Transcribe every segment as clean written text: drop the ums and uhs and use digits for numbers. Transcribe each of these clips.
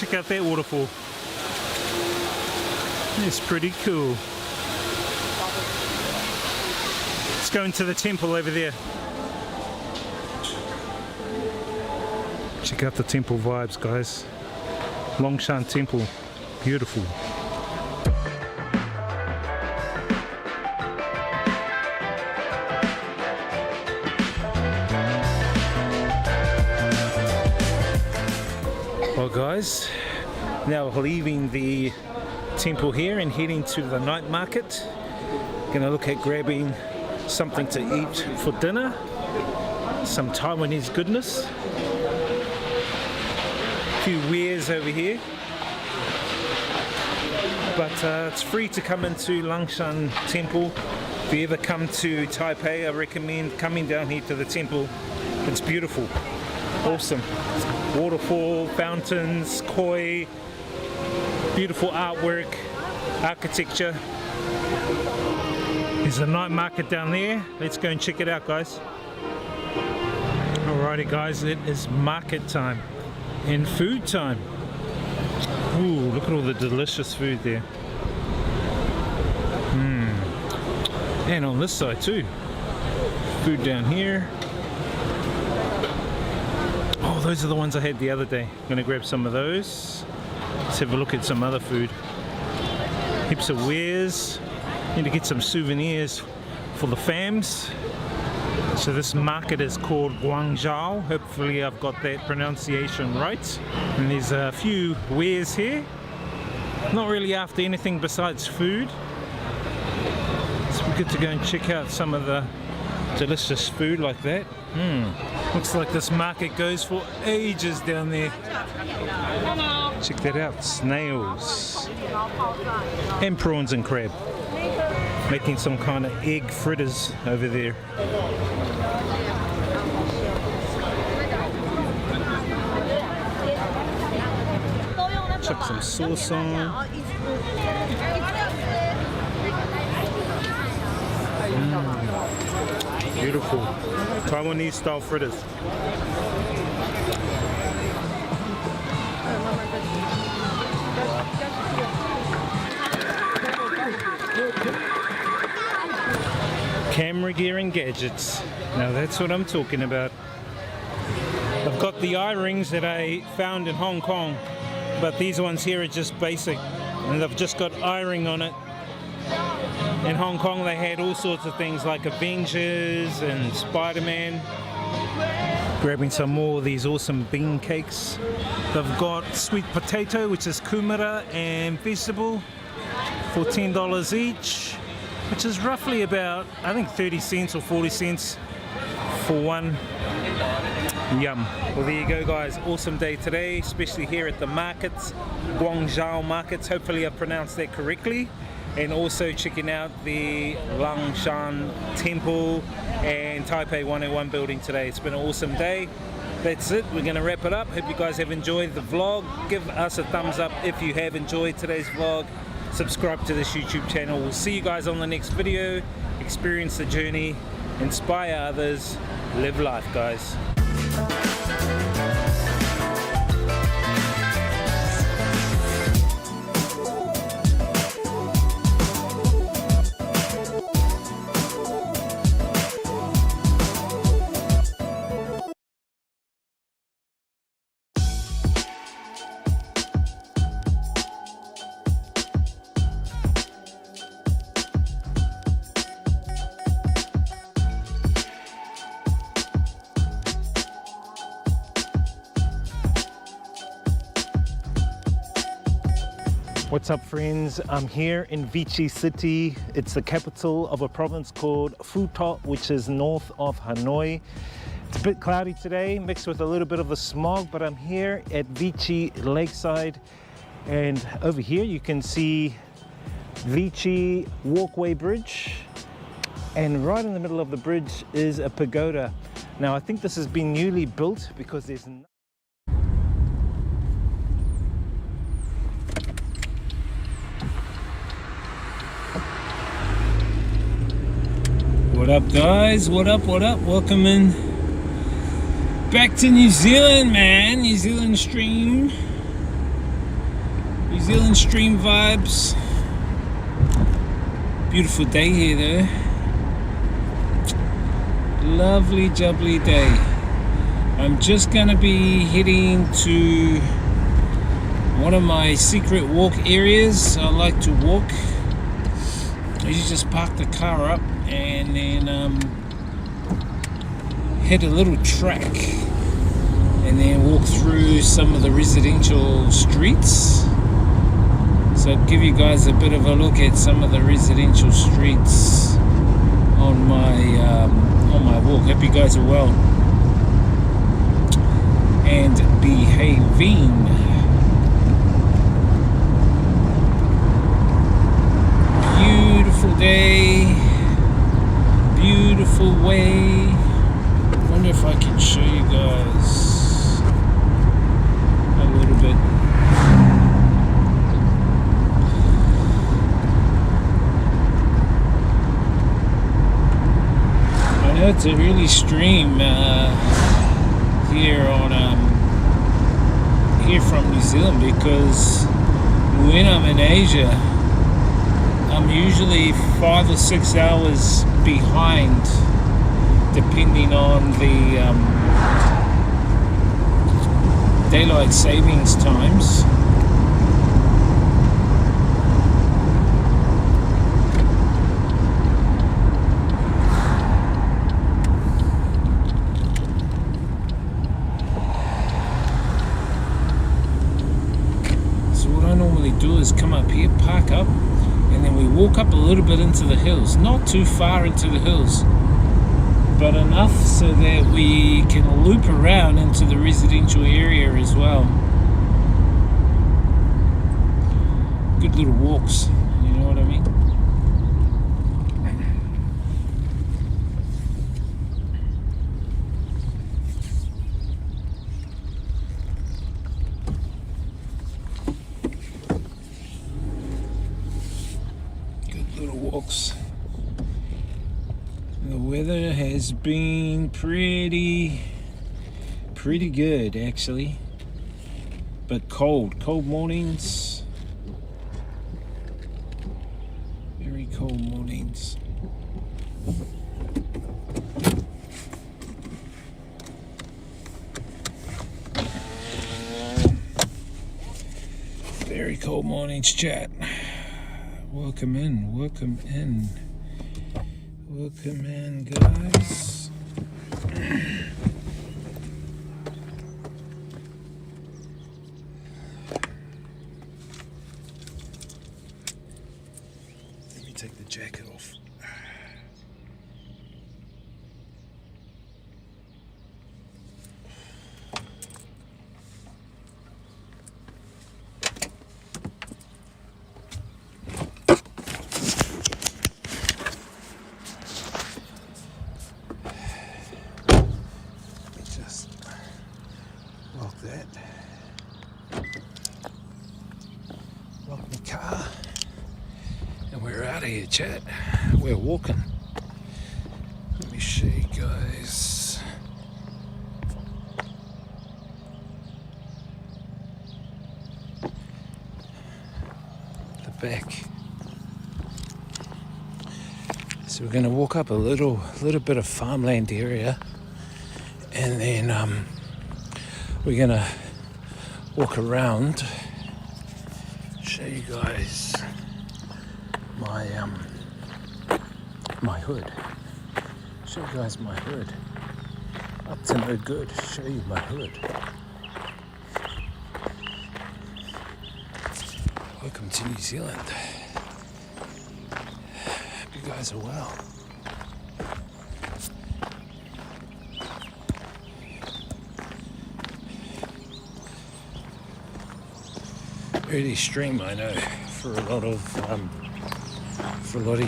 check out that waterfall. It's pretty cool. Let's go into the temple over there. Check out the temple vibes, guys. Longshan Temple, beautiful. Well guys, now leaving the temple here and heading to the night market. Gonna look at grabbing something to eat for dinner, some Taiwanese goodness. A few wares over here, but it's free to come into Longshan Temple. If you ever come to Taipei, I recommend coming down here to the temple. It's beautiful, awesome. Waterfall, fountains, koi, beautiful artwork, architecture. There's a night market down there. Let's go and check it out, guys. Alrighty guys, it is market time and food time. Ooh, look at all the delicious food there. And on this side too. Food down here. Oh, those are the ones I had the other day. I'm gonna grab some of those. Let's have a look at some other food. Heaps of wares. Need to get some souvenirs for the fams. So this market is called Guangzhou. Hopefully I've got that pronunciation right. And there's a few wares here. Not really after anything besides food. So we're good to go and check out some of the delicious food like that. Looks like this market goes for ages down there. Check that out, snails and prawns and crab. Making some kind of egg fritters over there. Chuck some sauce on. Beautiful Taiwanese style fritters. Camera gear and gadgets. Now that's what I'm talking about. I've got the eye rings that I found in Hong Kong, but these ones here are just basic, and they've just got eye ring on it. In Hong Kong they had all sorts of things like Avengers and Spider-Man. Grabbing some more of these awesome bean cakes. They've got sweet potato, which is kumara, and vegetable for $10 each, which is roughly about, I think, 30 cents or 40 cents for one. Yum. Well, there you go, guys. Awesome day today, especially here at the markets, Guangzhou markets. Hopefully I pronounced that correctly. And also checking out the Longshan Temple and Taipei 101 building today. It's been an awesome day. That's it. We're going to wrap it up. Hope you guys have enjoyed the vlog. Give us a thumbs up if you have enjoyed today's vlog. Subscribe to this YouTube channel. We'll see you guys on the next video. Experience the journey, inspire others, live life, guys. What's up, friends? I'm here in Vichy City. It's the capital of a province called Phu Thot, which is north of Hanoi. It's a bit cloudy today, mixed with a little bit of the smog, but I'm here at Vichy Lakeside, and over here you can see Vichy Walkway Bridge, and right in the middle of the bridge is a pagoda. Now I think this has been newly built because there's What up, guys? What up? Welcome in back to New Zealand, man. New Zealand stream. New Zealand stream vibes. Beautiful day here though. Lovely jubbly day. I'm just gonna be heading to one of my secret walk areas. I like to walk. You just park the car up and then hit a little track and then walk through some of the residential streets. So I'll give you guys a bit of a look at some of the residential streets on my walk. Hope you guys are well and behaving. Beautiful day, beautiful way. Wonder if I can show you guys a little bit. I know it's a early stream here from New Zealand, because when I'm in Asia, I'm usually 5 or 6 hours behind, depending on the daylight savings times. So what I normally do is come up here, park up, and then we walk up a little bit into the hills. Not too far into the hills, but enough so that we can loop around into the residential area as well. Good little walks, you know what I mean? Good little walks. The weather has been pretty good actually, but cold mornings, very cold mornings. Very cold mornings, chat. Welcome in, welcome in. Welcome in, guys. Let me take the jacket off. Lock that. Lock my car. And we're out of here, chat. We're walking. Let me show you guys. The back. So we're going to walk up a little bit of farmland area, and then we're gonna walk around, show you guys my hood. Show you guys my hood. Up to no good. Show you my hood. Welcome to New Zealand. Hope you guys are well. Early stream, I know, for a lot of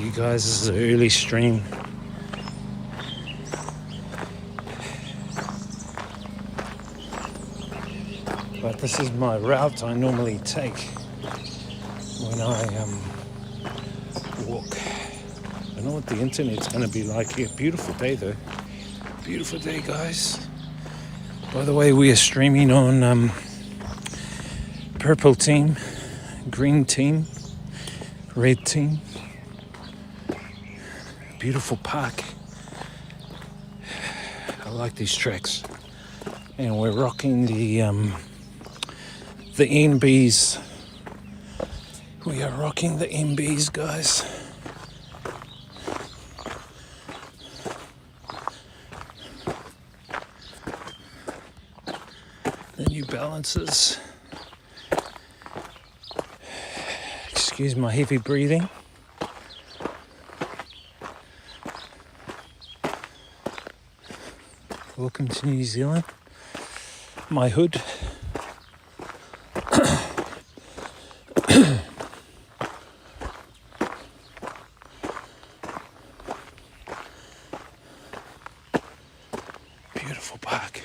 you guys. This is an early stream. But this is my route I normally take when I walk. I know what the internet's going to be like here. Beautiful day though. Beautiful day, guys. By the way, we are streaming on Purple Team. Green team, red team. Beautiful park. I like these tracks. And we're rocking the NBs. We are rocking the NBs, guys. The New Balances. Excuse my heavy breathing. Welcome to New Zealand. My hood. Beautiful park.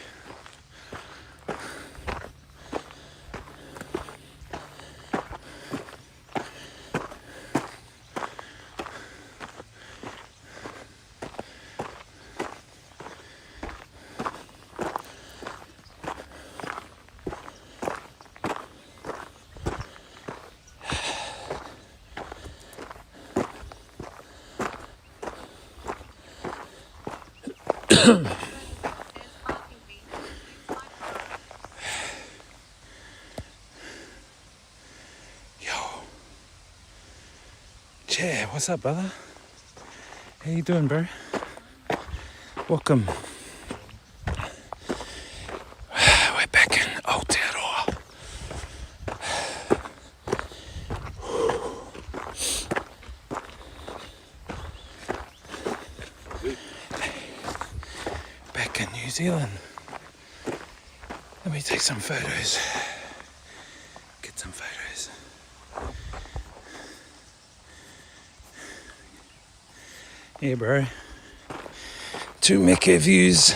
Yeah, what's up, brother? How you doing, bro? Welcome. We're back in Aotearoa. Back in New Zealand. Let me take some photos. Get some photos. Yeah, bro. 2 Mecca views.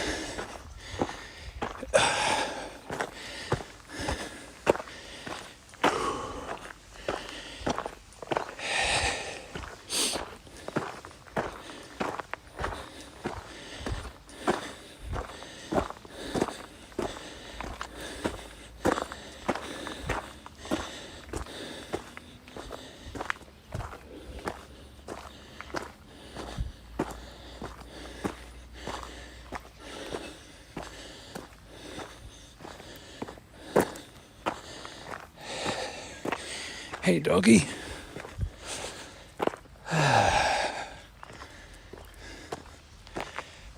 Hey, doggy.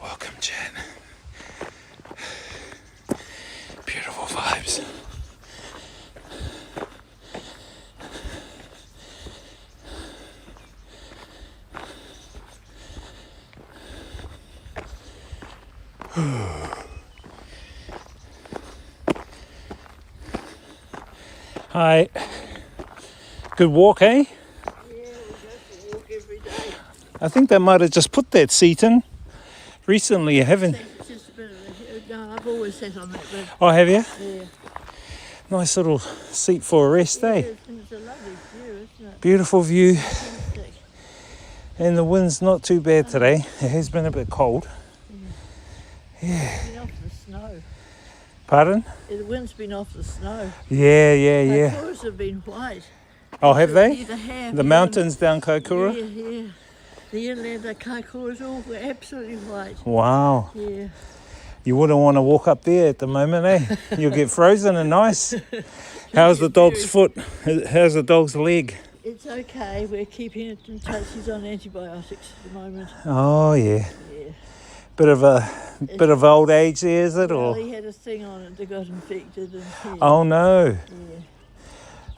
Welcome, Jen. Beautiful vibes. Hi. Good walk, eh? Yeah, we go for a walk every day. I think they might have just put that seat in recently, haven't? It's just a bit of no, I've always sat on that bed. Oh, have you? Yeah. Nice little seat for a rest, eh? It's a lovely view, isn't it? Beautiful view, Fantastic. and the wind's not too bad today. It has been a bit cold. It's been off the snow. Pardon? The wind's been off the snow. Yeah. The cores have been white. Oh, have they? They have. The mountains down Kaikoura? Yeah. The inland, the Kaikoura's all absolutely white. Wow. Yeah. You wouldn't want to walk up there at the moment, eh? You'll get frozen and ice. How's the dog's foot? How's the dog's leg? It's okay. We're keeping it in touch. He's on antibiotics at the moment. Oh, yeah. Yeah. Bit of old age there, is it? Well, Or? he had a thing on it that got infected. And Oh, no. yeah.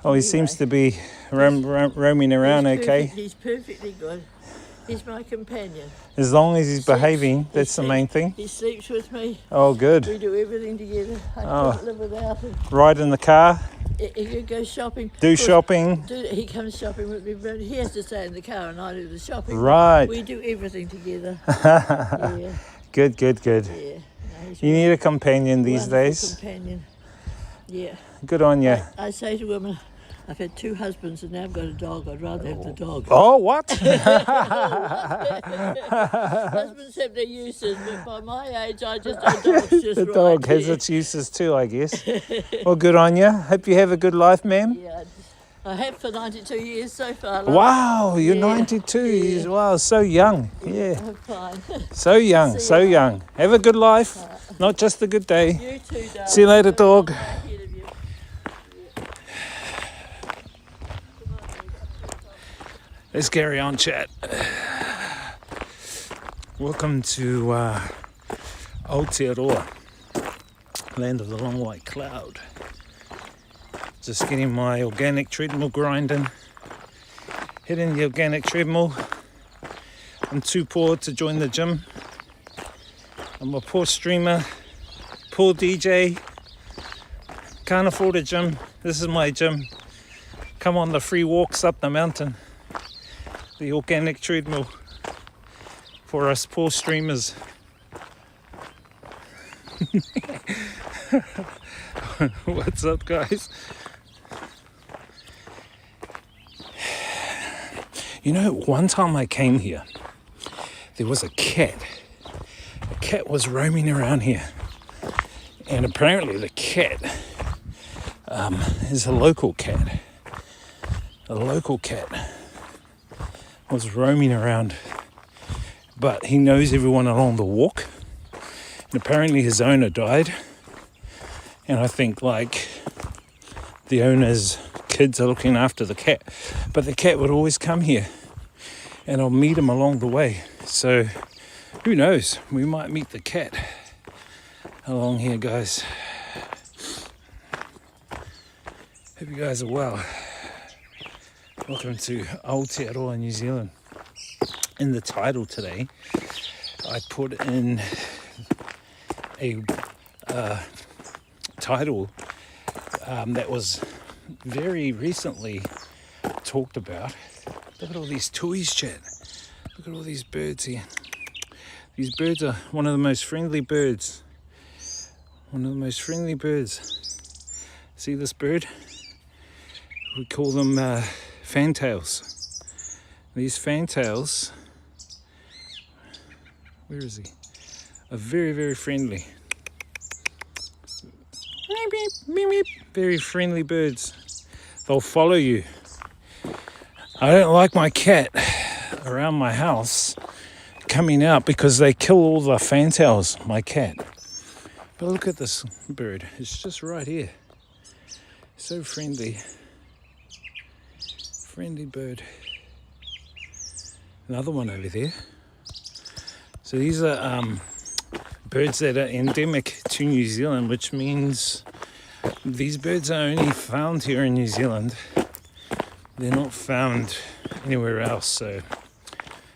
Oh, he Anyway. seems to be roaming around okay. He's perfectly good. He's my companion. As long as he's Sleeps- behaving, he that's the main thing. He sleeps with me. Oh, good. We do everything together. I Oh. couldn't live without him. Ride in the car, He goes shopping. do Of course, shopping. He comes shopping with me, but he has to stay in the car and I do the shopping. Right. We do everything together. Yeah, Good. yeah. No, he's You need a companion these wonderful days. companion. Yeah. Good on you. I say to women, I've had 2 husbands and now I've got a dog. I'd rather have the dog. Oh, what? Husbands have their uses, but by my age, I just a dog's just The right. dog has Yeah. its uses too, I guess. Well, good on you. Hope you have a good life, ma'am. Yeah, I have for 92 years so far. Love. Wow, you're Yeah. 92 years. Wow, so young. Yeah, I'm fine. so young, See so you. young. Have a good life, not just a good day. You too, darling. See you later, Got a long dog. way ahead of you. Let's carry on, chat. Welcome to Aotearoa, land of the long white cloud. Just getting my organic treadmill grinding. Hitting the organic treadmill. I'm too poor to join the gym. I'm a poor streamer, poor DJ. Can't afford a gym. This is my gym. Come on the free walks up the mountain. The organic treadmill for us poor streamers. What's up, guys? You know, one time I came here, there was a cat. A cat was roaming around here. And apparently the cat is a local cat. A local cat was roaming around, but he knows everyone along the walk. And apparently his owner died. And I think like the owner's kids are looking after the cat. But the cat would always come here and I'll meet him along the way. So who knows? We might meet the cat along here, guys. Hope you guys are well. Welcome to Aotearoa, New Zealand. In the title today, I put in a title that was very recently talked about. Look at all these tuis, chat. Look at all these birds here. These birds are one of the most friendly birds. One of the most friendly birds. See this bird? We call them fantails. These fantails, where is he? Are very, very friendly. Beep, beep, beep, beep. Very friendly birds. They'll follow you. I don't like my cat around my house coming out because they kill all the fantails, my cat. But look at this bird. It's just right here. So friendly. Friendly bird. Another one over there. So these are birds that are endemic to New Zealand, which means these birds are only found here in New Zealand. They're not found anywhere else. So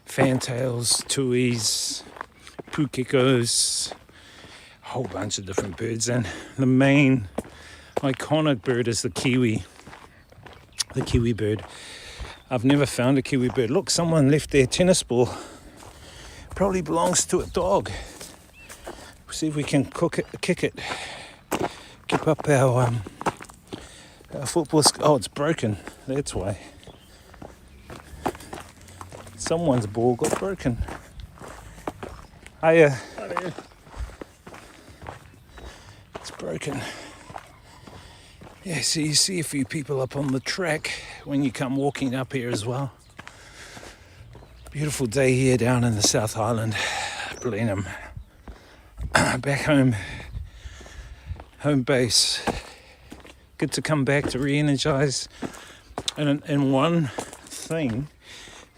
fantails, tuis, pukekos, a whole bunch of different birds. And the main iconic bird is the kiwi bird. I've never found a kiwi bird. Look, someone left their tennis ball. Probably belongs to a dog. We'll see if we can kick it. Keep up our football. Oh, it's broken. That's why. Someone's ball got broken. Hiya. It's broken. Yeah, so you see a few people up on the track when you come walking up here as well. Beautiful day here down in the South Island, Blenheim. Back home base. Good to come back to re-energize. And one thing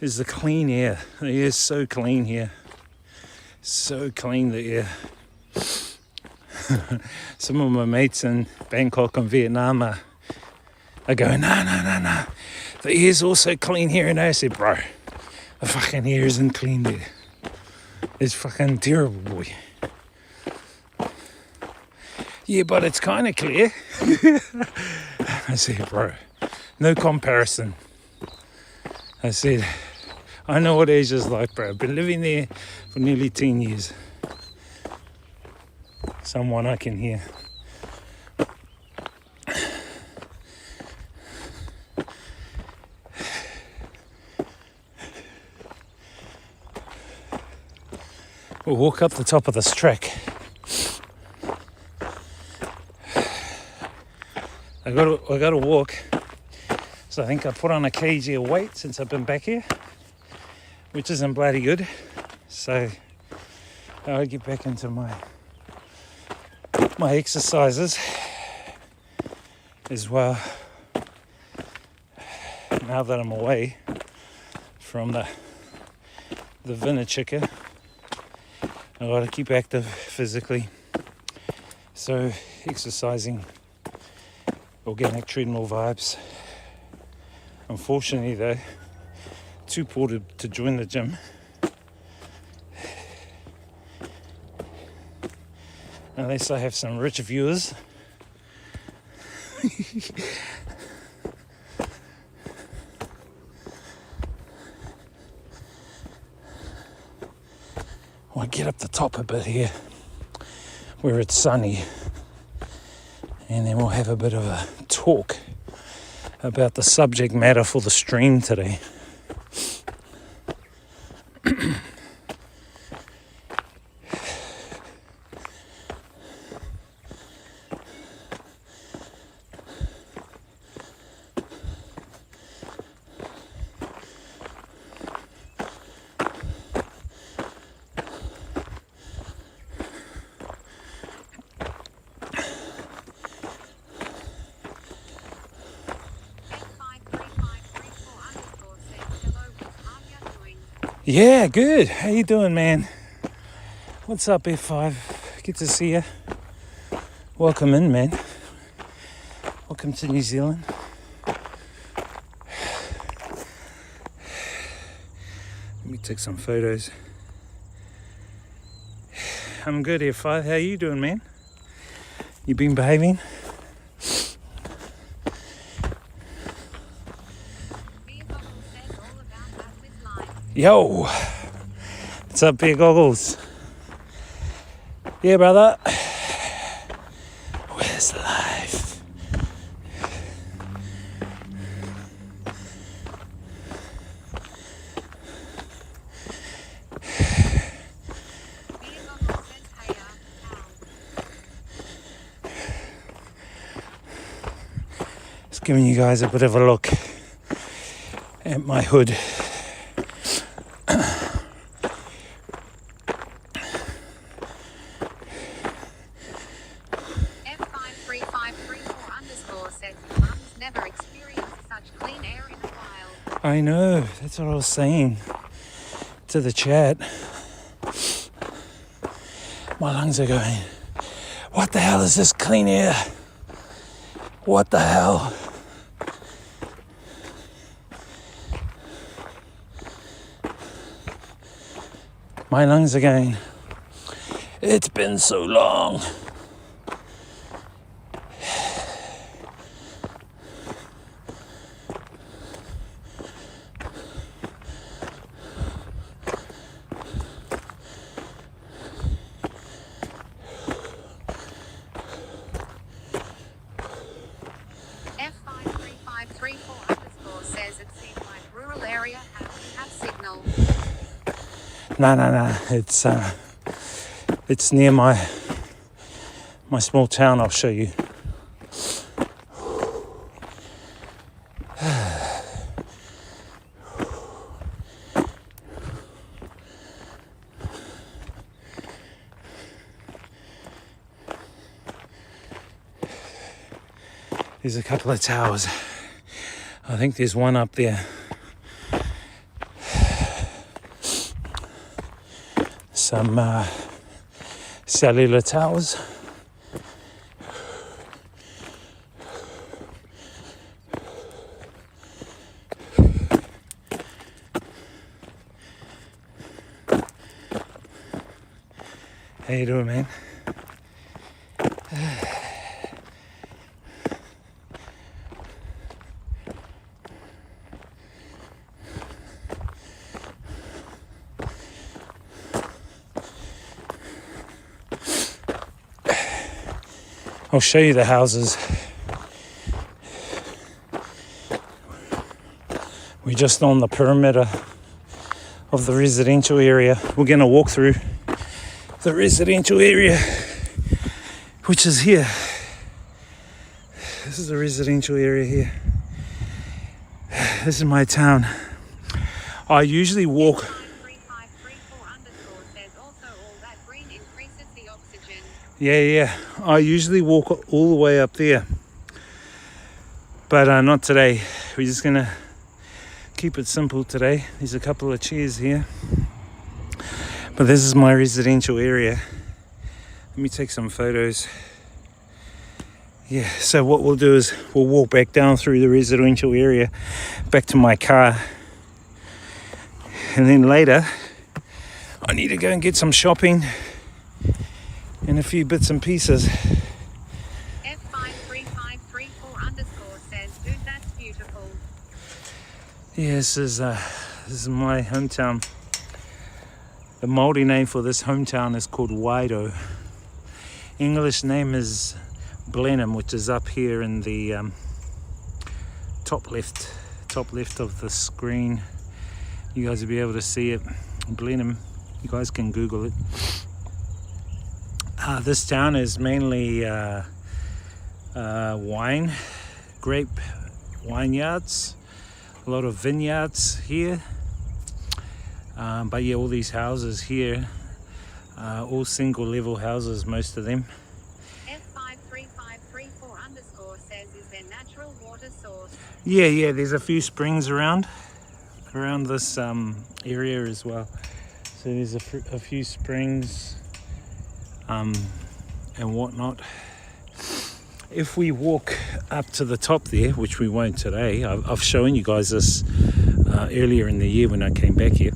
is the clean air. The air is so clean here. So clean, the air. Some of my mates in Bangkok and Vietnam are going, no. The air's also clean here. And I said, bro, the fucking air isn't clean there. It's fucking terrible, boy. Yeah, but it's kind of clear. I said, bro, no comparison. I said, I know what Asia's like, bro. I've been living there for nearly 10 years. Someone I can hear. We'll walk up the top of this track. I gotta walk So I think I put on a kg of weight since I've been back here, which isn't bloody good. So I'll get back into my exercises as well. Now that I'm away from the Vinachika, I gotta keep active physically. So exercising, organic treadmill vibes. Unfortunately though, too poor to join the gym. Unless I have some rich viewers. I'll get up the top a bit here where it's sunny, and then we'll have a bit of a talk about the subject matter for the stream today. Yeah, good. How you doing, man? What's up, F5? Good to see you. Welcome in, man. Welcome to New Zealand. Let me take some photos. I'm good, F5. How you doing, man? You been behaving? Yo, what's up, Beer Goggles? Yeah, brother. Where's life? Just giving you guys a bit of a look at my hood. I know, that's what I was saying to the chat. My lungs are going, what the hell is this clean air? What the hell? My lungs are going, it's been so long. No. It's near my small town. I'll show you. There's a couple of towers. I think there's one up there. Some cellular towers. How you doing, man? I'll show you the houses. We're just on the perimeter of the residential area. We're going to walk through the residential area, which is here. This is the residential area here. this is my town. I usually walk. 3534 underscore says also all that green increases the oxygen. Yeah. I usually walk all the way up there, but not today. We're just gonna keep it simple today. There's a couple of chairs here, but this is my residential area. Let me take some photos. Yeah, so what we'll do is we'll walk back down through the residential area back to my car, and then later I need to go and get some shopping and a few bits and pieces. F53534 underscore says, dude, that's beautiful. Yeah, this is my hometown. The Maori name for this hometown is called Waido. English name is Blenheim, which is up here in the top left of the screen. You guys will be able to see it. Blenheim. You guys can Google it. This town is mainly grape vineyards. A lot of vineyards here. But yeah, all these houses here, all single level houses, most of them. F53534 underscore says, is there natural water source? Yeah, there's a few springs around this area as well. So there's a few springs and whatnot. If we walk up to the top there, which we won't today, I've shown you guys this earlier in the year when I came back here.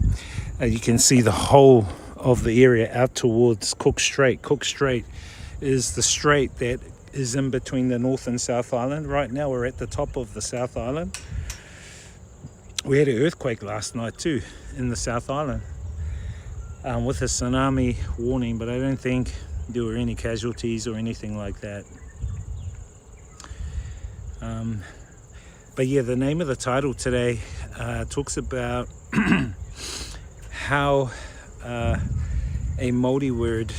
You can see the whole of the area out towards Cook Strait. Cook Strait is the strait that is in between the North and South Island. Right now we're at the top of the South Island. We had an earthquake last night too in the South Island with a tsunami warning, but I don't think there were any casualties or anything like that. But yeah, the name of the title today talks about how a Maori word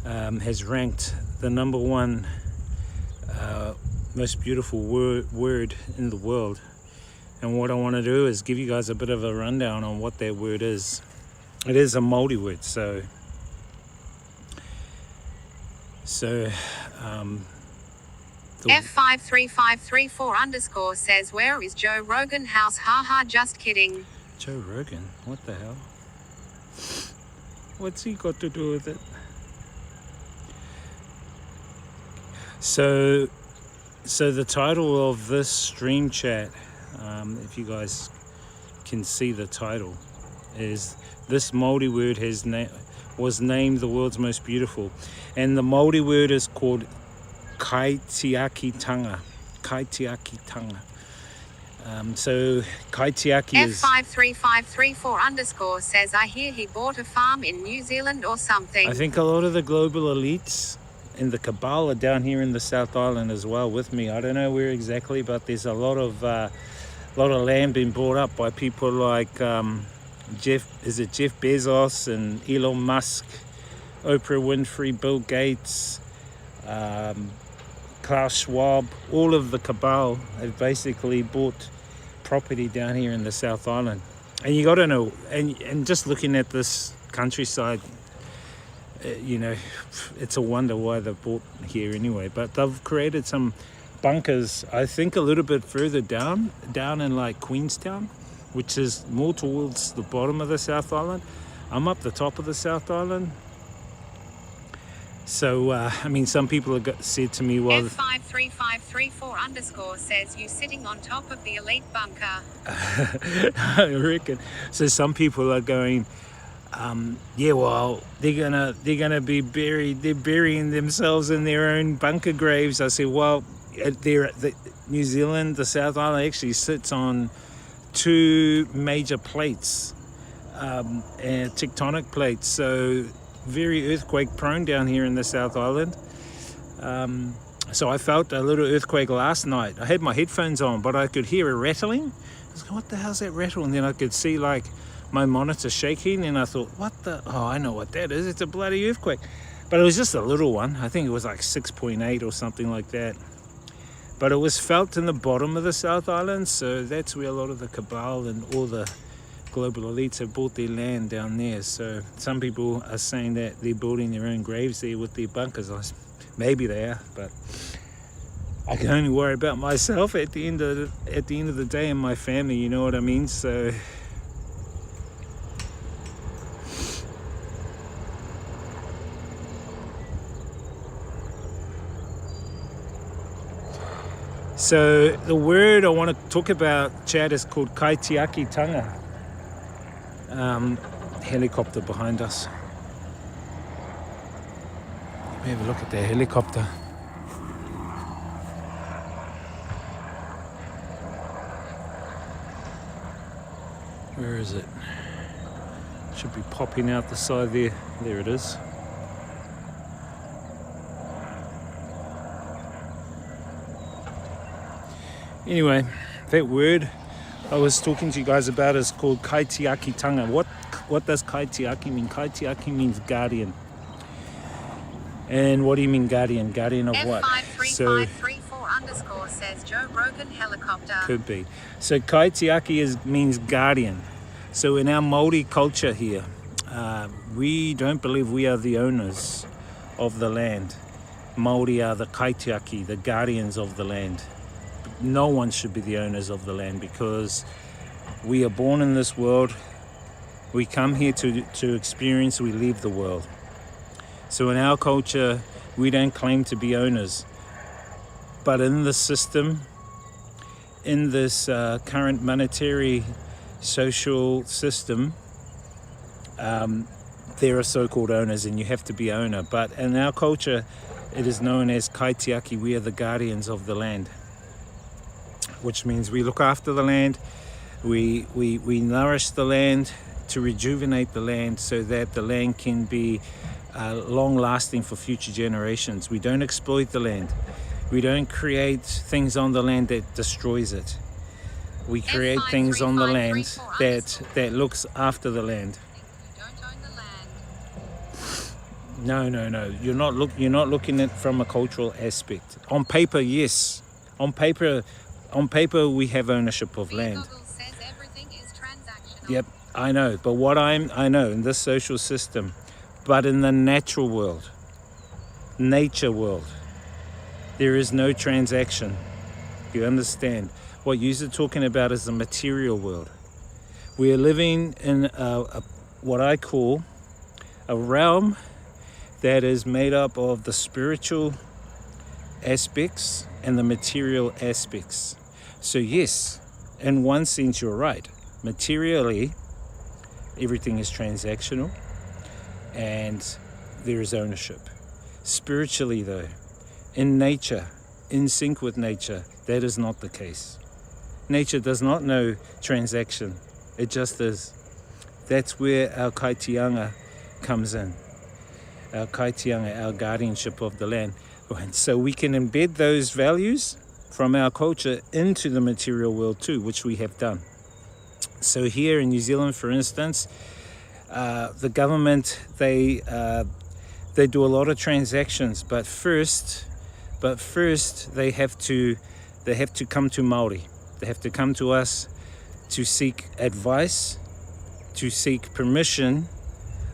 has ranked the number one most beautiful word in the world. And what I want to do is give you guys a bit of a rundown on what that word is. It is a Maori word, so F53534 underscore says, where is Joe Rogan house? Haha, just kidding. Joe Rogan? What the hell? What's he got to do with it? So the title of this stream chat, if you guys can see the title, is this Maori word was named the world's most beautiful, and the Maori word is called kaitiakitanga. Kaitiakitanga. So kaitiaki is... F53534 underscore says, I hear he bought a farm in New Zealand or something. I think a lot of the global elites and the cabal are down here in the South Island as well with me. I don't know where exactly, but there's a lot of land being bought up by people like Jeff Bezos and Elon Musk, Oprah Winfrey, Bill Gates, Klaus Schwab. All of the cabal have basically bought property down here in the South Island. And you got to know, and just looking at this countryside, you know, it's a wonder why they've bought here anyway. But they've created some bunkers, I think a little bit further down in like Queenstown, which is more towards the bottom of the South Island. I'm up the top of the South Island. So, I mean, some people have said to me, well... F53534 underscore says, you sitting on top of the elite bunker. I reckon. So some people are going, yeah, well, they're gonna be buried. They're burying themselves in their own bunker graves. I said, well, New Zealand, the South Island actually sits on two major plates, and tectonic plates. So very earthquake prone down here in the South Island. So I felt a little earthquake last night. I had my headphones on, but I could hear a rattling. I was like, what the hell's that rattle? And then I could see like my monitor shaking, and I thought, oh, I know what that is. It's a bloody earthquake. But it was just a little one. I think it was like 6.8 or something like that. But it was felt in the bottom of the South Island, so that's where a lot of the cabal and all the global elites have bought their land down there. So some people are saying that they're building their own graves there with their bunkers. Maybe they are, but I can only worry about myself at the end of the day and my family, you know what I mean? So the word I want to talk about, Chad, is called kaitiaki tanga. Helicopter behind us. Let me have a look at that helicopter. Where is it? Should be popping out the side there. There it is. Anyway, that word I was talking to you guys about is called kaitiaki tanga. What does kaitiaki mean? Kaitiaki means guardian. And what do you mean guardian? Guardian of what? F53534_ says Joe Rogan helicopter. Could be. So kaitiaki means guardian. So in our Maori culture here, we don't believe we are the owners of the land. Maori are the kaitiaki, the guardians of the land. No one should be the owners of the land because we are born in this world. We come here to experience, we leave the world. So in our culture, we don't claim to be owners. But in the system, in this current monetary social system, there are so-called owners and you have to be owner. But in our culture, it is known as kaitiaki. We are the guardians of the land, which means we look after the land, we nourish the land to rejuvenate the land so that the land can be long-lasting for future generations. We don't exploit the land. We don't create things on the land that destroys it. We create things on the land that looks after the land. You don't own the land. No. You're not looking at it from a cultural aspect. On paper, yes. On paper we have ownership of land. Google says everything is transactional. Yep, I know. But I know in this social system, but in the natural world, nature world, there is no transaction. You understand? What you're talking about is the material world. We are living in what I call a realm that is made up of the spiritual aspects and the material aspects. So yes, in one sense you're right. Materially, everything is transactional and there is ownership. Spiritually though, in nature, in sync with nature, that is not the case. Nature does not know transaction. It just is. That's where our kaitianga comes in. Our kaitianga, our guardianship of the land. And so we can embed those values from our culture into the material world too, which we have done. So here in New Zealand, for instance, the government, they do a lot of transactions, but first they have to come to Maori. They have to come to us to seek advice, to seek permission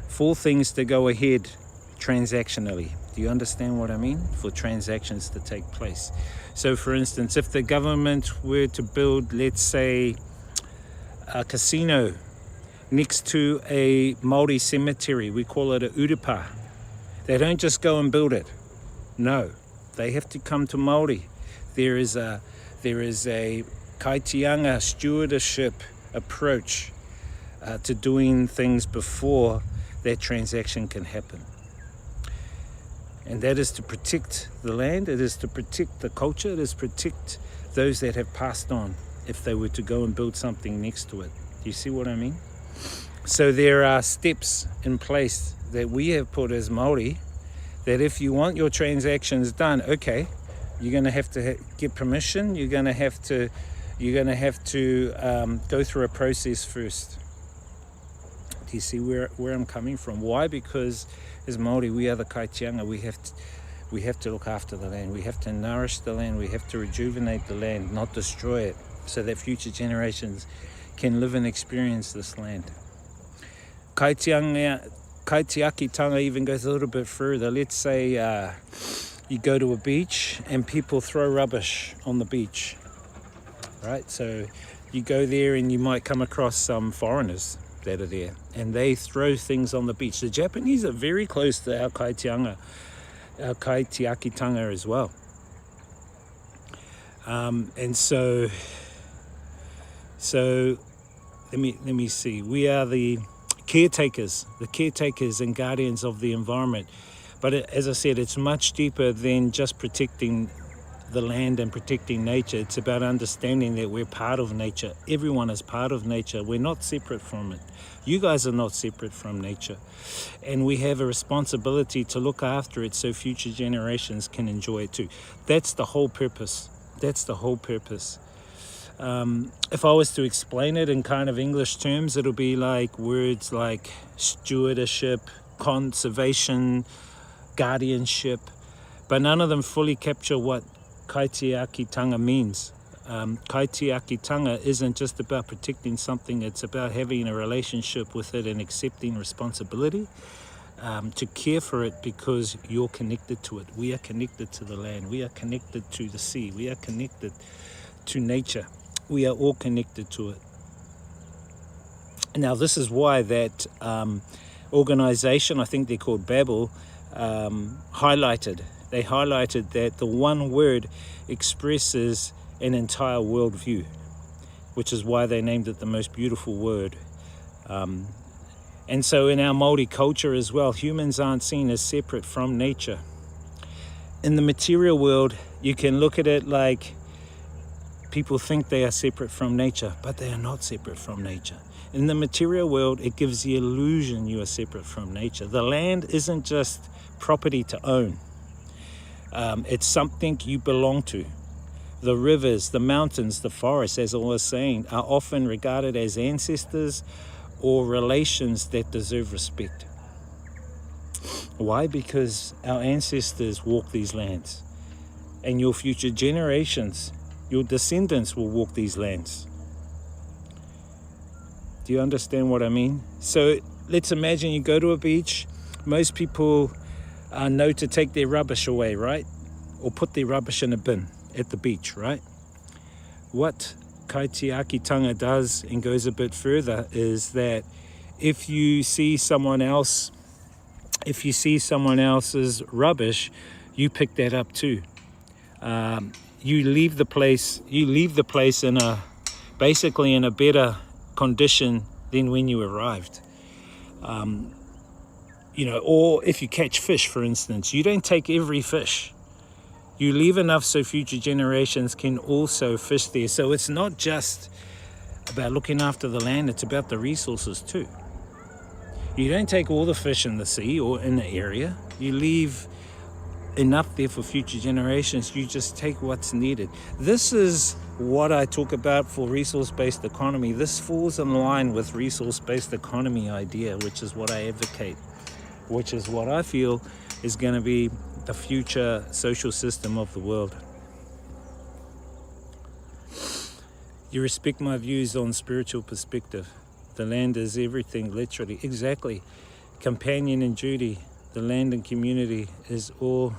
for things to go ahead transactionally. Do you understand what I mean? For transactions to take place. So for instance, if the government were to build, let's say, a casino next to a Maori cemetery, we call it a urupa. They don't just go and build it. No, they have to come to Maori. There is a kaitianga stewardship approach to doing things before that transaction can happen. And that is to protect the land, it is to protect the culture, it is to protect those that have passed on if they were to go and build something next to it. Do you see what I mean? So there are steps in place that we have put as Maori that if you want your transactions done, okay, you're going to have to get permission, you're going to have to go through a process first. Do you see where I'm coming from? Why? Because as Maori, we are the kaitianga. We have to look after the land. We have to nourish the land. We have to rejuvenate the land, not destroy it, so that future generations can live and experience this land. Kaitiakitanga even goes a little bit further. Let's say you go to a beach and people throw rubbish on the beach, right? So you go there and you might come across some foreigners that are there, and they throw things on the beach. The Japanese are very close to our kaitiakitanga as well. And so let me see. We are the caretakers and guardians of the environment. But as I said, it's much deeper than just protecting the land and protecting nature. It's about understanding that we're part of nature. Everyone is part of nature. We're not separate from it. You guys are not separate from nature. And we have a responsibility to look after it so future generations can enjoy it too. That's the whole purpose. That's the whole purpose. If I was to explain it in kind of English terms, it'll be like words like stewardship, conservation, guardianship, but none of them fully capture what kaitiakitanga means. Kaitiakitanga isn't just about protecting something, it's about having a relationship with it and accepting responsibility to care for it, because you're connected to it. We are connected to the land. We are connected to the sea. We are connected to nature. We are all connected to it. Now, this is why that organization, I think they're called Babel, highlighted that the one word expresses an entire worldview, which is why they named it the most beautiful word. And so in our Maori culture as well, humans aren't seen as separate from nature. In the material world, you can look at it like people think they are separate from nature, but they are not separate from nature. In the material world, it gives the illusion you are separate from nature. The land isn't just property to own. It's something you belong to. The rivers, the mountains, the forests, as I was saying, are often regarded as ancestors or relations that deserve respect. Why? Because our ancestors walked these lands, and your future generations, your descendants, will walk these lands. Do you understand what I mean? So let's imagine you go to a beach. Most people know to take their rubbish away, right? Or put their rubbish in a bin at the beach, right? What kaitiakitanga does, and goes a bit further, is that if you see someone else's rubbish, you pick that up too. You leave the place in basically in a better condition than when you arrived. Or if you catch fish, for instance, you don't take every fish. You leave enough so future generations can also fish there. So it's not just about looking after the land, it's about the resources too. You don't take all the fish in the sea or in the area. You leave enough there for future generations. You just take what's needed. This is what I talk about for resource-based economy. This falls in line with resource-based economy idea, which is what I advocate, which is what I feel is going to be the future social system of the world. You respect my views on spiritual perspective. The land is everything, literally. Exactly. Companion and duty. The land and community is all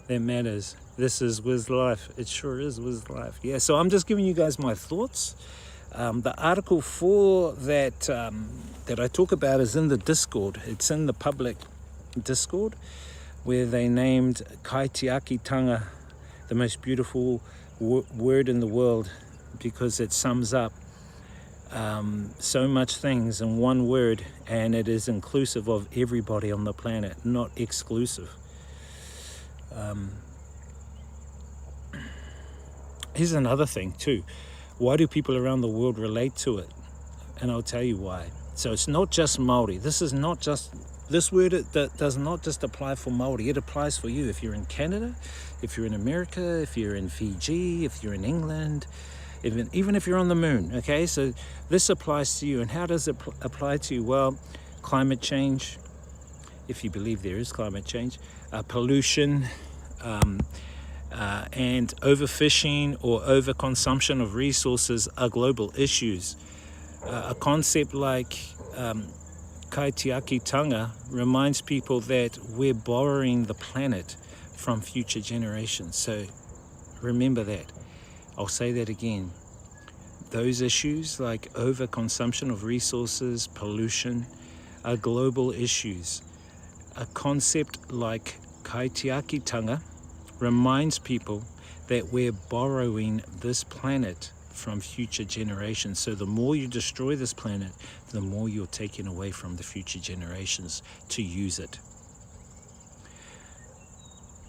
that matters. This is Wiz Life. It sure is Wiz Life. Yeah, so I'm just giving you guys my thoughts. The article 4 that I talk about is in the Discord. It's in the public Discord, where they named kaitiakitanga the most beautiful word in the world, because it sums up so much things in one word, and it is inclusive of everybody on the planet, not exclusive. Here's another thing too. Why do people around the world relate to it? And I'll tell you why. So it's not just Maori. This word that does not just apply for Maori. It applies for you if you're in Canada, if you're in America, if you're in Fiji, if you're in England, even if you're on the moon. Okay, so this applies to you. And how does it apply to you? Well, climate change, if you believe there is climate change, pollution, and overfishing or overconsumption of resources are global issues. A concept like kaitiakitanga reminds people that we're borrowing the planet from future generations. So remember that. I'll say that again. Those issues like overconsumption of resources, pollution, are global issues. A concept like kaitiakitanga reminds people that we're borrowing this planet from future generations. So the more you destroy this planet, the more you're taking away from the future generations to use it.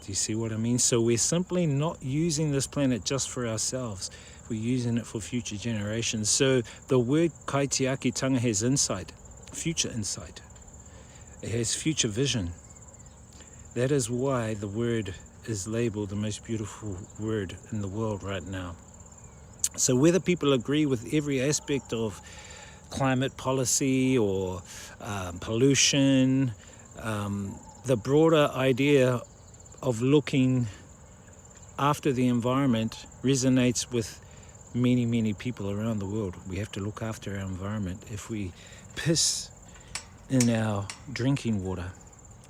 Do you see what I mean? So we're simply not using this planet just for ourselves. We're using it for future generations. So the word kaitiakitanga has insight, future insight. It has future vision. That is why the word is labeled the most beautiful word in the world right now. So whether people agree with every aspect of climate policy or pollution, the broader idea of looking after the environment resonates with many, many people around the world. We have to look after our environment. If we piss in our drinking water,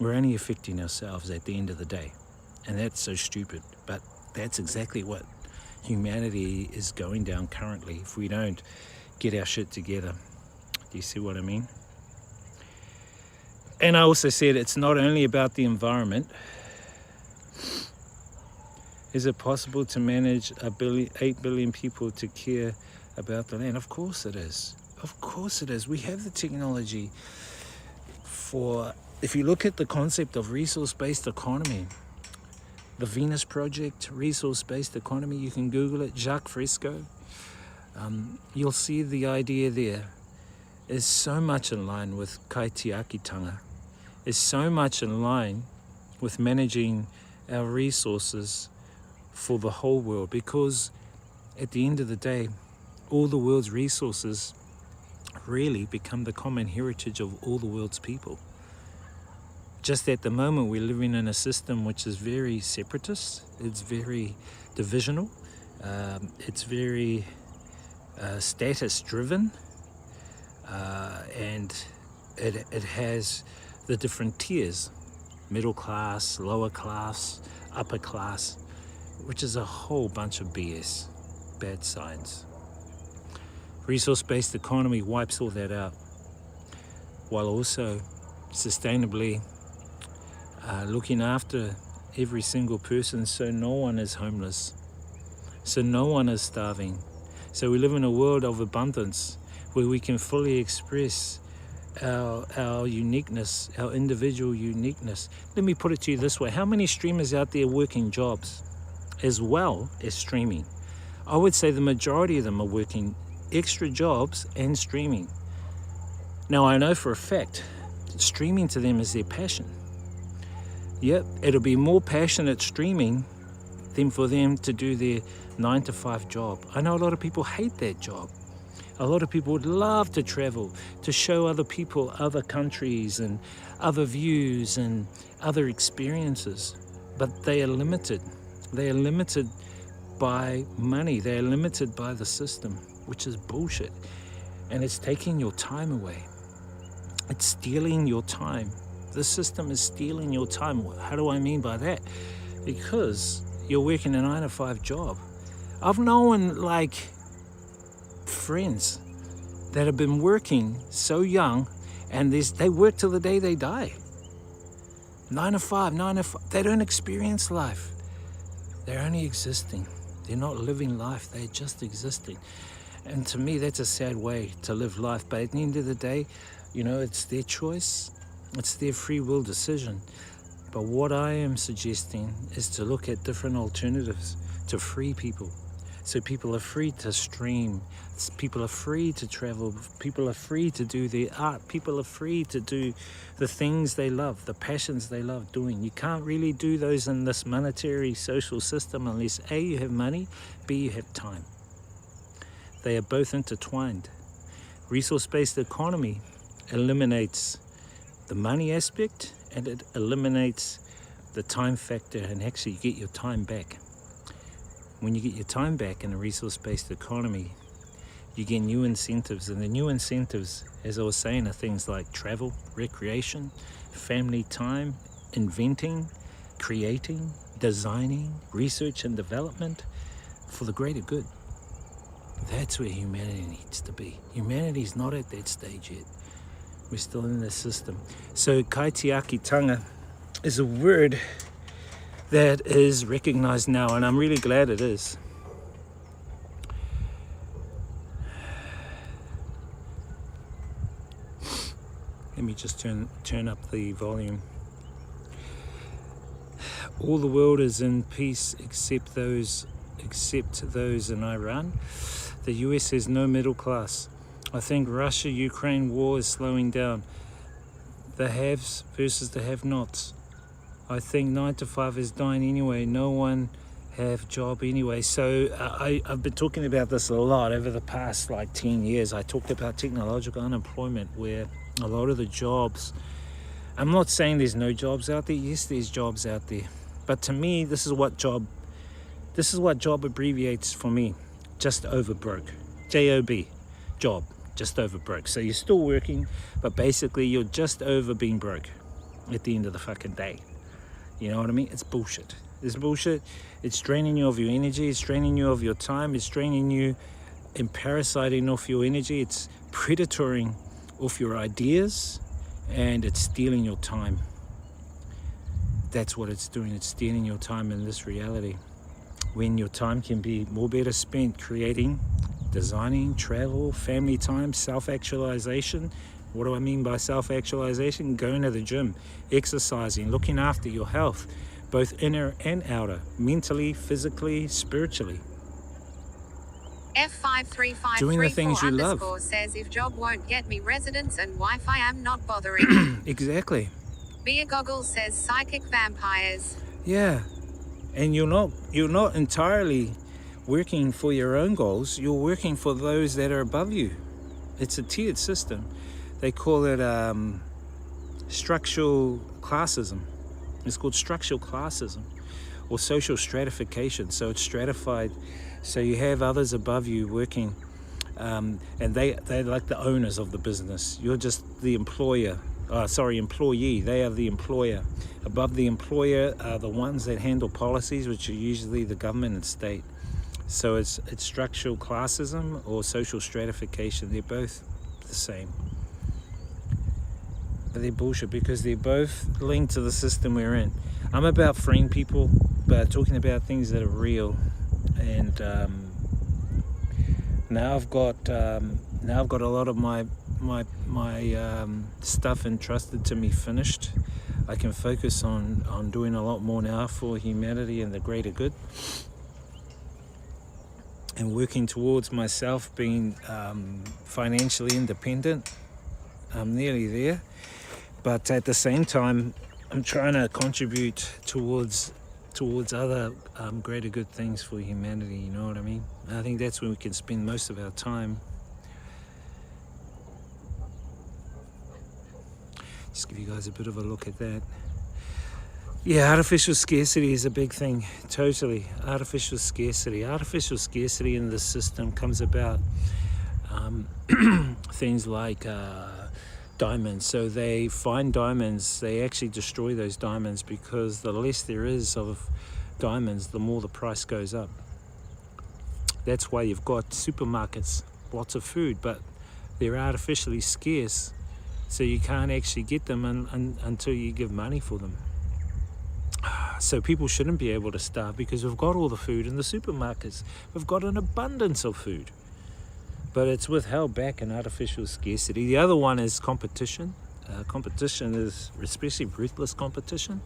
we're only affecting ourselves at the end of the day. And that's so stupid, but that's exactly what humanity is going down currently if we don't get our shit together. Do you see what I mean? And I also said it's not only about the environment. Is it possible to manage 8 billion people to care about the land? Of course it is. Of course it is. We have the technology for, if you look at the concept of resource-based economy, the Venus Project, resource-based economy, you can Google it, Jacques Fresco. You'll see the idea there is so much in line with kaitiakitanga, is so much in line with managing our resources for the whole world, because at the end of the day, all the world's resources really become the common heritage of all the world's people. Just at the moment, we're living in a system which is very separatist, it's very divisional, it's very status driven, and it has the different tiers, middle class, lower class, upper class, which is a whole bunch of BS, bad science. Resource-based economy wipes all that out, while also sustainably looking after every single person so no one is homeless, so no one is starving. So we live in a world of abundance where we can fully express our uniqueness, our individual uniqueness. Let me put it to you this way. How many streamers out there working jobs as well as streaming? I would say the majority of them are working extra jobs and streaming. Now I know for a fact streaming to them is their passion. Yep, it'll be more passionate streaming than for them to do their 9-to-5 job. I know a lot of people hate that job. A lot of people would love to travel, to show other people other countries and other views and other experiences, but they are limited. They are limited by money. They are limited by the system, which is bullshit. And it's taking your time away. It's stealing your time. The system is stealing your time. How do I mean by that? Because you're working a 9-to-5 job. I've known like friends that have been working so young and they work till the day they die. 9-to-5, 9-to-5. They don't experience life. They're only existing. They're not living life. They're just existing. And to me, that's a sad way to live life. But at the end of the day, you know, it's their choice. It's their free will decision. But what I am suggesting is to look at different alternatives to free people. So people are free to stream, people are free to travel, people are free to do their art, people are free to do the things they love, the passions they love doing. You can't really do those in this monetary social system unless A, you have money, B, you have time. They are both intertwined. Resource-based economy eliminates the money aspect and it eliminates the time factor, and actually you get your time back. When you get your time back in a resource-based economy, you get new incentives, and the new incentives, as I was saying, are things like travel, recreation, family time, inventing, creating, designing, research and development for the greater good. That's where humanity needs to be. Humanity's not at that stage yet. We're still in the system. So kaitiakitanga is a word that is recognized now, and I'm really glad it is. Let me just turn up the volume. All the world is in peace except those in Iran. The US has no middle class. I think Russia-Ukraine war is slowing down. The haves versus the have-nots. I think 9 to 5 is dying anyway. No one have job anyway. So I've been talking about this a lot over the past 10 years. I talked about technological unemployment, where a lot of the jobs, I'm not saying there's no jobs out there. Yes, there's jobs out there. But to me, this is what job abbreviates for me. Just over broke. J-O-B. Job. Just over broke. So you're still working, but basically you're just over being broke at the end of the fucking day. You know what I mean? It's bullshit. It's bullshit. It's draining you of your energy. It's draining you of your time. It's draining you and parasiting off your energy. It's predatoring off your ideas, and it's stealing your time. That's what it's doing. It's stealing your time in this reality, when your time can be more better spent creating, designing, travel, family time, self-actualization. What do I mean by self-actualization? Going to the gym, exercising, looking after your health, both inner and outer, mentally, physically, spiritually. F53534 Doing the things you love. says if job won't get me residence and Wi-Fi, I'm not bothering. Exactly. Beer Goggles says psychic vampires. Yeah. And you're not entirely working for your own goals. You're working for those that are above you. It's a tiered system. They call it structural classism. It's called structural classism, or social stratification. So it's stratified. So you have others above you working, and they're like the owners of the business. You're just the employee. They are the employer. Above the employer are the ones that handle policies, which are usually the government and state. So it's structural classism or social stratification. They're both the same. But they're bullshit because they're both linked to the system we're in. I'm about freeing people, but talking about things that are real. And now I've got a lot of my stuff entrusted to me finished. I can focus on doing a lot more now for humanity and the greater good, and working towards myself being financially independent. I'm nearly there, but at the same time I'm trying to contribute towards other greater good things for humanity. You know what I mean? I think that's where we can spend most of our time. Just give you guys a bit of a look at that. Yeah, artificial scarcity is a big thing. Totally. Artificial scarcity in the system comes about things like diamonds. So they find diamonds, they actually destroy those diamonds, because the less there is of diamonds, the more the price goes up. That's why you've got supermarkets, lots of food, but they're artificially scarce. So you can't actually get them until you give money for them. So people shouldn't be able to starve, because we've got all the food in the supermarkets. We've got an abundance of food. But it's withheld back in artificial scarcity. The other one is competition. Competition is, especially ruthless competition,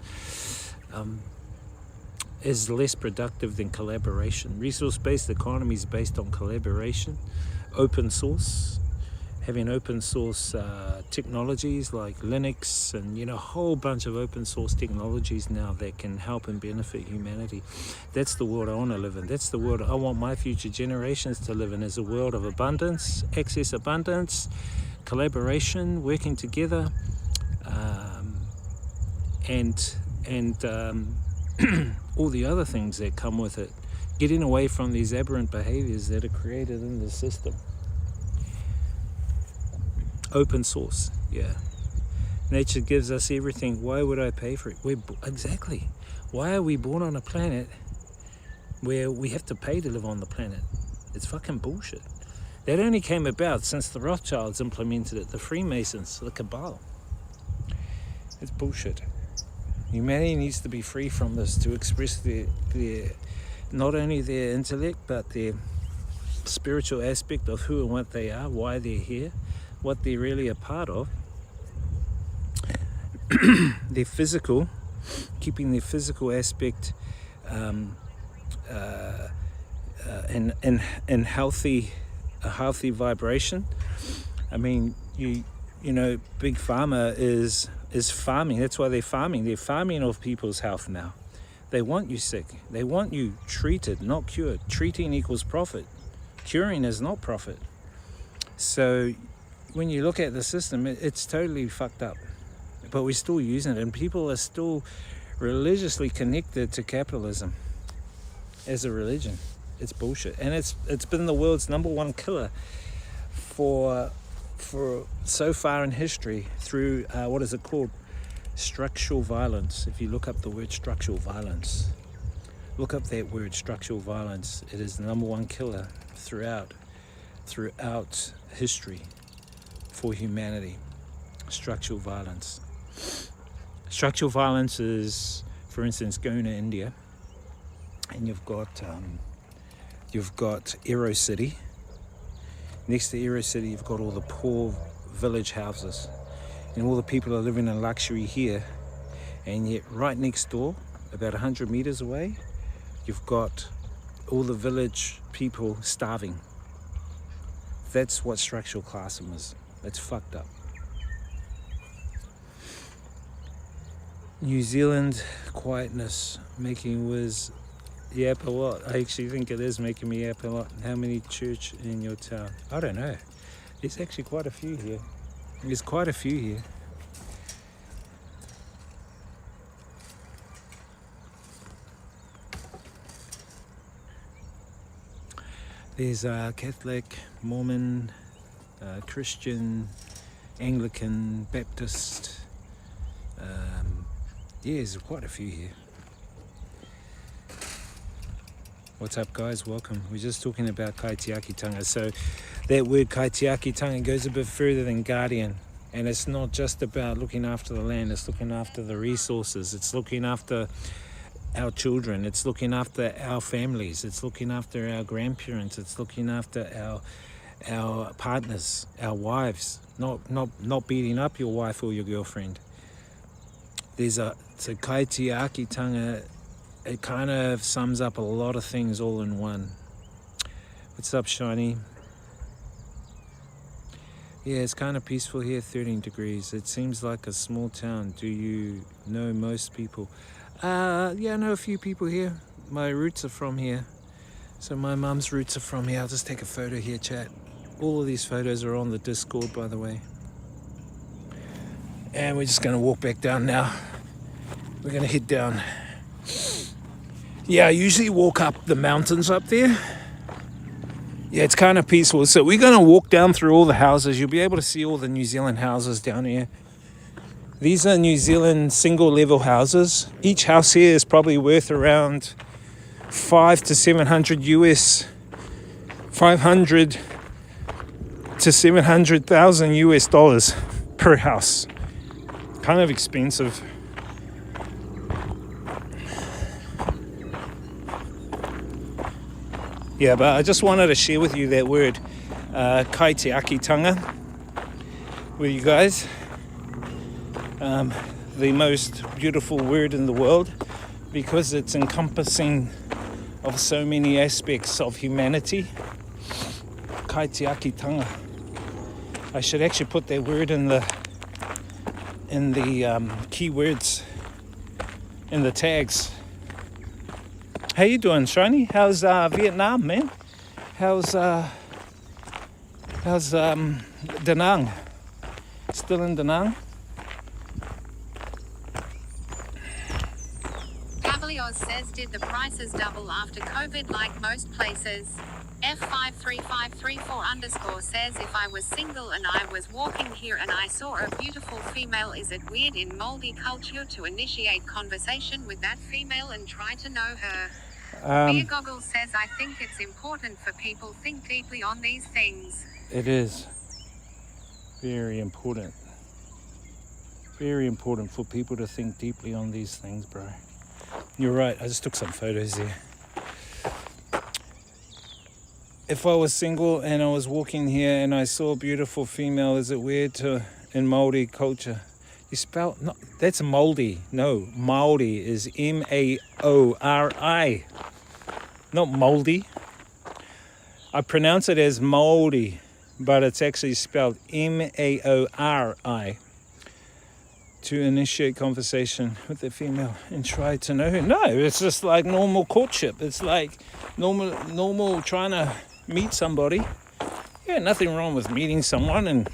is less productive than collaboration. Resource-based economy is based on collaboration, open source, having open source technologies like Linux and a whole bunch of open source technologies now that can help and benefit humanity. That's the world I want to live in. That's the world I want my future generations to live in, is a world of abundance, excess abundance, collaboration, working together, and and all the other things that come with it. Getting away from these aberrant behaviors that are created in the system. Open source, yeah. Nature gives us everything. Why would I pay for it? Exactly. Why are we born on a planet where we have to pay to live on the planet? It's fucking bullshit. That only came about since the Rothschilds implemented it, the Freemasons, the Cabal. It's bullshit. Humanity needs to be free from this to express their not only their intellect, but their spiritual aspect of who and what they are, why they're here, what they're really a part of. Their physical, keeping their physical aspect in healthy vibration. I mean, you know, big pharma is farming. That's why they're farming. They're farming off people's health now. They want you sick. They want you treated, not cured. Treating equals profit. Curing is not profit. So when you look at the system, it's totally fucked up. But we're still using it, and people are still religiously connected to capitalism as a religion. It's bullshit, and it's been the world's #1 killer for so far in history through what is it called? Structural violence. If you look up the word structural violence, look up that word structural violence. It is the #1 killer throughout history for humanity. Structural violence. Structural violence is, for instance, going to India, and you've got Aero City. Next to Aero City, you've got all the poor village houses, and all the people are living in luxury here. And yet, right next door, about 100 meters away, you've got all the village people starving. That's what structural classism is. It's fucked up. New Zealand quietness making Wiz yap a lot. I actually think it is making me yap a lot. How many church in your town? I don't know. There's actually quite a few here. There's quite a few here. There's Catholic, Mormon, Christian, Anglican, Baptist. Yeah, there's quite a few here. What's up, guys? Welcome. We're just talking about kaitiakitanga. So that word kaitiakitanga goes a bit further than guardian. And it's not just about looking after the land. It's looking after the resources. It's looking after our children. It's looking after our families. It's looking after our grandparents. It's looking after our partners, our wives. Not beating up your wife or your girlfriend. It's a kaitiakitanga. It kind of sums up a lot of things all in one. What's up, Shiny? Yeah, it's kind of peaceful here, 13 degrees. It seems like a small town. Do you know most people? Yeah, I know a few people here. My roots are from here. So my mum's roots are from here. I'll just take a photo here, chat. All of these photos are on the Discord, by the way. And we're just going to walk back down now. We're going to head down. Yeah, I usually walk up the mountains up there. Yeah, it's kind of peaceful. So we're going to walk down through all the houses. You'll be able to see all the New Zealand houses down here. These are New Zealand single level houses. Each house here is probably worth around 500 to 700 US, 500 to 700,000 US dollars per house. Kind of expensive. Yeah, but I just wanted to share with you that word, kaitiakitanga, with you guys. The most beautiful word in the world, because it's encompassing of so many aspects of humanity. Kaitiakitanga. I should actually put that word in the keywords, in the tags. How you doing, Shiny? How's Vietnam, man? How's Da Nang? Still in Da Nang? did the prices double after COVID like most places? F53534 says if I was single and I was walking here and I saw a beautiful female, is it weird in Maori culture to initiate conversation with that female and try to know her? Beer Goggles says I think it's important for people think deeply on these things. It is very important. Very important for people to think deeply on these things, bro. You're right, I just took some photos there. If I was single and I was walking here and I saw a beautiful female, is it weird in Maori culture? You spell, no, that's Maori. No, Maori is M-A-O-R-I. Not Moldy. I pronounce it as Maori, but it's actually spelled M-A-O-R-I. To initiate conversation with the female and try to know her. No, it's just like normal courtship. It's like normal trying to meet somebody. Yeah, nothing wrong with meeting someone and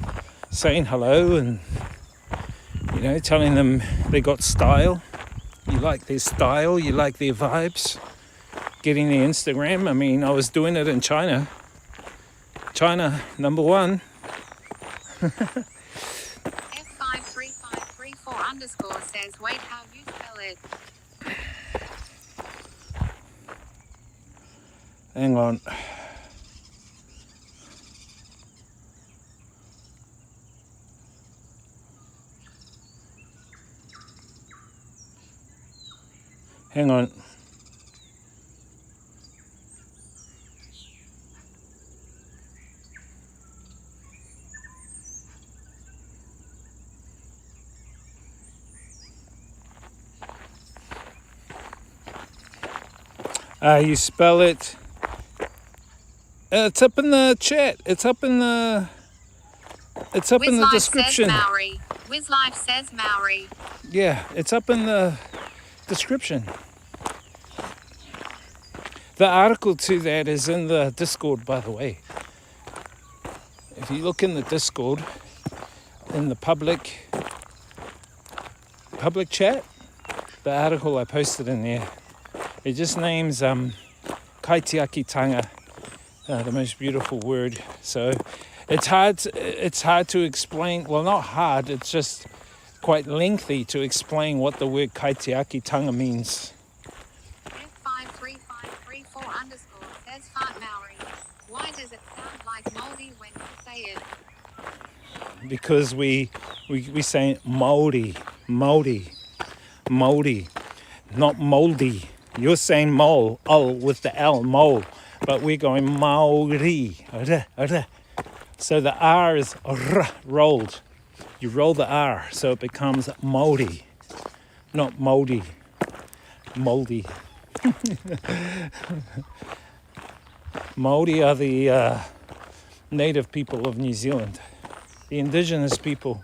saying hello and, you know, telling them they got style. You like their style, you like their vibes. Getting their Instagram. I mean, I was doing it in China. China, number one. F53534 says, wait, how you spell it? Hang on. Hang on. You spell it. It's up in the chat. It's up in the. It's up in the description. Says Maori. WizLife says Maori. Yeah, it's up in the description. The article to that is in the Discord, by the way. If you look in the Discord, in the public chat, the article I posted in there, it just names kaitiakitanga, the most beautiful word. So it's hard to explain. Well, not hard. It's just quite lengthy to explain what the word kaitiakitanga means. F53534 says fart Maori. Why does it sound like Maori when you say it? Because we say Maori, not moldy. You're saying mole, with the L, mole, but we're going Maori. So the R is rolled. You roll the R, so it becomes Maori, not moldy. Moldy. Maori are the native people of New Zealand, the indigenous people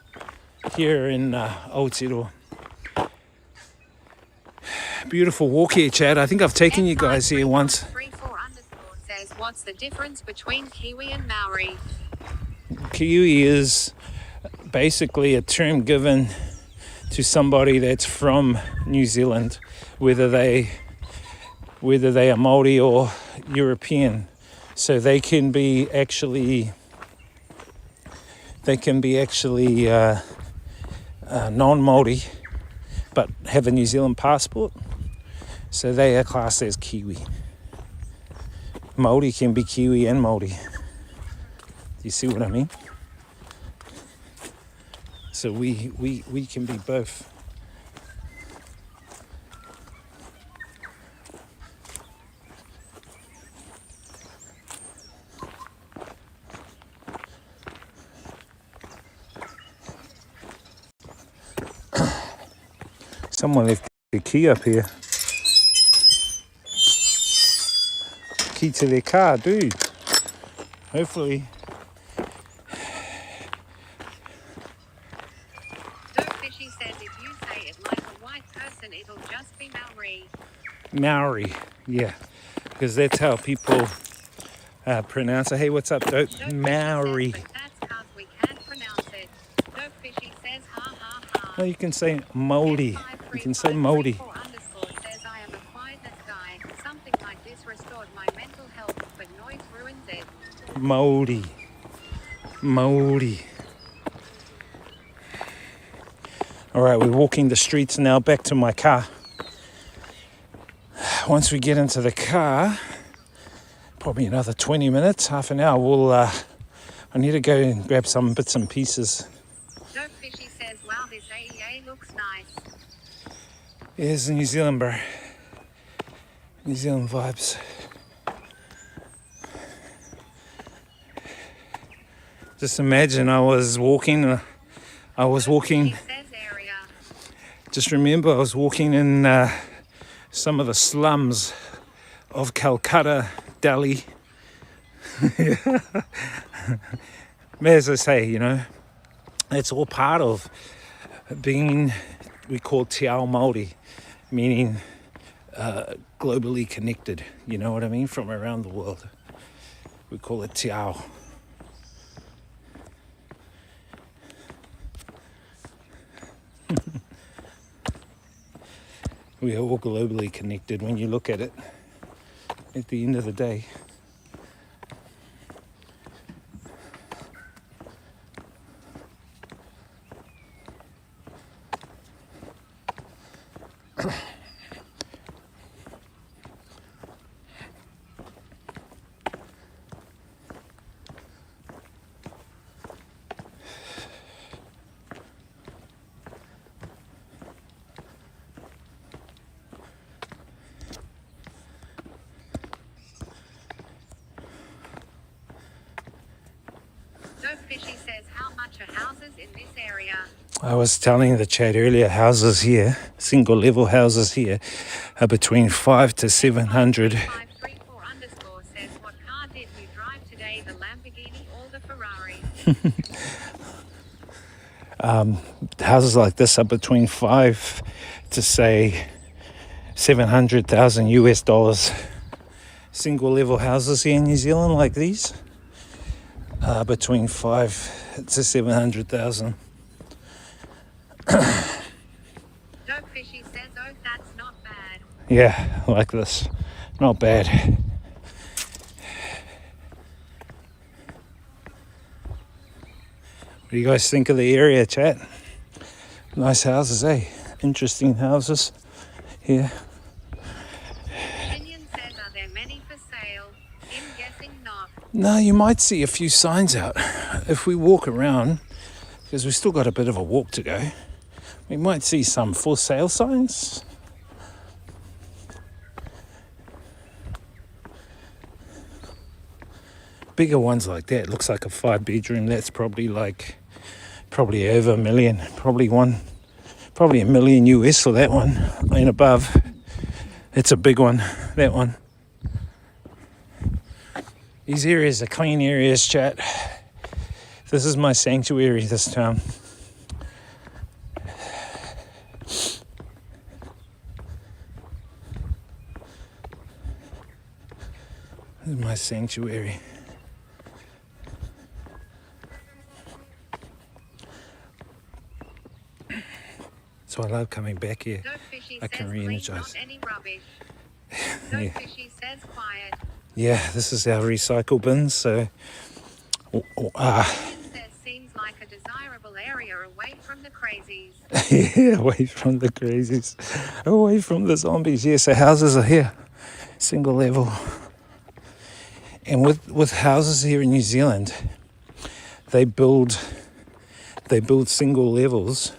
here in Aotearoa. Beautiful walk here, Chad. I think I've taken you guys here once. Says, what's the difference between Kiwi and Maori? Kiwi is basically a term given to somebody that's from New Zealand, whether they are Maori or European. So they can be actually non-Maori, but have a New Zealand passport. So they are classed as Kiwi. Maori can be Kiwi and Maori. Do you see what I mean? So we can be both. Someone left the key up here. Key to their car, dude. Hopefully. Fishy says if you say it like a white person, it'll just be Maori. Maori, yeah. Because that's how people pronounce it. Hey, what's up, Dope? Maori. That's because we can't pronounce it. Dope Fishy says ha ha ha. No, you can say Maori. You can say Maori. Says I am a quiet guy. Maori. Maori. Alright, we're walking the streets now back to my car. Once we get into the car, probably another 20 minutes, half an hour, I need to go and grab some bits and pieces. Dope Fishy says, wow, this AEA looks nice. Here's New Zealand, bro. New Zealand vibes. Just imagine I was walking. Dope Fishy says area. Just remember I was walking in some of the slums of Calcutta, Delhi. As I say, you know, it's all part of being, we call Te Ao Maori, meaning globally connected, you know what I mean, from around the world. We call it Te Ao. We are all globally connected when you look at it at the end of the day. Dope Fishy says, how much are houses in this area? I was telling the chat earlier, houses here, single level houses here, are between 5 to 700. 534 underscore says, what car did you drive today, the Lamborghini or the Ferrari? Houses like this are between 5 to say 700,000 US dollars. Single level houses here in New Zealand like these are between 5 to 700,000. Dope Fishy says, oh, that's not bad. Yeah, like this. Not bad. What do you guys think of the area, chat? Nice houses, eh? Interesting houses here. Opinion says, are there many for sale? I'm guessing not. No, you might see a few signs out. If we walk around, because we've still got a bit of a walk to go, we might see some for sale signs. Bigger ones like that, looks like a 5-bedroom, that's probably over $1 million, probably $1 million US for that one and above. It's a big one, that one. These areas are clean areas, chat. This is my sanctuary, this town. This is my sanctuary. So I love coming back here. Dope Fishy I can says, clean, re-energize. not any rubbish. Dope Yeah. Fishy says, quiet. Yeah, this is our recycle bins, so Says, seems like a desirable area away from the crazies. yeah, away from the crazies, away from the zombies. Yeah, so houses are here, single level. And with houses here in New Zealand, they build single levels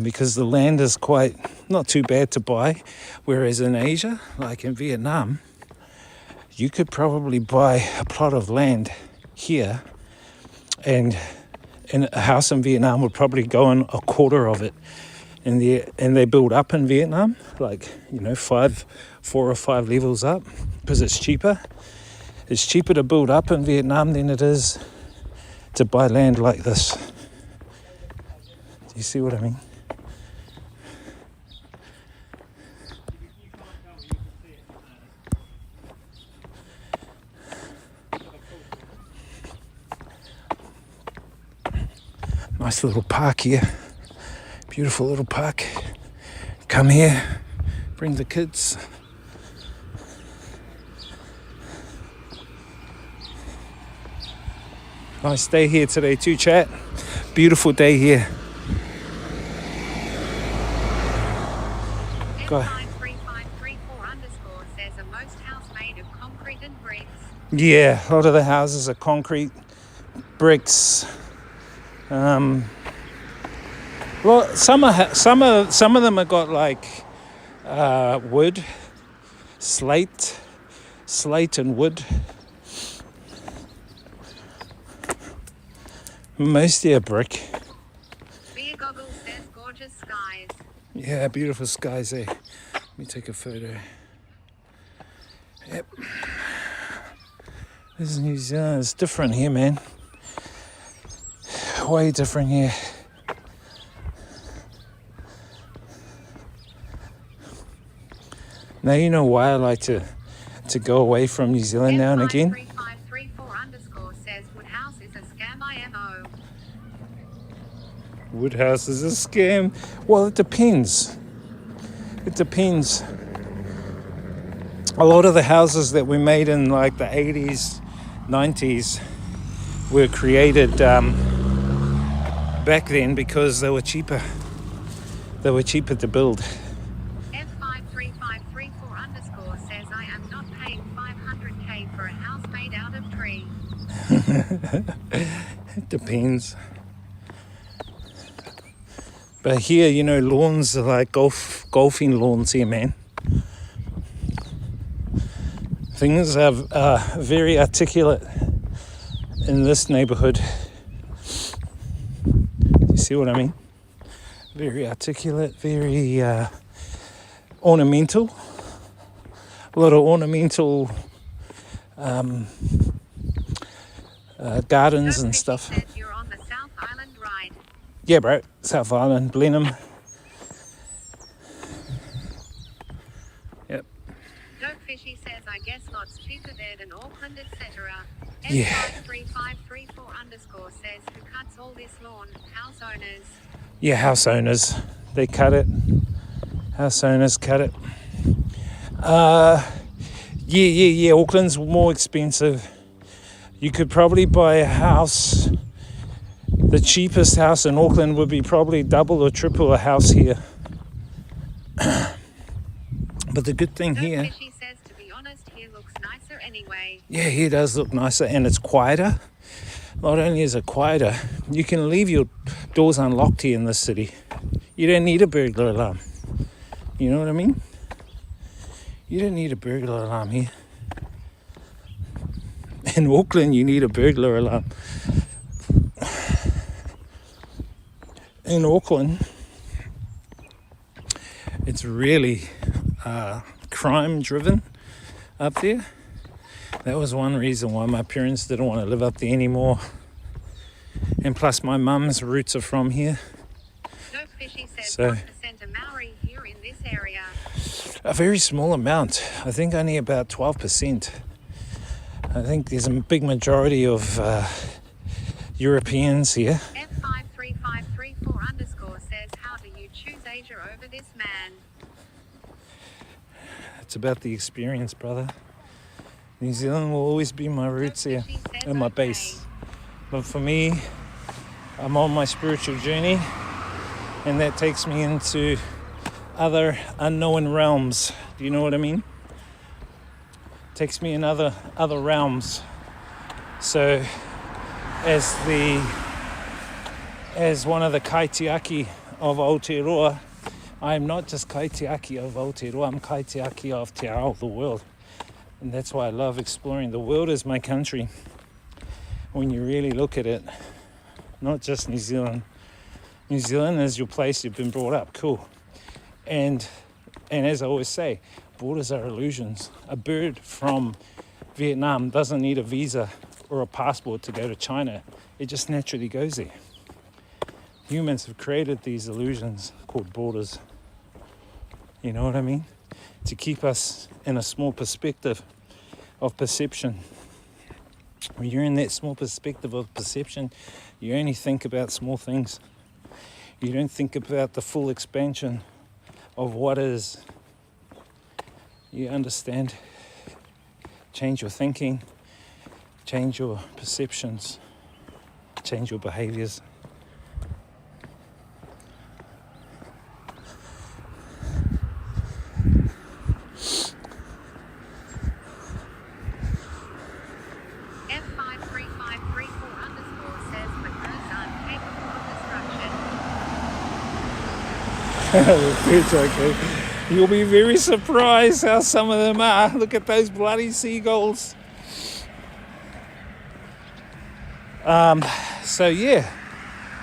because the land is quite not too bad to buy. Whereas in Asia, like in Vietnam, you could probably buy a plot of land here, and a house in Vietnam would probably go on a quarter of it. And they build up in Vietnam, like, you know, 4 or 5 levels up, because it's cheaper. It's cheaper to build up in Vietnam than it is to buy land like this. Do you see what I mean? Nice little park here. Beautiful little park. Come here, bring the kids. Nice day here today too, chat. Beautiful day here. Go. 353534 says a most house made of concrete and bricks. Yeah, a lot of the houses are concrete, bricks. Well, some of them have got like wood, slate and wood. Mostly a brick. Beer Goggles says gorgeous skies. Yeah, beautiful skies there. Let me take a photo. Yep. This is New Zealand. It's different here, man. Way different here. Now you know why I like to go away from New Zealand now and again. 3534 says Woodhouse is a scam IMO. Woodhouse is a scam. Well, it depends. It depends. A lot of the houses that we made in like the 80s, 90s were created back then because they were cheaper. They were cheaper to build. F53534 says I am not paying 500k for a house made out of tree. It depends. But here, you know, lawns are like golfing lawns here, man. Things are very articulate in this neighborhood. Do you see what I mean? Very articulate, very ornamental. A lot of ornamental gardens and stuff. Said you're on the South Island ride. Yeah, bro. South Island, Blenheim. Yep. Dope Fishy says I guess lots cheaper there than Auckland, etc. Yeah. F53534 says who cuts all this lawn? House owners. Yeah, house owners. They cut it. House owners cut it. Yeah. Auckland's more expensive. You could probably buy a house. The cheapest house in Auckland would be probably double or triple a house here. But the good thing here... Fishy says to be honest here looks nicer anyway. Yeah, here does look nicer and it's quieter. Not only is it quieter, you can leave your doors unlocked here in this city. You don't need a burglar alarm. You know what I mean? You don't need a burglar alarm here. In Auckland, you need a burglar alarm. In Auckland, it's really crime driven up there. That was one reason why my parents didn't want to live up there anymore. And plus my mum's roots are from here. Dope Fishy says So- 1% of Maori here in this area. A very small amount. I think only about 12%. I think there's a big majority of Europeans here. F53534 says how do you choose Asia over this man? It's about the experience, brother. New Zealand will always be my roots here and my base. But for me, I'm on my spiritual journey, and that takes me into other unknown realms. Do you know what I mean? Takes me in other realms. So as one of the kaitiaki of Aotearoa, I'm not just kaitiaki of Aotearoa, I'm kaitiaki of Te Ao, the world. And that's why I love exploring. The world is my country. When you really look at it, not just New Zealand. New Zealand is your place you've been brought up, cool. And as I always say, borders are illusions. A bird from Vietnam doesn't need a visa or a passport to go to China. It just naturally goes there. Humans have created these illusions called borders. You know what I mean? To keep us in a small perspective of perception. When you're in that small perspective of perception, you only think about small things. You don't think about the full expansion of what is. You understand? Change your thinking, change your perceptions. change your behaviors. F53534 says because I'm capable of destruction. It's okay. You'll be very surprised how some of them are. Look at those bloody seagulls. So yeah,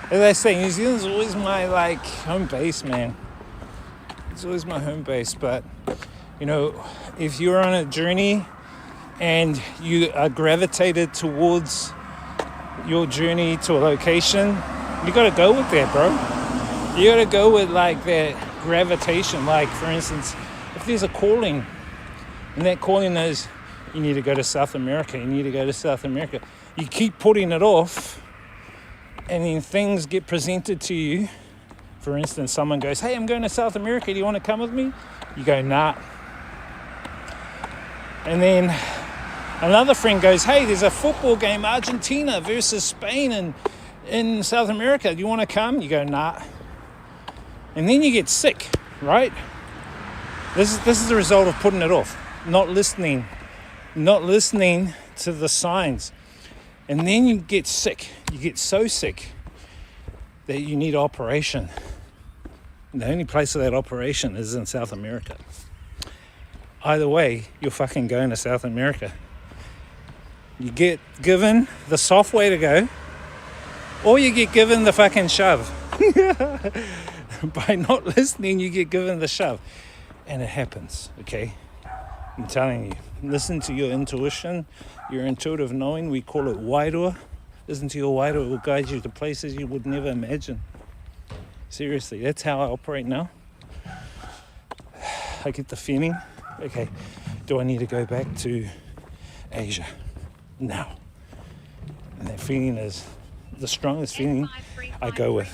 as I say, New Zealand's always my home base, man. It's always my home base. But you know, if you're on a journey and you are gravitated towards your journey to a location, you got to go with that, bro. You got to go with that gravitation. Like, for instance, if there's a calling, and that calling is, you need to go to South America, you keep putting it off, and then things get presented to you. For instance, someone goes, hey, I'm going to South America, do you want to come with me? You go, nah. And then another friend goes, hey, there's a football game, Argentina versus Spain in South America, do you want to come? You go, nah. And then you get sick, right? This is the result of putting it off, not listening to the signs. And then you get sick. You get so sick that you need operation. And the only place of that operation is in South America. Either way, you're fucking going to South America. You get given the soft way to go, or you get given the fucking shove. By not listening, you get given the shove. And it happens, okay? I'm telling you, listen to your intuition, your intuitive knowing. We call it wairua. Listen to your wairua. It will guide you to places you would never imagine. Seriously, that's how I operate now. I get the feeling, okay, do I need to go back to Asia now? And that feeling is the strongest feeling I go with.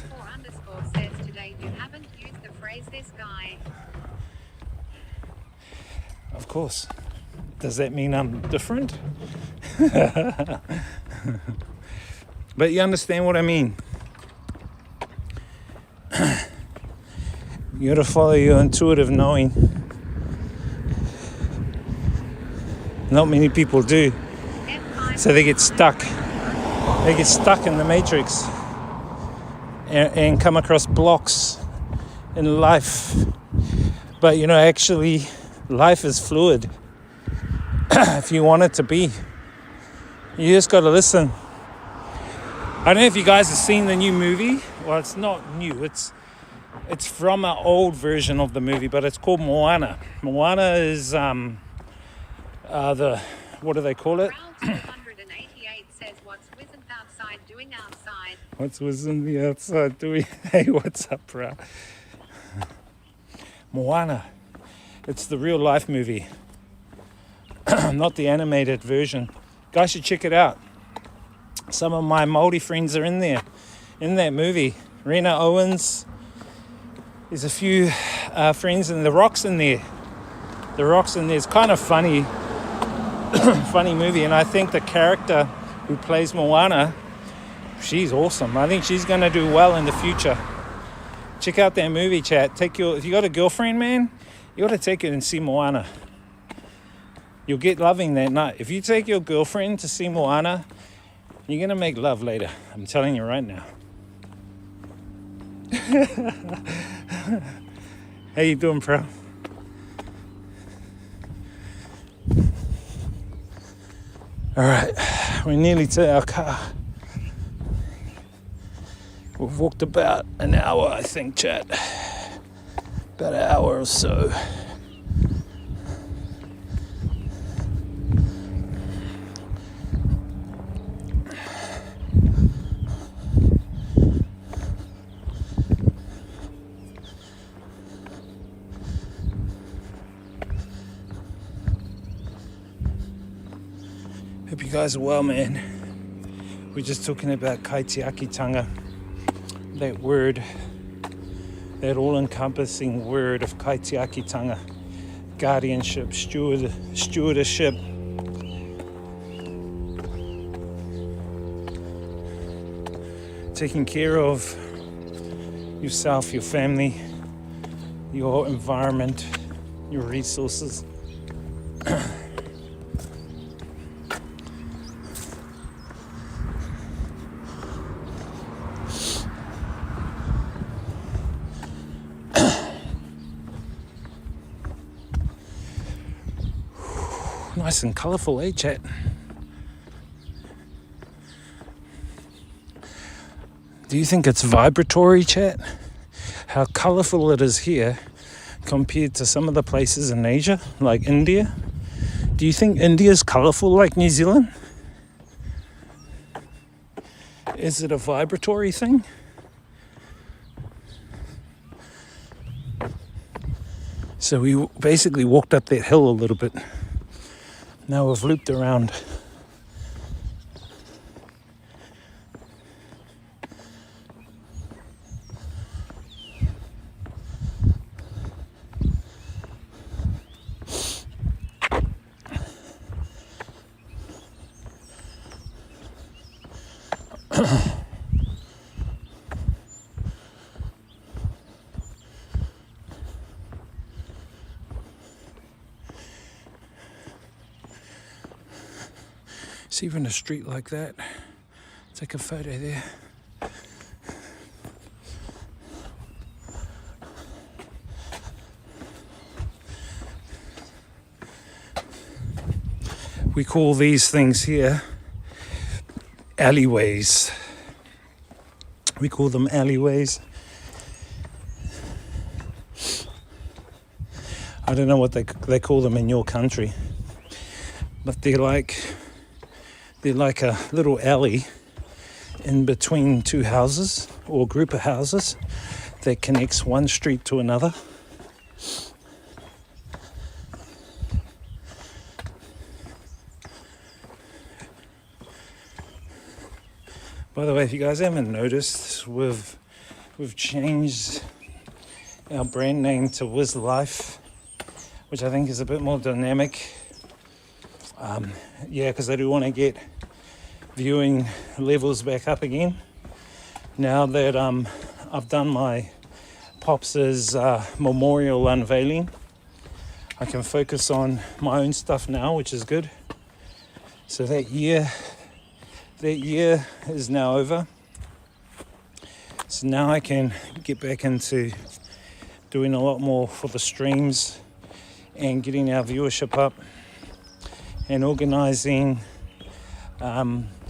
Says today you haven't used the phrase this guy. Of course. Does that mean I'm different? But you understand what I mean. You gotta follow your intuitive knowing. Not many people do. So they get stuck. They get stuck in the matrix and come across blocks in life. But you know, actually, life is fluid. If you want it to be, you just got to listen. I don't know if you guys have seen the new movie. Well, it's not new. It's from an old version of the movie, but it's called Moana. Moana is the, what do they call it? Round 288 says what's within outside doing outside. What's within the outside doing? Hey, what's up, bro? Moana. It's the real life movie. Not the animated version. Guys should check it out. Some of my Maori friends are in there, in that movie. Rena Owens. There's a few friends, and The Rock's in there. The Rock's in there. It's kind of funny. Funny movie, and I think the character who plays Moana, she's awesome. I think she's going to do well in the future. Check out that movie, chat. If you got a girlfriend, man, you got to take her and see Moana. You'll get loving that night. If you take your girlfriend to see Moana, you're going to make love later. I'm telling you right now. How you doing, bro? All right, we're nearly to our car. We've walked about an hour, I think, chat. About an hour or so. Hope you guys are well, man. We're just talking about kaitiakitanga, that word, that all-encompassing word of kaitiakitanga, guardianship, stewardship. taking care of yourself, your family, your environment, your resources. Nice and colourful, eh, chat? Do you think it's vibratory, chat? How colourful it is here compared to some of the places in Asia, like India? Do you think India is colourful like New Zealand? Is it a vibratory thing? So we basically walked up that hill a little bit. Now we've looped around. See, even a street like that. Take a photo there. We call these things here alleyways. We call them alleyways. I don't know what they call them in your country, but they're like a little alley in between two houses or a group of houses that connects one street to another. By the way, if you guys haven't noticed, we've changed our brand name to Wiz Life, which I think is a bit more dynamic. Because I do want to get viewing levels back up again. Now that I've done my Pops' memorial unveiling, I can focus on my own stuff now, which is good. So that year is now over. So now I can get back into doing a lot more for the streams and getting our viewership up and organising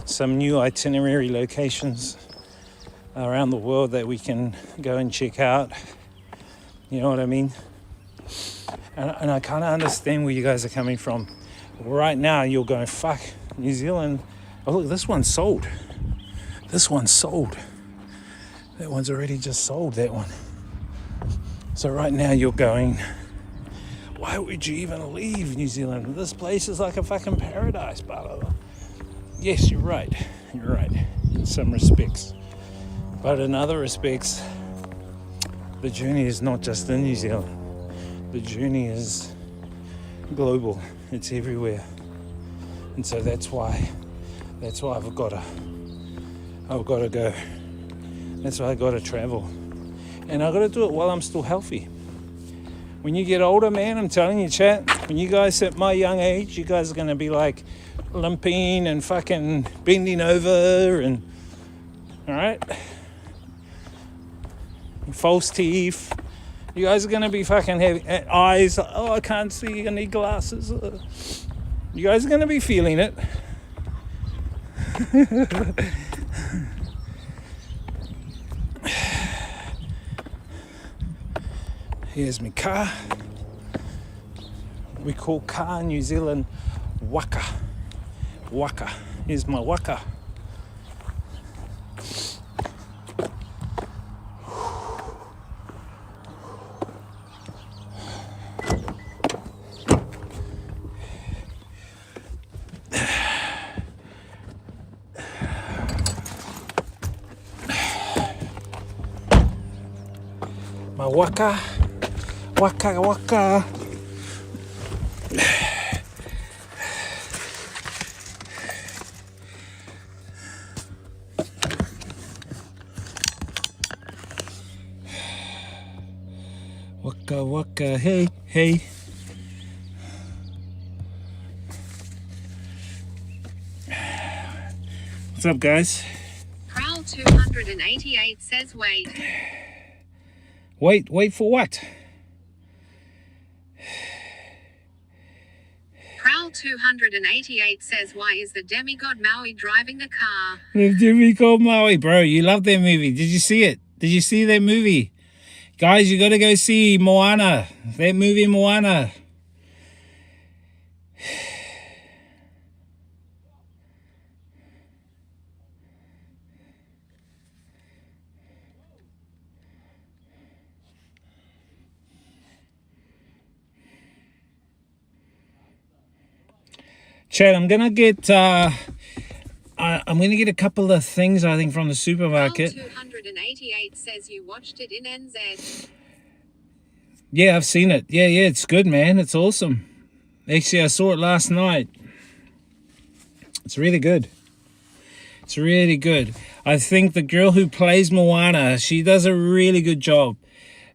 some new itinerary locations around the world that we can go and check out. You know what I mean? And I kind of understand where you guys are coming from. Right now you're going, fuck, New Zealand. Oh look, this one's sold. This one's sold. That one's already just sold, that one. So right now you're going, why would you even leave New Zealand? This place is like a fucking paradise, blah, blah, blah. Yes, you're right. You're right in some respects. But in other respects, the journey is not just in New Zealand. The journey is global. It's everywhere. And so that's why I've got to go. That's why I got to travel. And I got to do it while I'm still healthy. When you get older, man, I'm telling you, chat, when you guys at my young age, you guys are going to be like limping and fucking bending over and, all right? False teeth. You guys are going to be fucking having eyes. Oh, I can't see. I need glasses. You guys are going to be feeling it. Here's my car. We call car in New Zealand waka. Waka. Here's my waka. My waka. Waka waka. Waka waka, hey, hey. What's up, guys? Prowl 288 says wait. Wait for what? Prowl 288 says why is the demigod Maui driving a car? The demigod Maui, bro. You love that movie. Did you see it? Did you see that movie? Guys, you got to go see Moana. That movie, Moana. Chad, I'm gonna get a couple of things, I think, from the supermarket. 288 says you watched it in NZ. Yeah, I've seen it. Yeah, it's good, man. It's awesome. Actually, I saw it last night. It's really good. It's really good. I think the girl who plays Moana, she does a really good job.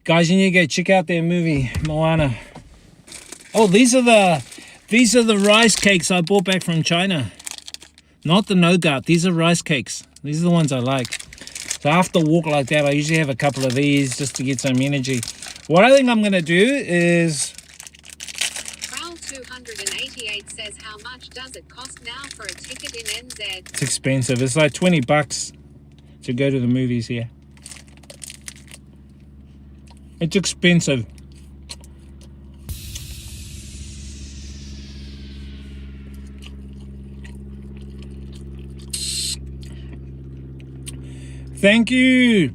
Guys, you need to go check out their movie, Moana. Oh, these are the rice cakes I bought back from China. Not the nougat. These are rice cakes. These are the ones I like. So after a walk like that, I usually have a couple of these just to get some energy. What I think I'm going to do is... Prowl 288 says how much does it cost now for a ticket in NZ? It's expensive. It's like $20 to go to the movies here. It's expensive. Thank you,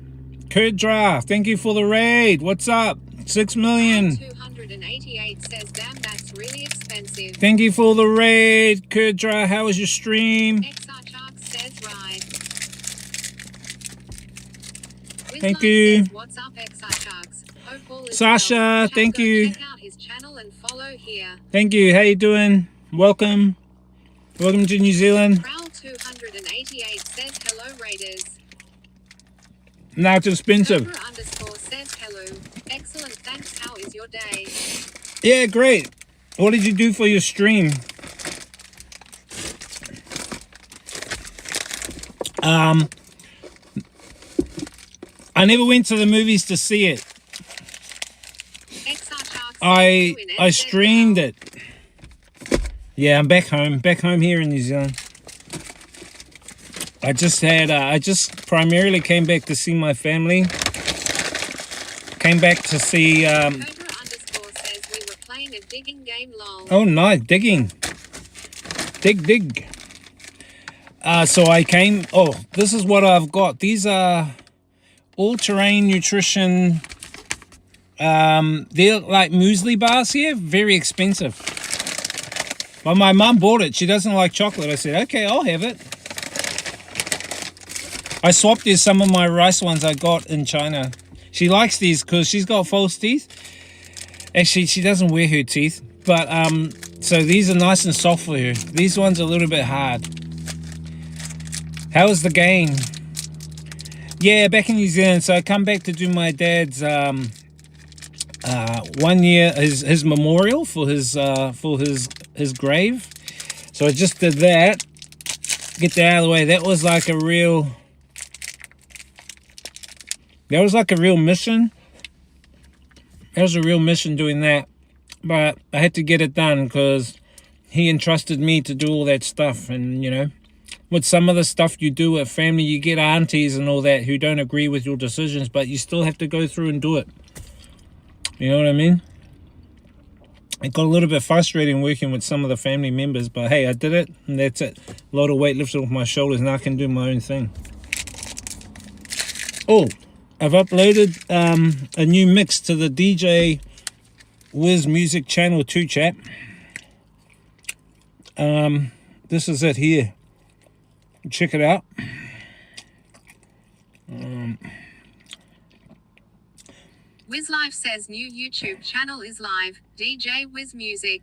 Kurdra. Thank you for the raid. What's up? 6 million. 288 says, damn, that's really expensive. Thank you for the raid, Kurdra. How was your stream? XR Shark says ride. Thank you. Says, what's up, XR Sharks? Hope all is Sasha, well. thank Go you. Check out his channel and follow here. Thank you. How you doing? Welcome. Welcome to New Zealand. Prowl 288 says hello, Raiders. Now it's expensive. Cobra _ says hello. Excellent, thanks. How is your day? Yeah, great. What did you do for your stream? I never went to the movies to see it. I streamed it. Yeah, I'm back home here in New Zealand. I just primarily came back to see my family. Came back to see Cobra _ says we were playing a digging game, lol. Oh, nice, digging. Dig. So I came, this is what I've got. These are all-terrain nutrition. They're like muesli bars here, very expensive. But my mum bought it. She doesn't like chocolate. I said, okay, I'll have it. I swapped these some of my rice ones I got in China. She likes these because she's got false teeth. Actually, she doesn't wear her teeth. But, so these are nice and soft for her. These ones are a little bit hard. How was the game? Yeah, back in New Zealand. So I come back to do my dad's 1 year, his memorial for his grave. So I just did that. Get that out of the way. That was like a real mission. That was a real mission doing that. But I had to get it done because he entrusted me to do all that stuff. And, you know, with some of the stuff you do with family, you get aunties and all that who don't agree with your decisions, but you still have to go through and do it. You know what I mean? It got a little bit frustrating working with some of the family members, but hey, I did it, and that's it. A lot of weight lifted off my shoulders, and I can do my own thing. Oh, I've uploaded a new mix to the DJ Wiz Music Channel 2 chat. This is it here. Check it out. WizLife says new YouTube channel is live. DJ Wiz Music.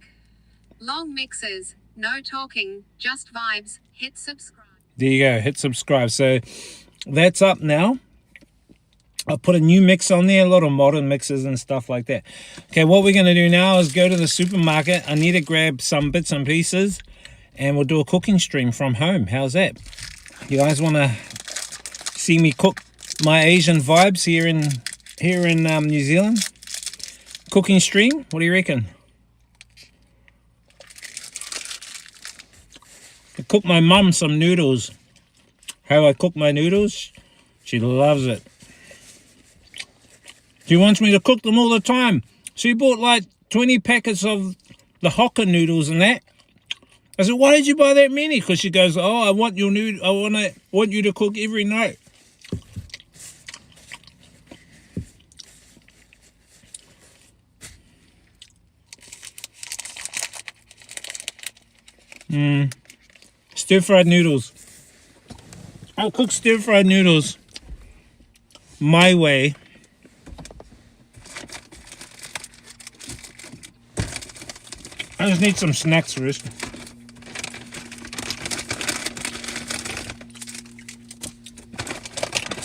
Long mixes, no talking, just vibes. Hit subscribe. There you go. Hit subscribe. So that's up now. I'll put a new mix on there, a lot of modern mixes and stuff like that. Okay, what we're going to do now is go to the supermarket. I need to grab some bits and pieces, and we'll do a cooking stream from home. How's that? You guys want to see me cook my Asian vibes here in New Zealand? Cooking stream? What do you reckon? I cook my mum some noodles. How I cook my noodles? She loves it. She wants me to cook them all the time. She bought like 20 packets of the Hoka noodles and that. I said, why did you buy that many? Because she goes, oh, I want your noodle. I want you to cook every night. Stir-fried noodles. I'll cook stir-fried noodles my way. I just need some snacks first.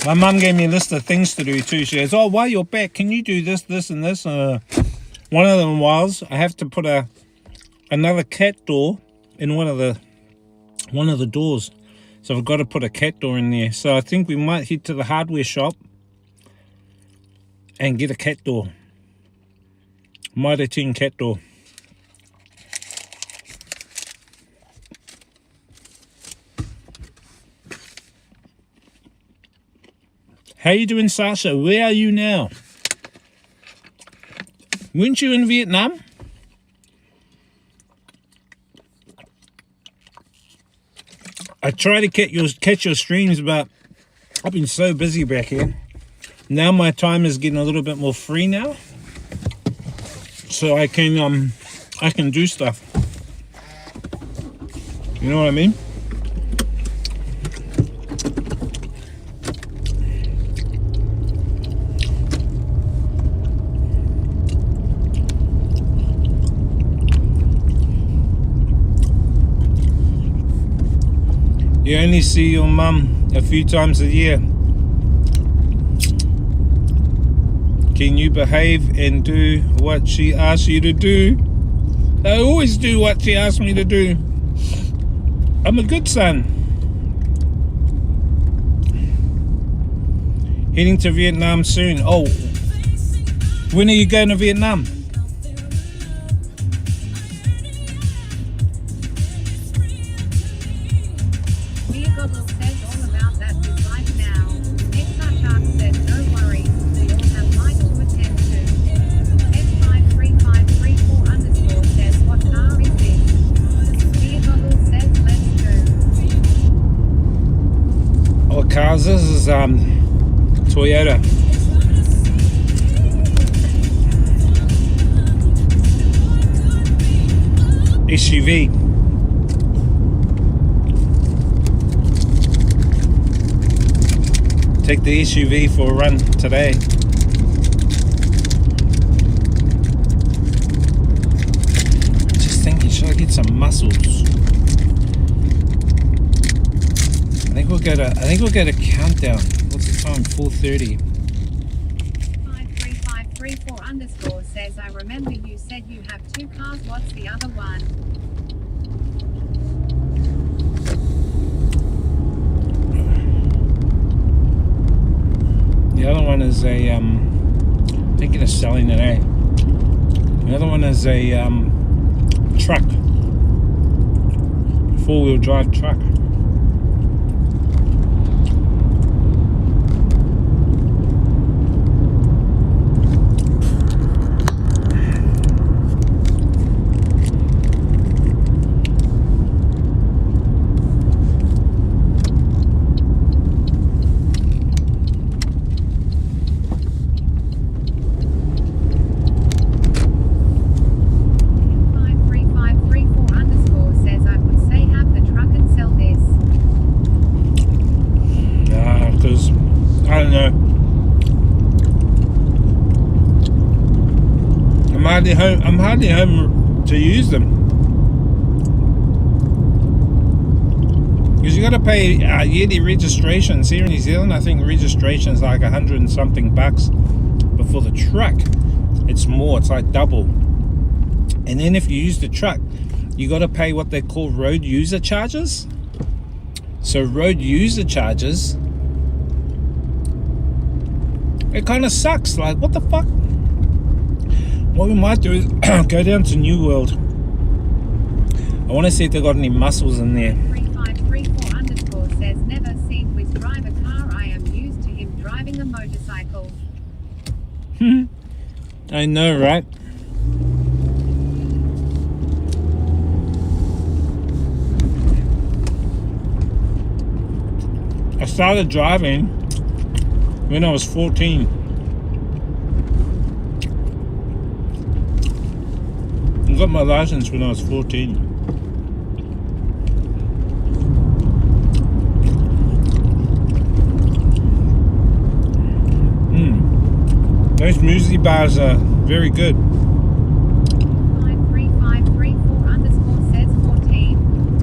My mum gave me a list of things to do too. She goes, oh, while you're back, can you do this, this, and this? One of them was I have to put another cat door in one of the doors. So I've got to put a cat door in there. So I think we might head to the hardware shop and get a cat door. Mitre 10 cat door. How you doing, Sasha? Where are you now? Weren't you in Vietnam? I try to catch your streams, but I've been so busy back here. Now my time is getting a little bit more free now, so I can do stuff. You know what I mean? You only see your mum a few times a year. Can you behave and do what she asks you to do? I always do what she asks me to do. I'm a good son. Heading to Vietnam soon. Oh, when are you going to Vietnam? Cars. This is Toyota. SUV. Take the SUV for a run today. Just thinking, should I get some mussels? I think we'll go to countdown. What's the time? 4:30. 53534_ says, I remember you said you have 2 cars. What's the other one? The other one is a thinking of selling today. The other one is a truck. 4-wheel drive truck. I'm hardly home to use them. Because you you got to pay yearly registrations here in New Zealand. I think registration's like 100 and something bucks, but for the truck, it's more. It's like double. And then if you use the truck, you got to pay what they call road user charges. So road user charges, it kind of sucks. Like, what the fuck? What we might do is go down to New World. I want to see if they've got any mussels in there. 3534 underscore says never seen Wiz drive a car. I am used to him driving a motorcycle. I know, right? I started driving when I was 14. I got my license when I was 14. Those muesli bars are very good. 53534 underscore says 14.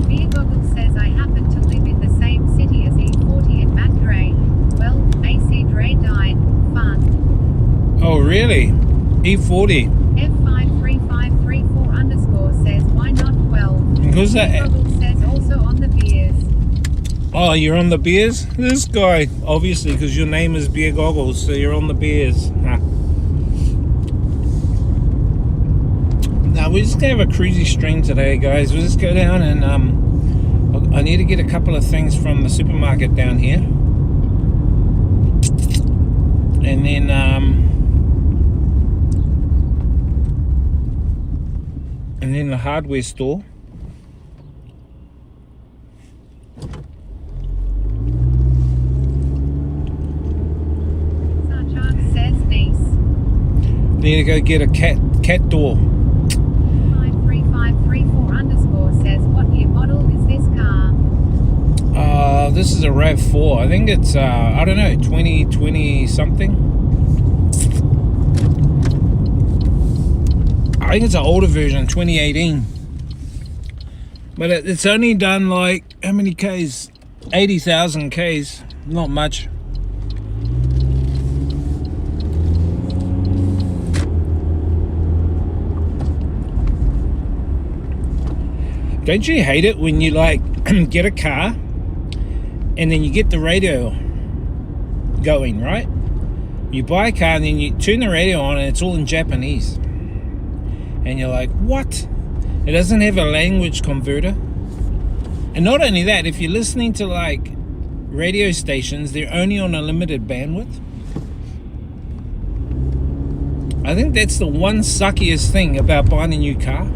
Beer Goggle says I happen to live in the same city as E40 and Matt Dre. Well, AC Dre died. Fun. Oh, really? E40. F53534 underscore says why not 12? Who's that? Beer Goggle says also on the beers. Oh, you're on the beers? This guy, obviously, because your name is Beer Goggles, so you're on the beers. Now, we're just going to have a cruisy stream today, guys. We'll just go down and I need to get a couple of things from the supermarket down here. And then the hardware store. Need to go get a cat door. 53534 underscore says what year model is this car? This is a RAV4. I think it's I don't know, 2020 something. I think it's an older version, 2018. But it's only done like how many Ks? 80,000 Ks. Not much. Don't you hate it when you like get a car and then you get the radio going, right? You buy a car and then you turn the radio on and it's all in Japanese. And you're like, what? It doesn't have a language converter. And not only that, if you're listening to like radio stations, they're only on a limited bandwidth. I think that's the one suckiest thing about buying a new car.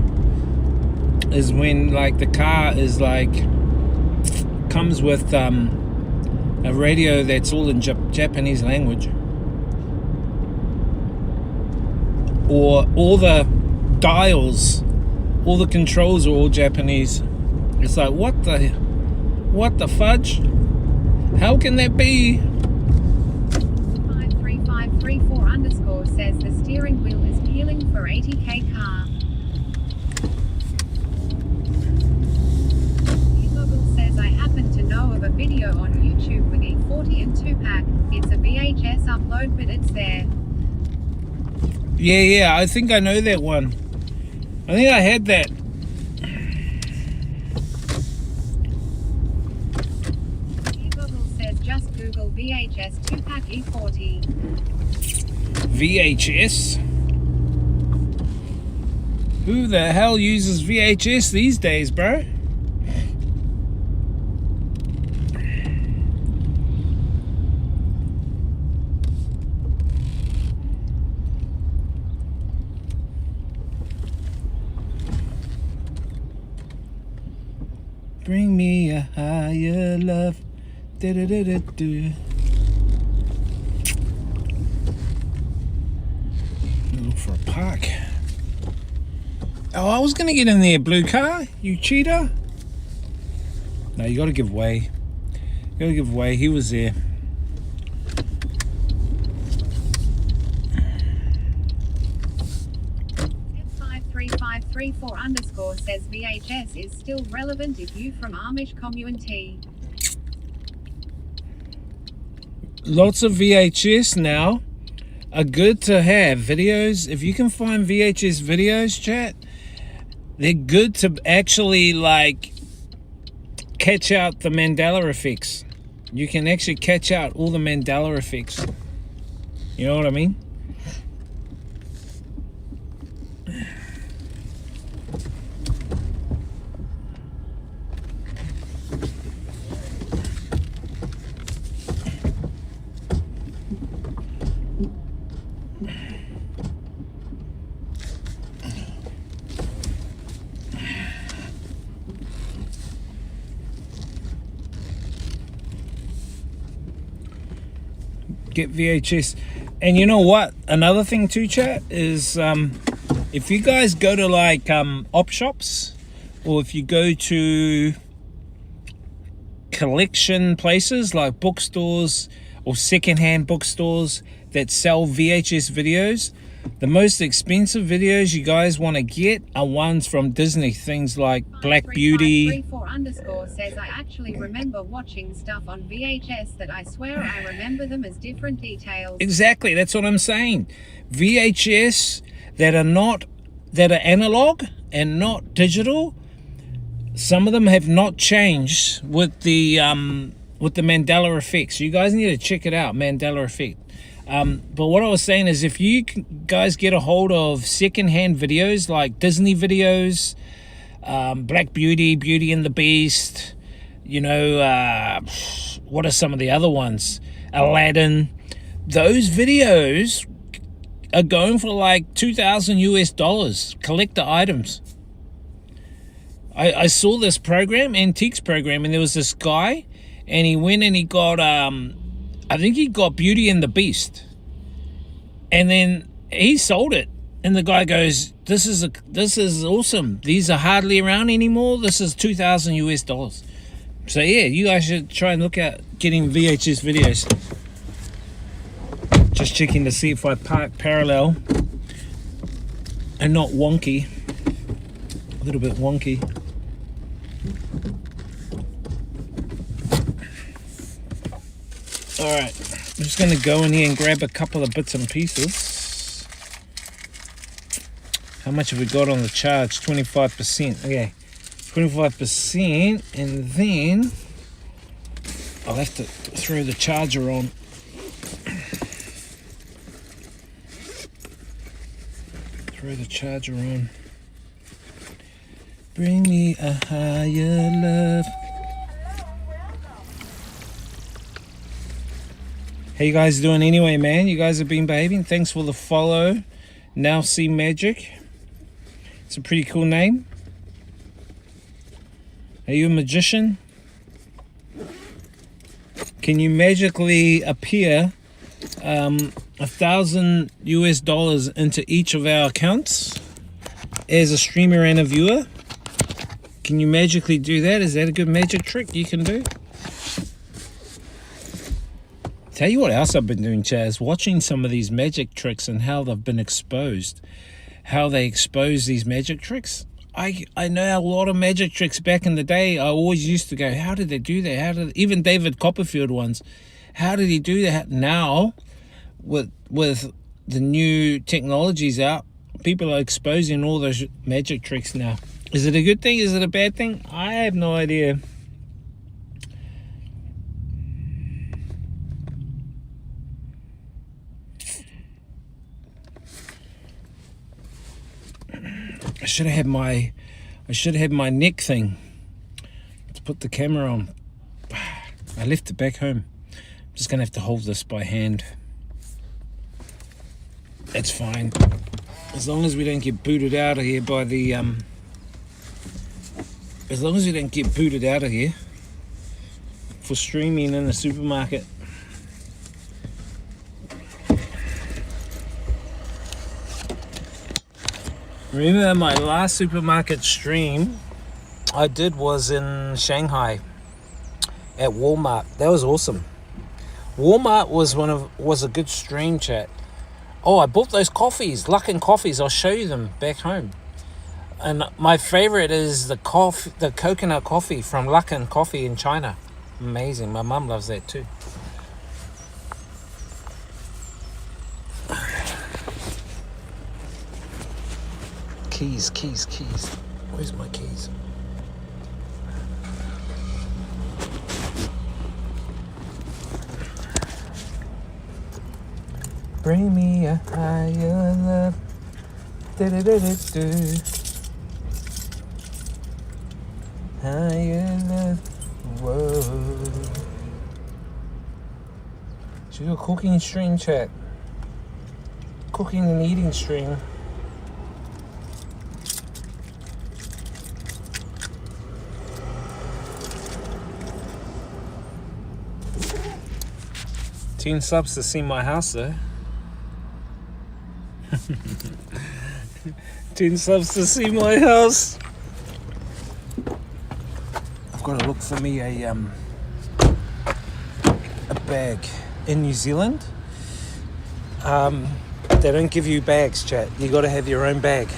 Is when like the car is like comes with a radio that's all in Japanese language, or all the dials, all the controls are all Japanese. It's like what the fudge? How can that be? 53534 underscore says the steering wheel is peeling for 80k car. I happen to know of a video on YouTube with E40 and 2-pack. It's a VHS upload, but it's there. Yeah, I think I know that one. I think I had that. Google says just Google VHS 2-pack E40. VHS? Who the hell uses VHS these days, bro? Bring me a higher love. Do-do-do-do-do. Look for a park. Oh, I was gonna get in there, blue car. You cheater. No, you gotta give way. You gotta give way. He was there. F53534 underscore says VHS is still relevant if you from Amish community. lots of VHS now are good to have videos. If you can find VHS videos, chat, they're good to actually like catch out the Mandela effects. You can actually catch out all the Mandela effects. You know what I mean? Get VHS. And you know what, another thing too, chat, is if you guys go to like op shops, or if you go to collection places like bookstores or secondhand bookstores that sell VHS videos, the most expensive videos you guys want to get are ones from Disney, things like Black Beauty. 53534_ says I actually remember watching stuff on VHS that I swear I remember them as different details. Exactly, that's what I'm saying. VHS that are analog and not digital, some of them have not changed with the Mandela effects. You guys need to check it out, Mandela effect. But what I was saying is, if you guys get a hold of secondhand videos like Disney videos, Black Beauty, Beauty and the Beast, you know, what are some of the other ones? Aladdin. Those videos are going for like $2,000 collector items. I saw this program, Antiques program, and there was this guy, and he went and he got I think he got Beauty and the Beast, and then he sold it, and the guy goes, this is awesome, these are hardly around anymore, this is $2,000. So yeah, you guys should try and look at getting VHS videos. Just checking to see if I park parallel and not wonky, a little bit wonky. Alright, I'm just going to go in here and grab a couple of bits and pieces. How much have we got on the charge? 25%. Okay, 25%, and then I'll have to throw the charger on. Throw the charger on. Bring me a higher love. How you guys doing anyway, man? You guys have been behaving. Thanks for the follow. Now See Magic. It's a pretty cool name. Are you a magician? Can you magically appear $1,000 into each of our accounts as a streamer and a viewer? Can you magically do that? Is that a good magic trick you can do? Tell you what else I've been doing, Chaz, watching some of these magic tricks and how they've been exposed, how they expose these magic tricks. I know a lot of magic tricks back in the day. I always used to go, how did they do that? Even David Copperfield ones, how did he do that? Now, with the new technologies out, people are exposing all those magic tricks now. Is it a good thing? Is it a bad thing? I have no idea. I should have had my neck thing to put the camera on. I left it back home. I'm just gonna have to hold this by hand. That's fine, as long as we don't get booted out of here by the as long as we don't get booted out of here for streaming in the supermarket. Remember my last supermarket stream I did was in Shanghai at Walmart. That was awesome. Walmart was a good stream, chat. Oh, I bought those coffees, Luckin coffees. I'll show you them back home. And my favorite is the coconut coffee from Luckin Coffee in China. Amazing. My mum loves that too. Keys. Where's my keys? Bring me a higher love. Do-do-do-do-do. Higher love. Whoa. Should we do a cooking stream, chat? Cooking and eating stream. $10 subs to see my house though. 10 subs to see my house. I've got to look for me a bag in New Zealand. They don't give you bags, chat. You got to have your own bag.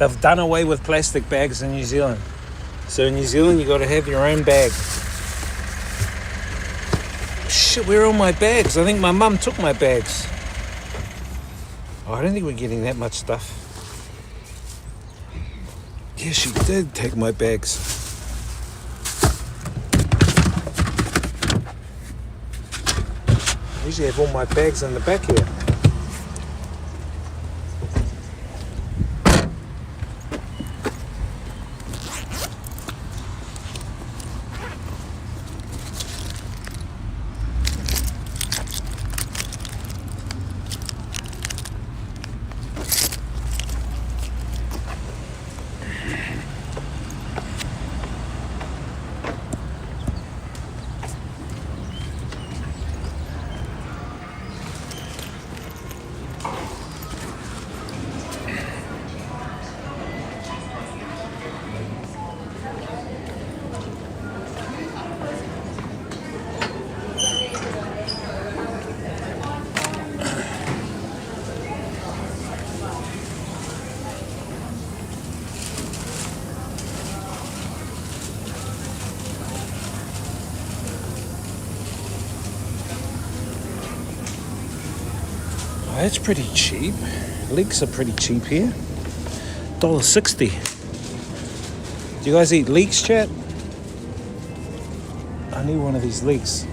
They've done away with plastic bags in New Zealand. So in New Zealand, you got to have your own bag. Shit, where are all my bags? I think my mum took my bags. Oh, I don't think we're getting that much stuff. Yeah, she did take my bags. I usually have all my bags in the back here. That's pretty cheap. Leeks are pretty cheap here. $1.60. Do you guys eat leeks, chat? I need one of these leeks.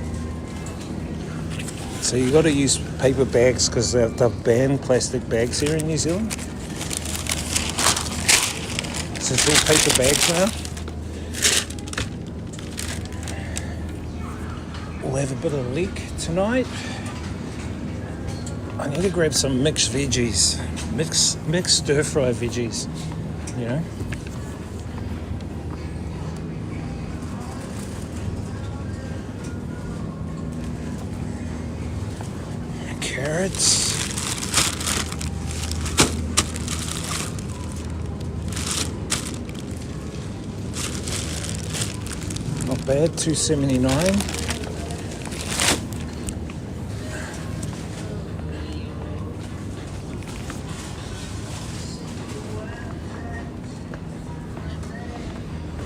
So you got to use paper bags because they've banned plastic bags here in New Zealand. So it's all paper bags now. We'll have a bit of leek tonight. I need to grab some mixed veggies, mixed stir-fry veggies, you know. Carrots. Not bad, $2.79.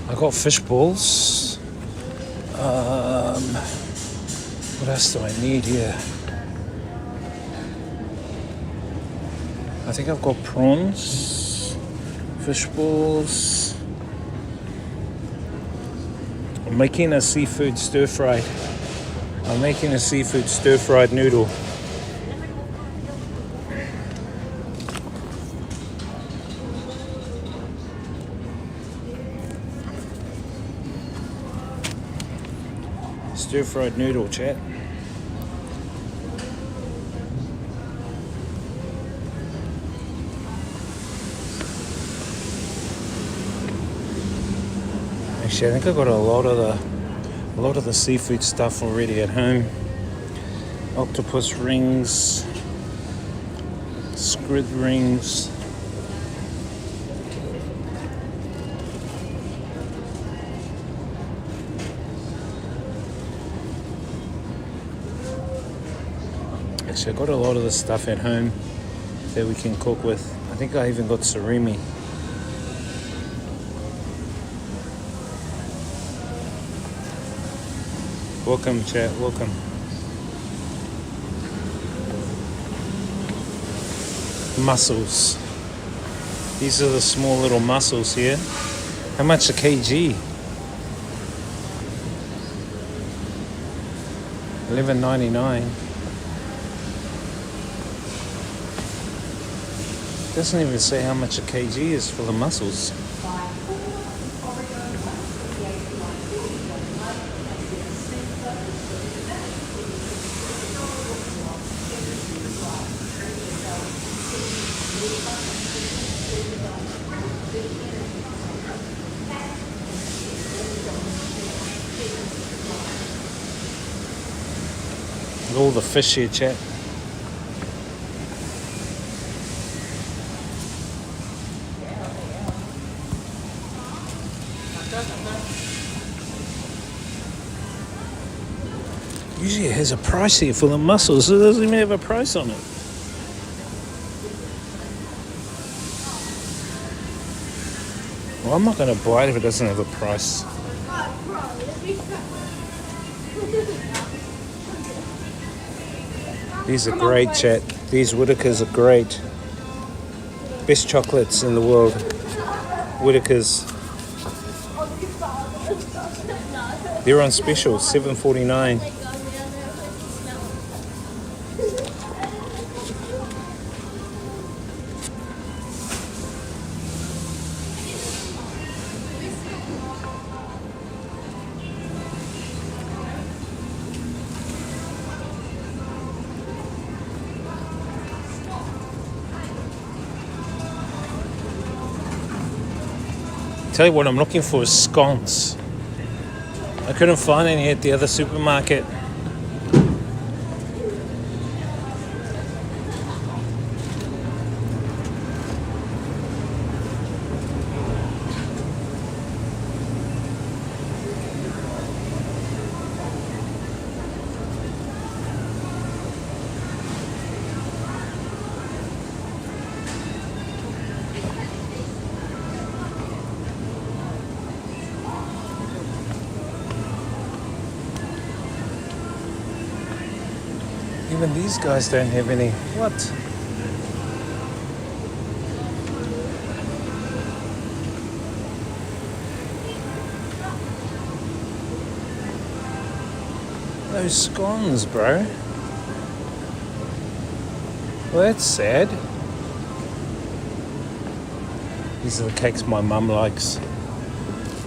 I got fish balls. What else do I need here? I think I've got prawns, fish balls. I'm making a seafood stir-fried. I'm making a seafood stir-fried noodle. Stir-fried noodle, chat. Actually, I think I got a lot of the seafood stuff already at home. Octopus rings, squid rings. Actually, I got a lot of the stuff at home that we can cook with. I think I even got surimi. Welcome, chat, welcome. Mussels. These are the small little mussels here. How much a kg? $11.99. Doesn't even say how much a kg is for the mussels. All the fish here, chat. Usually it has a price here for the mussels. It doesn't even have a price on it. Well, I'm not going to buy it if it doesn't have a price. These are great, chat. These Whitakers are great. Best chocolates in the world. Whitakers. They're on special, $7.49. Tell you what I'm looking for is scones. I couldn't find any at the other supermarket. Even these guys don't have any. What? Those scones, bro. Well, that's sad. These are the cakes my mum likes.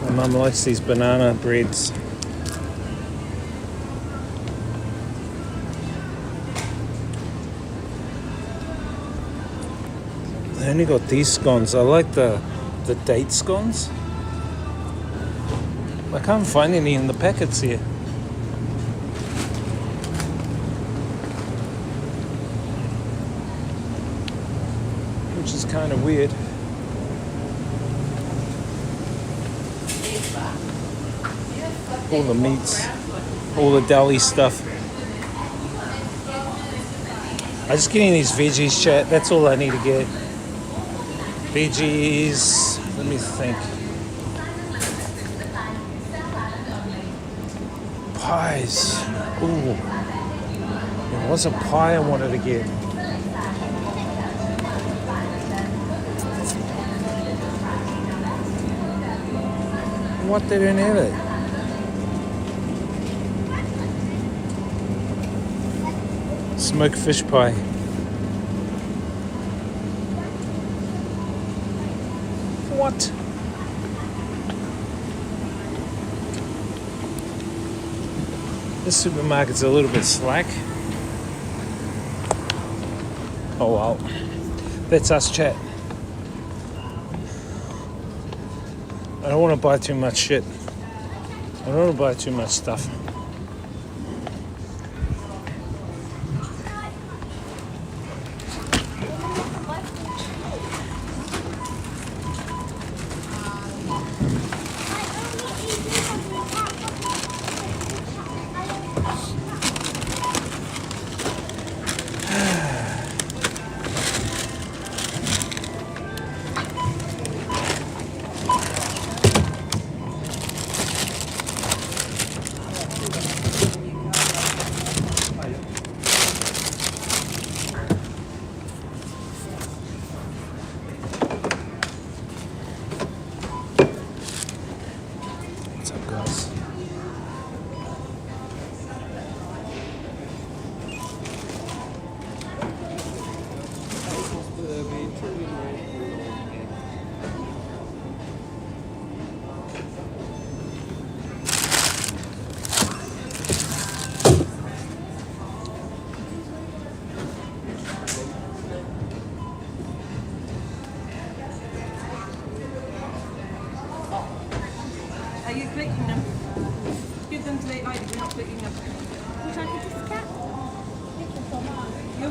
My mum likes these banana breads. They only got these scones. I like the date scones. I can't find any in the packets here. Which is kind of weird. All the meats, all the deli stuff. I'm just getting these veggies, chat. That's all I need to get. Veggies, let me think. Pies. Ooh. There was a pie I wanted to get. What, they don't have it? Smoked fish pie. What? This supermarket's a little bit slack. Oh well. That's us, chat. I don't want to buy too much shit. I don't want to buy too much stuff.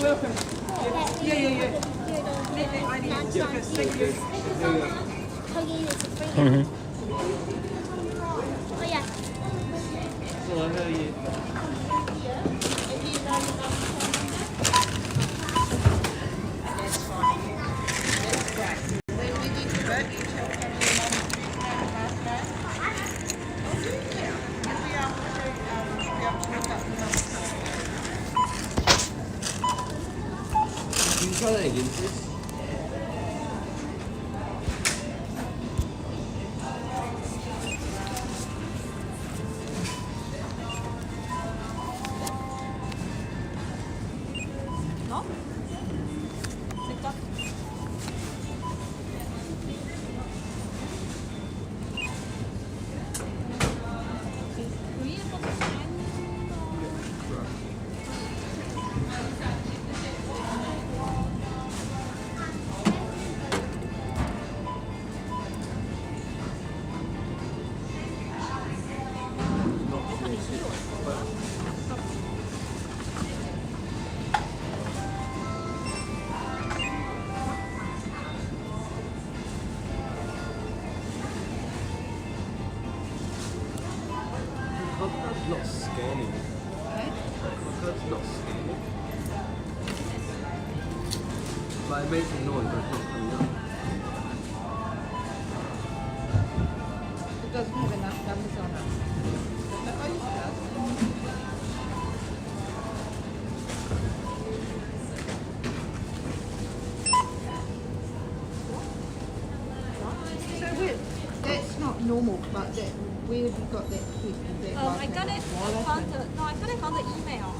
welcome. Yeah. Thank you. Oh yeah. Hello, how are you? Can you try that again, please? It's not scanning. It's not scanning. But it makes a noise, but it's not coming up. It doesn't have enough numbers on it. Oh, it does. So that's not normal, but where have you got that? I got it from the email.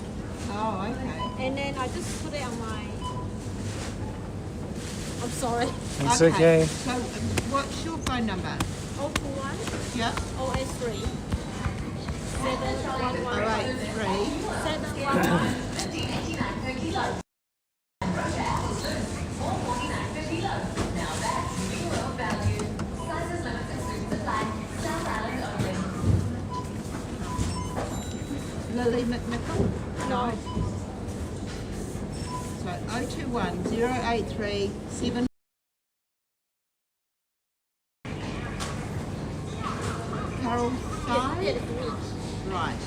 Oh, okay. And then I just put it on my... I'm sorry. It's okay. So what's your phone number? 021 Yep. 083 711 083. 711. Lily McNichol? No. So 021 083 7. Carol Sai? It's me. Right.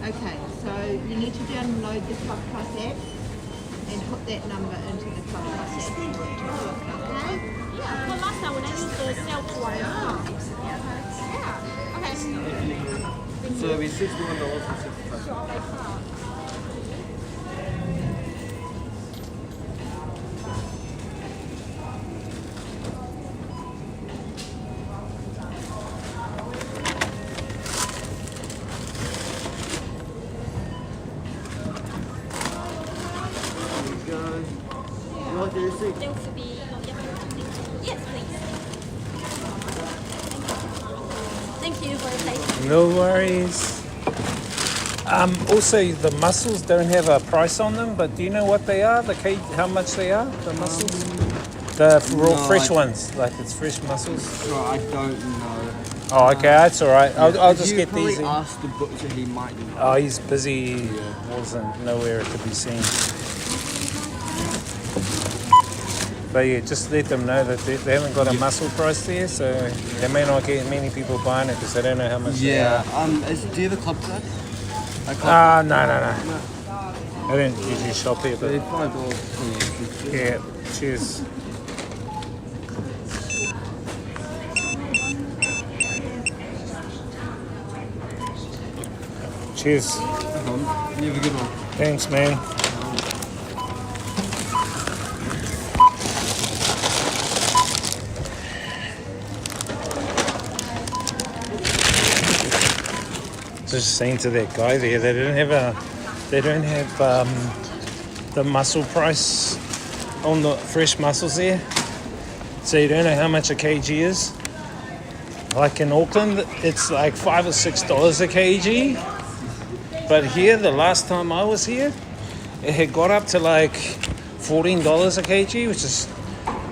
Okay, so you need to download the Club Plus app and put that number into the Club Plus app. Okay? Yeah, but last time when I used the self-swipe. Yeah. Okay. So it'll be $61 and 65. You want the receipt? There will be... Yes, please. Thank you for your patience. No worries. Also, the mussels don't have a price on them, but do you know what they are? How much they are? The mussels? The raw, fresh ones, like it's fresh mussels. No, I don't know. Oh, okay, that's all right. I'll just get these. You probably ask the butcher, he might know. Oh, he's busy. Wasn't nowhere to be seen. But yeah, just let them know that they haven't got a mussel price there, so they may not get many people buying it because they don't know how much they are. Do you have a club card? No. I don't usually shop here, but They're $5. yeah, cheers. Cheers. You have a good one. Thanks, man. Just saying to that guy there, they don't have the mussel price on the fresh mussels there, so you don't know how much a kg is. Like in Auckland, it's like $5 or $6 a kg, but here, the last time I was here, it had got up to like $14 a kg, which is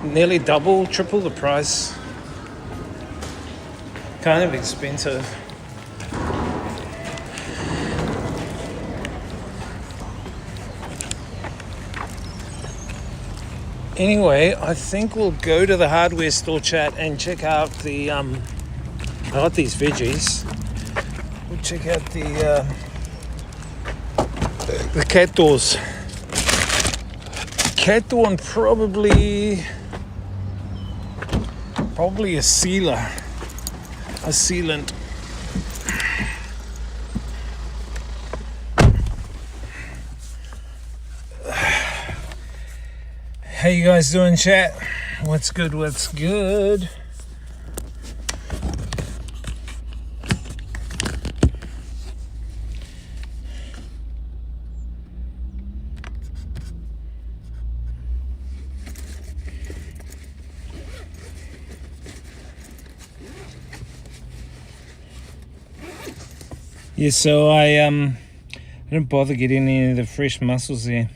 nearly double, triple the price. Kind of expensive. Anyway, I think we'll go to the hardware store, chat, and check out the I got these veggies. We'll check out the cat doors. Cat door and probably a sealant. How you guys doing, chat? What's good? Yeah, so I didn't bother getting any of the fresh mussels there.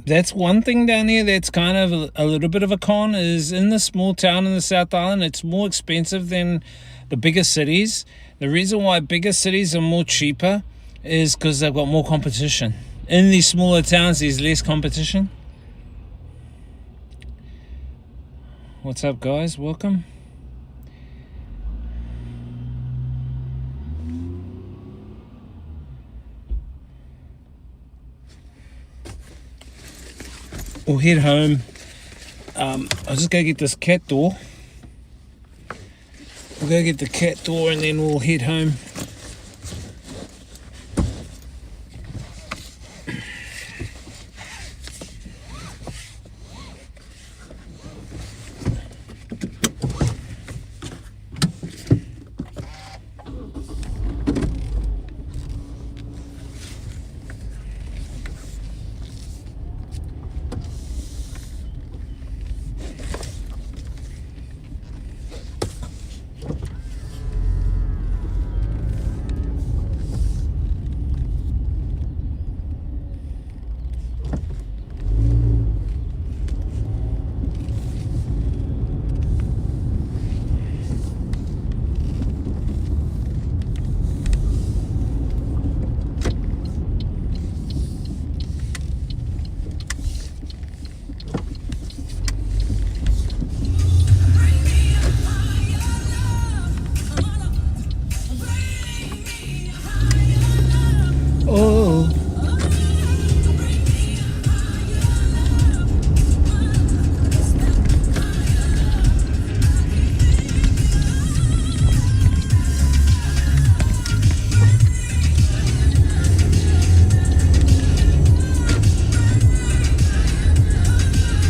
That's one thing down here that's kind of a little bit of a con, is in the small town in the South Island, it's more expensive than the bigger cities. The reason why bigger cities are more cheaper is because they've got more competition. In these smaller towns, there's less competition. What's up, guys? Welcome. We'll head home. I'll just go get this cat door. We'll go get the cat door and then we'll head home.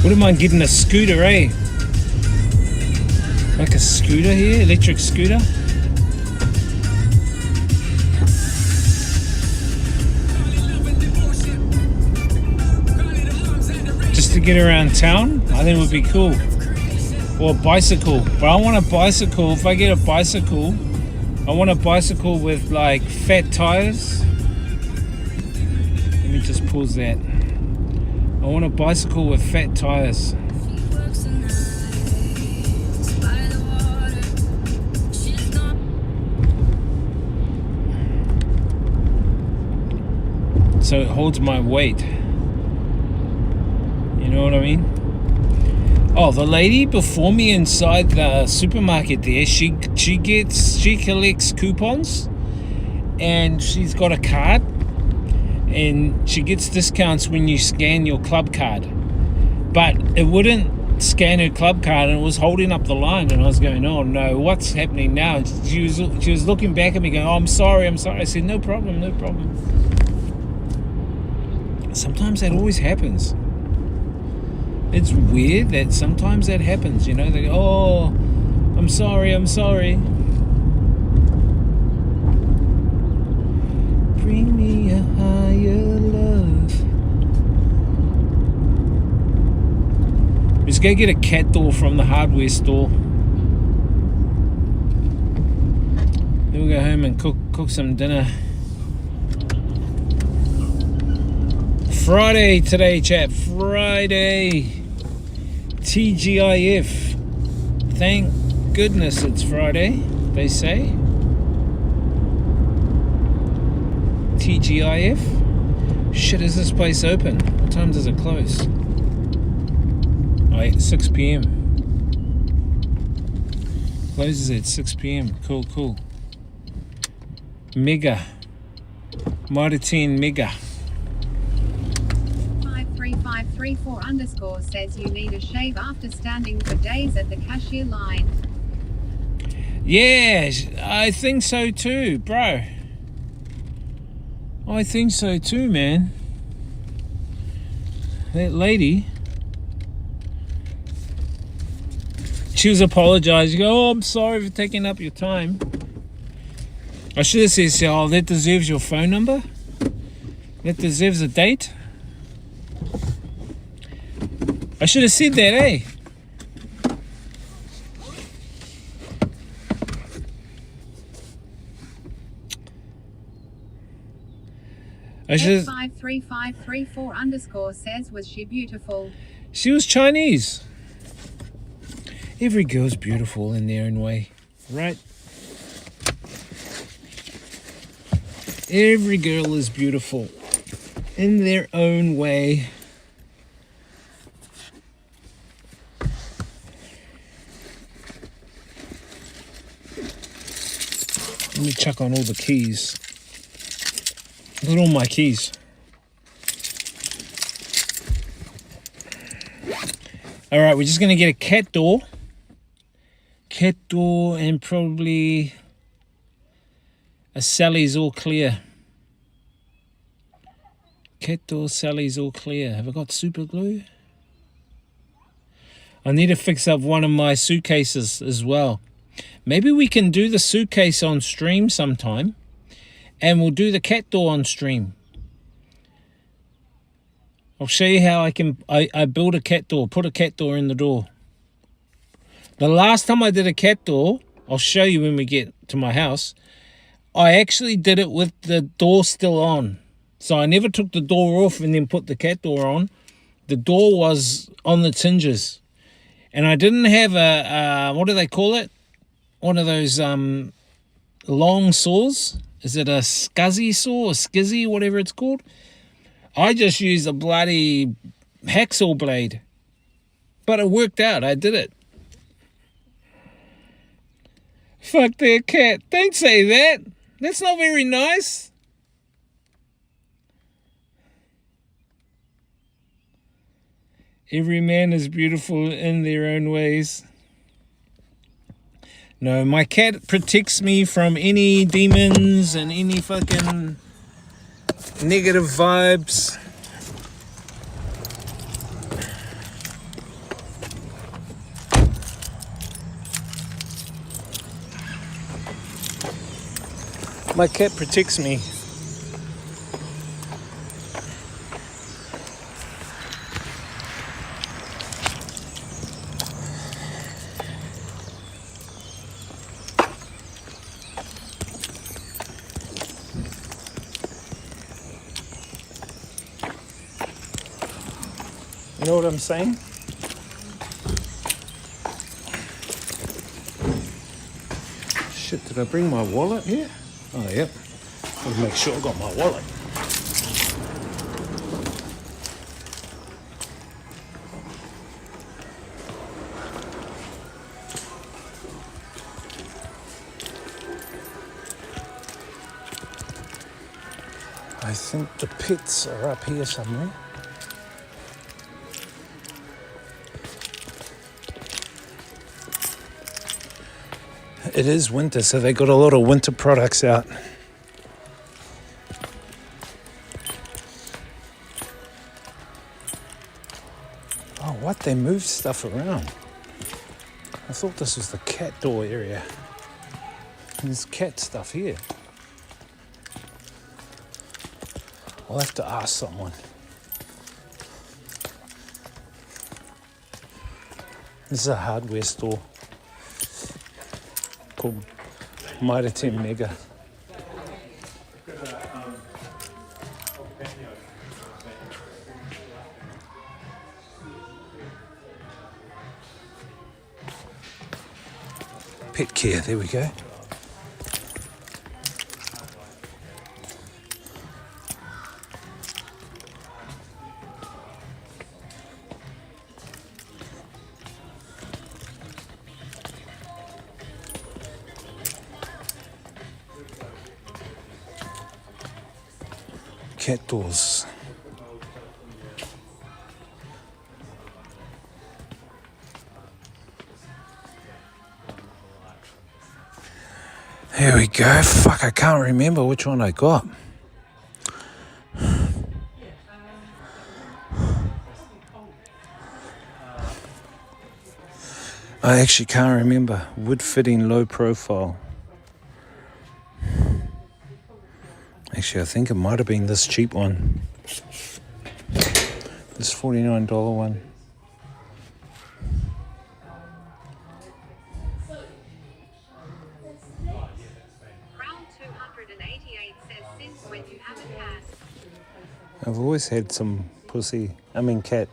Wouldn't mind getting a scooter, eh? Like a scooter here, electric scooter. Just to get around town, I think it would be cool. Or a bicycle, but I want a bicycle. If I get a bicycle, I want a bicycle with like fat tires. Let me just pause that. I want a bicycle with fat tires. So it holds my weight. You know what I mean? Oh, the lady before me inside the supermarket there, she collects coupons and she's got a card. And she gets discounts when you scan your club card, but it wouldn't scan her club card and it was holding up the line, and I was going, oh no, what's happening now? She was looking back at me going, oh, I'm sorry. I said, no problem. Sometimes that always happens. It's weird that sometimes that happens, you know. They go, oh, I'm sorry. Bring me a higher love. Let's go get a cat door from the hardware store. Then we'll go home and cook some dinner. Friday today, chat. Friday. TGIF. Thank goodness it's Friday, they say. TGIF? Shit, is this place open? What time does it close? Oh, 6 p.m. Closes at 6 p.m. Cool, cool. Mega. Maori 10 Mega. 53534 underscore says you need a shave after standing for days at the cashier line. Yeah, I think so too, bro. I think so too, man. That lady, she was apologizing. Oh, I'm sorry for taking up your time. I should have said, oh, that deserves your phone number. That deserves a date. I should have said that, eh? I should. 53534 underscore says, was she beautiful? She was Chinese. Every girl's beautiful in their own way, right? Every girl is beautiful in their own way. Let me check on all the keys. Look at all my keys. All right, we're just going to get a cat door. Cat door and probably a Sally's all clear. Cat door, Sally's all clear. Have I got super glue? I need to fix up one of my suitcases as well. Maybe we can do the suitcase on stream sometime. And we'll do the cat door on stream. I'll show you how I build a cat door, put a cat door in the door. The last time I did a cat door, I'll show you when we get to my house, I actually did it with the door still on. So I never took the door off and then put the cat door on. The door was on the hinges. And I didn't have a what do they call it? One of those long saws. Is it a scuzzy saw or skizzy, whatever it's called? I just used a bloody hacksaw blade. But it worked out. I did it. Fuck their cat. Don't say that. That's not very nice. Every man is beautiful in their own ways. No, my cat protects me from any demons and any fucking negative vibes. My cat protects me. You know what I'm saying? Shit, did I bring my wallet here? Oh, yep. Gotta make sure I got my wallet. I think the pits are up here somewhere. It is winter, so they got a lot of winter products out. Oh, what? They moved stuff around. I thought this was the cat door area. There's cat stuff here. I'll have to ask someone. This is a hardware store called Maori 10 Mega. Pet care, there we go. cat doors. Here we go. Fuck, I can't remember which one I got. I actually can't remember. Wood fitting, low profile. Actually, I think it might have been this cheap one. This $49 one. Round 288 says since when you have a cat. I've always had some cat.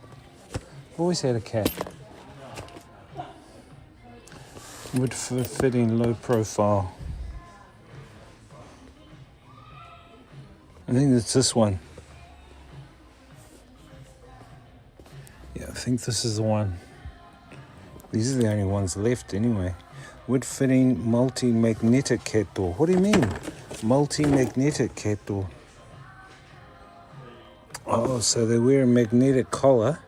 Always had a cat. Wood fitting, low profile. I think it's this one. Yeah, I think this is the one. These are the only ones left anyway. Wood fitting, multi-magnetic cat door. What do you mean? Multi-magnetic cat door. Oh, so they wear a magnetic collar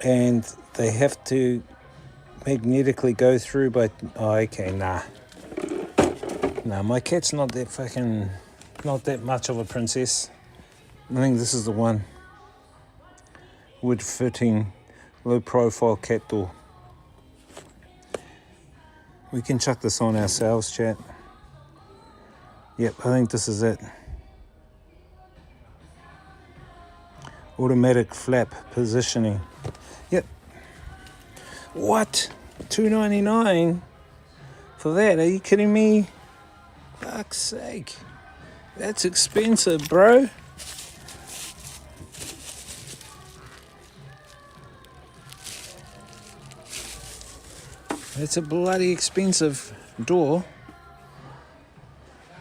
and they have to magnetically go through by... Oh, okay, nah. Nah, my cat's not that much of a princess. I think this is the one. Wood fitting, low profile cat door. We can chuck this on ourselves, chat. Yep, I think this is it. Automatic flap positioning. Yep. What? $2.99 for that? Are you kidding me? Fuck's sake. That's expensive, bro. It's a bloody expensive door.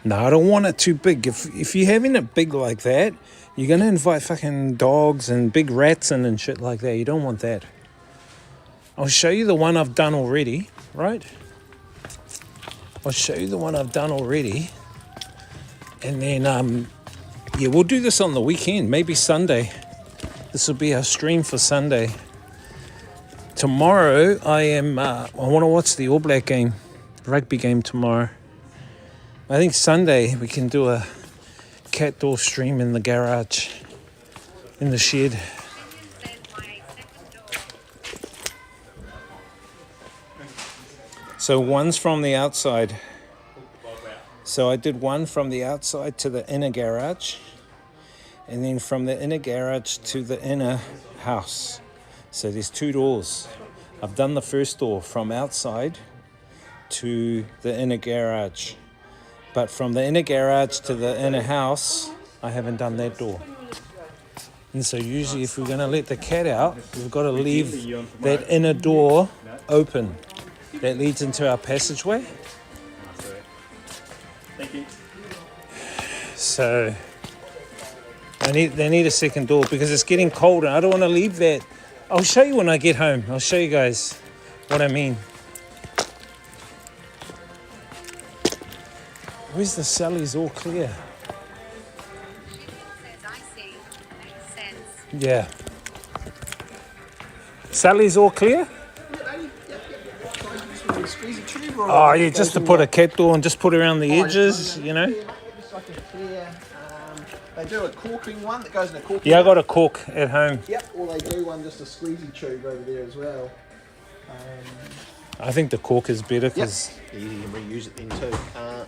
No, I don't want it too big. If you're having it big like that, you're going to invite fucking dogs and big rats in and shit like that. You don't want that. I'll show you the one I've done already, right? I'll show you the one I've done already. And then, yeah, we'll do this on the weekend, maybe Sunday. This will be our stream for Sunday. Tomorrow, I want to watch the All Black game, rugby game tomorrow. I think Sunday we can do a cat door stream in the garage, in the shed. So one's from the outside. So I did one from the outside to the inner garage, and then from the inner garage to the inner house. So there's two doors. I've done the first door from outside to the inner garage. But from the inner garage to the inner house, I haven't done that door. And so usually if we're going to let the cat out, we've got to leave that inner door open. That leads into our passageway. Thank you. So they need a second door because it's getting colder. I don't want to leave that. I'll show you when I get home. I'll show you guys what I mean. Where's the Sally's all clear? Yeah. Sally's all clear? Oh, yeah, just to put a cat door and just put around the edges, you know? Just like a clear, they do a corking one that goes in a corking. Yeah, I got a cork at home. Yep, or they do one just a squeezy tube over there as well. I think the cork is better because... Yep. You can reuse it then too.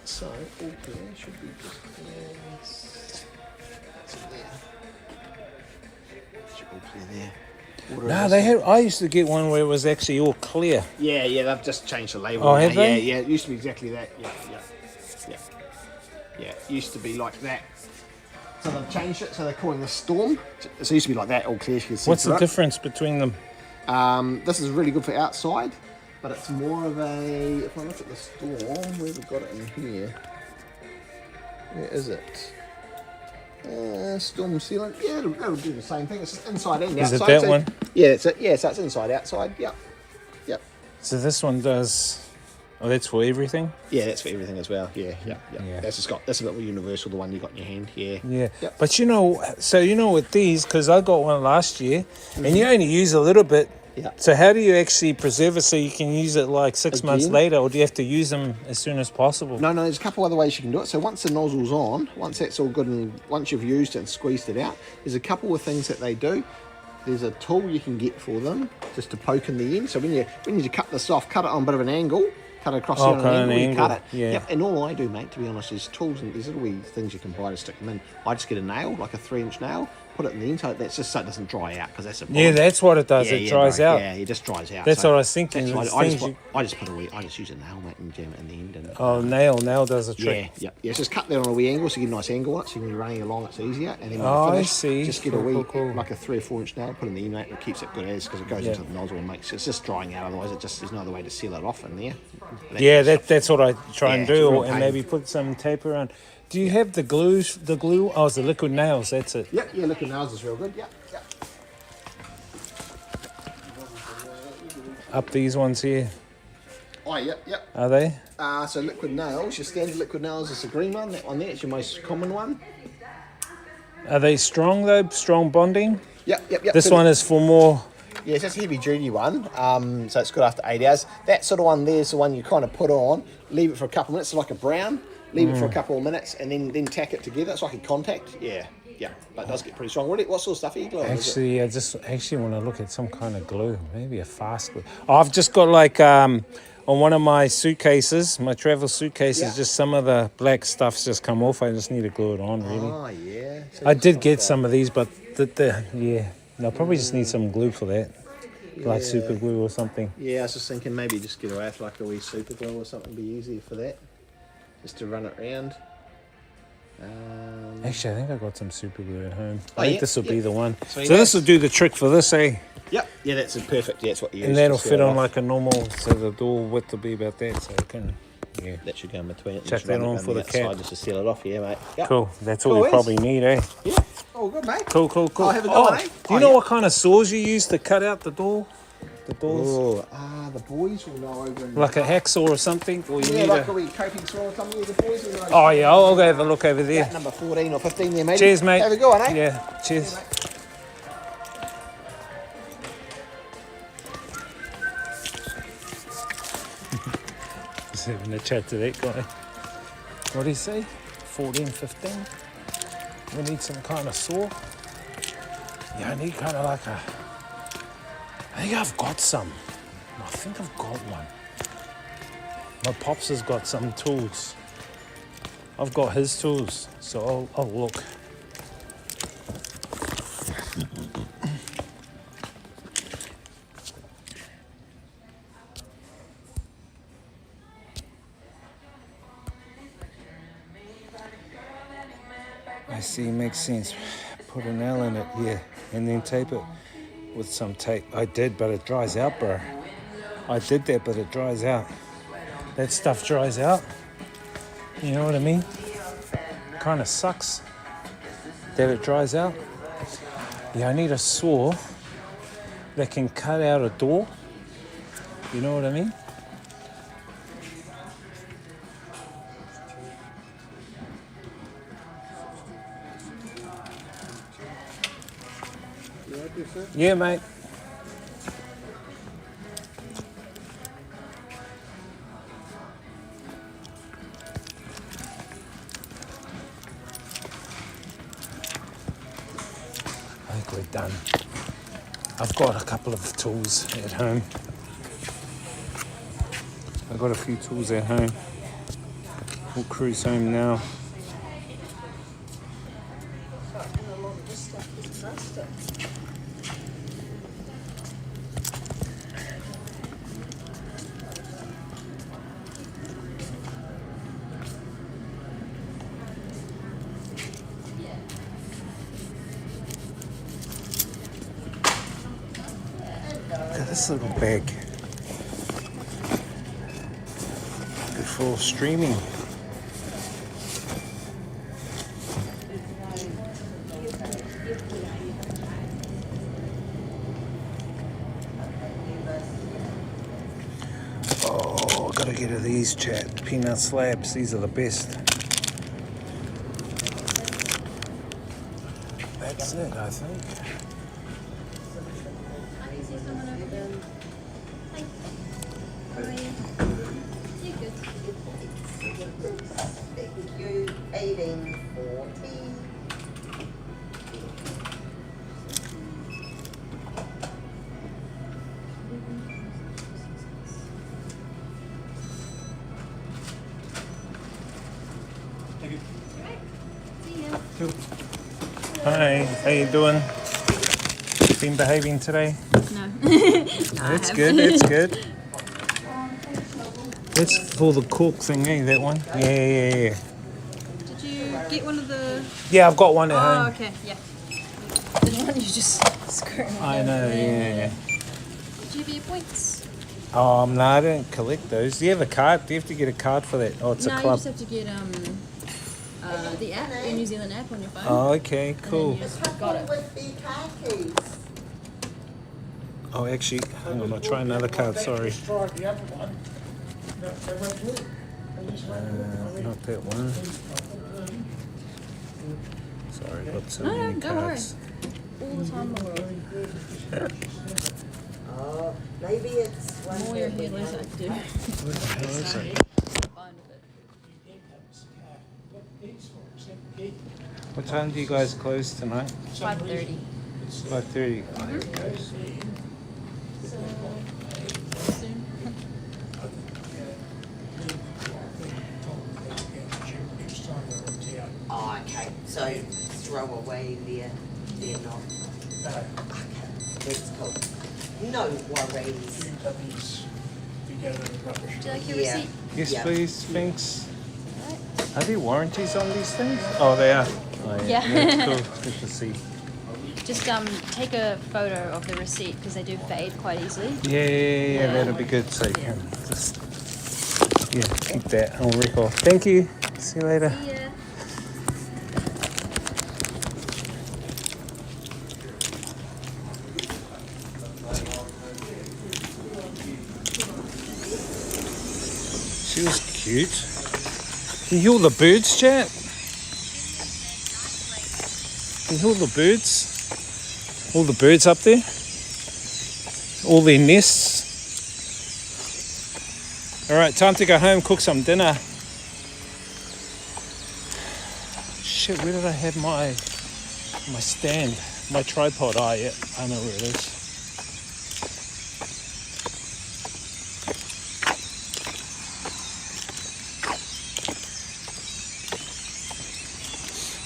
So, all clear should be just clear. That's it there. Should be clear there. No, I used to get one where it was actually all clear. Yeah, they've just changed the label. Oh, have they? Yeah, it used to be exactly that. Yeah, it used to be like that. So they've changed it, so they're calling this Storm. So it used to be like that, all clear. What's the difference between them? This is really good for outside, but it's more of a, if I look at the Storm, where we've got it in here. Where is it? Storm sealant. Yeah, it'll do the same thing. It's inside and outside. Is it that one? Yeah, it's it. Yeah, so it's inside, outside. Yep. So this one does... Oh, that's for everything? Yeah, that's for everything as well. Yeah. Yeah. That's a bit more universal, the one you got in your hand. Yeah. Yeah. Yep. But with these, because I got one last year, and you only use a little bit. Yeah. So how do you actually preserve it so you can use it like 6 months Again? later, or do you have to use them as soon as possible? No, there's a couple other ways you can do it. So once the nozzle's on, once that's all good, and once you've used it and squeezed it out, there's a couple of things that they do. There's a tool you can get for them just to poke in the end. So when you cut this off, cut it on a bit of an angle, cut it across here on an angle, you cut it. Yeah. Yep. And all I do, mate, to be honest, is tools and these little wee things you can buy to stick them in. I just get a nail, like a 3-inch nail, put it in the end, so that's just so it doesn't dry out, because that's a problem. Yeah, that's what it does. It dries out. Yeah, it just dries out. That's so what I was thinking. that's why I just use a nail, mate, and jam it in the end. And, nail does a trick. Yeah. Just cut that on a wee angle so you get a nice angle on it, so when you're running along it's easier. And then when Oh, you I finish, see. just get Cool, a wee, cool. like a 3 or 4 inch nail, put it in the end, mate, and it keeps it good as, because it goes into the nozzle and makes it's just drying out. Otherwise, there's no other way to seal it off in there. Yeah, that's what I try and Yeah, it's a do, real and pain. maybe put some tape around. Do you have the glue? Oh, it's the liquid nails. That's it. Yeah, liquid nails is real good. Yeah. Up these ones here, Oh, yeah. are they? So liquid nails, your standard liquid nails is the green one. That one there, it's your most common one. Are they strong though? Strong bonding? Yep. This one is for more. Yes, that's a heavy duty one, so it's good after 8 hours. That sort of one there's the one you kind of put on, leave it for a couple of minutes, like a brown, leave it for a couple of minutes, and then tack it together. It's like a contact. Yeah, but it does get pretty strong. What sort of stuff are you gluing? Actually, I just want to look at some kind of glue, maybe a fast glue. Oh, I've just got like on one of my suitcases, my travel suitcases, just some of the black stuff's just come off. I just need to glue it on, really. Oh, yeah. So I did get some of these, but I'll probably just need some glue for that, like super glue or something. Yeah, I was just thinking maybe just get away with like a wee super glue or something, be easier for that, just to run it around. Actually, I think I got some super glue at home. Oh, I think yeah, this will be the one. Sweet So as. this will do the trick for this, eh? Yep. Yeah, that's perfect. Yeah, that's what you use. And that'll to seal fit it on off. like a normal, so the door width will be about that, so it can, That should go in between it. Chuck Just that run it on around for the outside cat. just to seal it off. Yeah, mate. Yep. Cool. That's all Cool you as. probably need, eh? Yeah. Oh, good, mate. Cool. Oh, have a go, eh? Do you know what kind of saws you use to cut out the door? The doors? Oh, the boys will know over in Like a hacksaw or something? Or you yeah, need like a a... wee coping saw or something. The boys will know. Oh, yeah, I'll go have a look over there. That number 14 or 15 there, mate. Cheers, mate. Have a go on, eh? Yeah, cheers. Just having a chat to that guy. What did he say? 14, 15? We need some kind of saw. Yeah, I need kind of like a... I think I've got some. I think I've got one. My pops has got some tools. I've got his tools, so I'll look. I see, makes sense. Put a nail in it, yeah, and then tape it with some tape. I did, but it dries out, bro. I did that, but it dries out. That stuff dries out. You know what I mean? Kind of sucks that it dries out. Yeah, I need a saw that can cut out a door. You know what I mean? Yeah, mate. I think we're done. I've got a couple of tools at home. I've got a few tools at home. We'll cruise home now. Look at this little bag. Good for streaming. Oh, I've got to get her these, chat. Peanut slabs. These are the best. That's it, I think. Thank you. 1840. Hi, how you doing? Been behaving today? No. That's good, that's good. That's for the cork thing, eh, that one? Yeah. Did you get one of the... Yeah, I've got one at Oh, home. okay, yeah. The one you just screw in. I know, yeah. Did you have your points? No, I don't collect those. Do you have a card? Do you have to get a card for that? Oh, it's No, a you club. just have to get the app, the New Zealand app on your phone. Oh, okay, cool. And then you just got it. With the car keys. Oh, actually, hang on, I'll try another card, sorry. Not that one. Sorry, got so many don't worry. cards. All the time in the world. Oh, maybe it's one The more your that we hair less I have. do. What the hell is it? Fine with it. What time do you guys close tonight? 5:30. 5:30. Soon. Oh, okay. So throw away they're not. Okay, that's cool. No worries. Would you like your Yeah. receipt? Yes, Yeah. please, thanks. Are there warranties on these things? Oh, they are. Oh, Yeah. That's cool. Good to see. Just take a photo of the receipt because they do fade quite easily. Yeah, that'll be good. So you can just, keep that on record. Thank you. See you later. Yeah. She was cute. Can you hear all the birds, chat? Can you hear all the birds? All the birds up there? All their nests. Alright, time to go home, cook some dinner. Shit, where did I have my stand? My tripod? Oh yeah, I know where it is.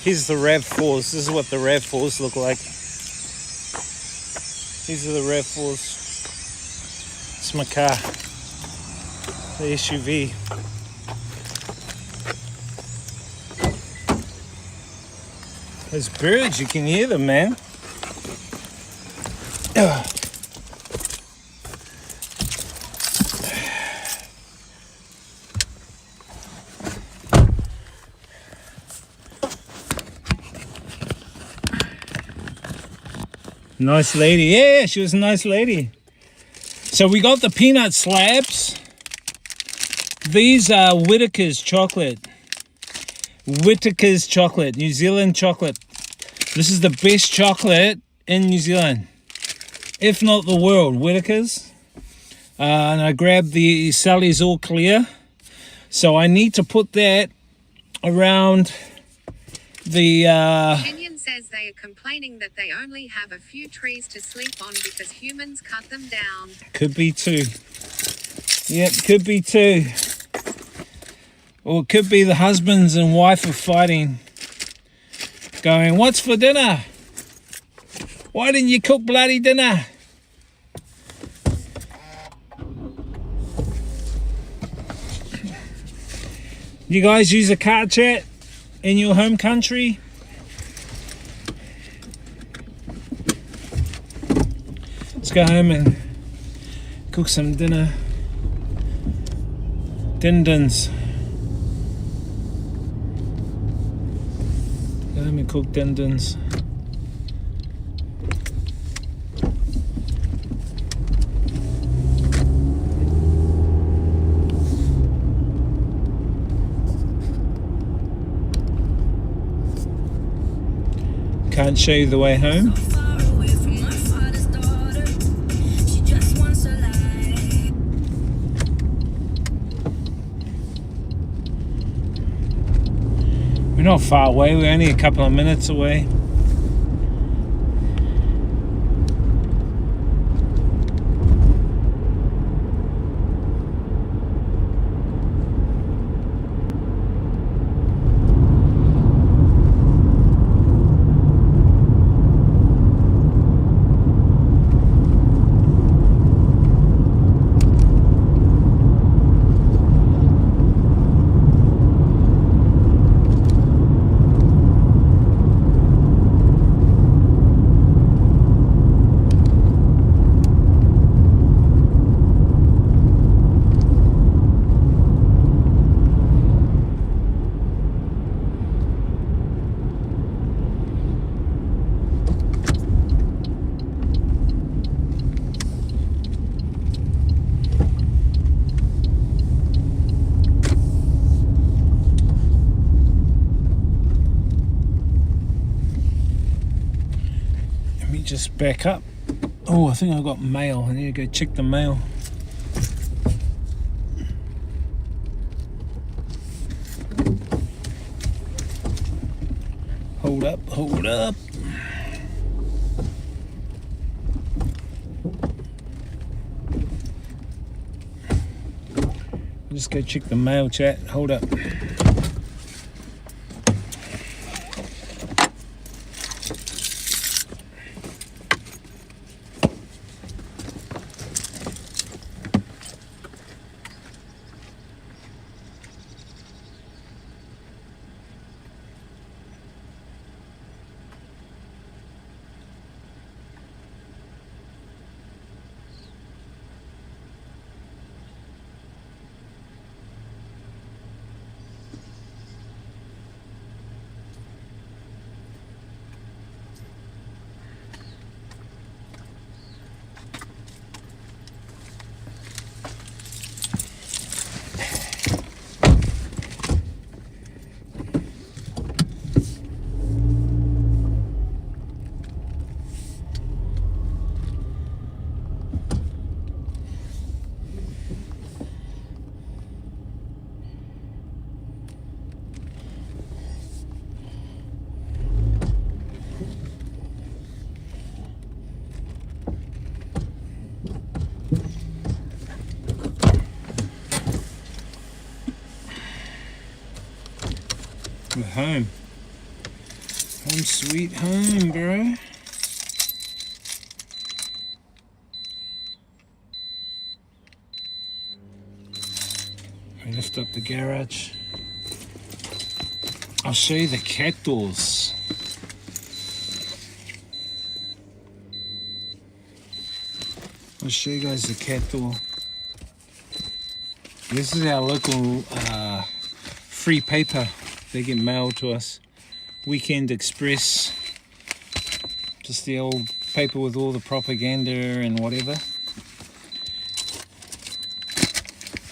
Here's the RAV4s. This is what the RAV4s look like. These are the RAV4s. It's my car. The SUV. Those birds, you can hear them, man. Nice lady. Yeah, she was a nice lady. So we got the peanut slabs. These are Whittaker's chocolate. Whittaker's chocolate, New Zealand chocolate. This is the best chocolate in New Zealand, if not the world. Whittaker's. And I grabbed the Sally's All Clear. So I need to put that around the... Kenyon says they are complaining that they only have a few trees to sleep on because humans cut them down. Could be two. Yep, could be two. Or it could be the husbands and wife are fighting. Going, what's for dinner? Why didn't you cook bloody dinner? You guys use a car chat in your home country? Let's go home and cook some dinner. Dindins. Go home and cook dindins. Can't show you the way home. We're not far away, we're only a couple of minutes away. Just back up. Oh, I think I got mail. I need to go check the mail. Hold up, hold up. Just go check the mail, chat. Hold up. We're home. Home sweet home, bro. We lift up the garage. I'll show you the cat doors. I'll show you guys the cat door. This is our local free paper. They get mailed to us. Weekend Express. Just the old paper with all the propaganda and whatever.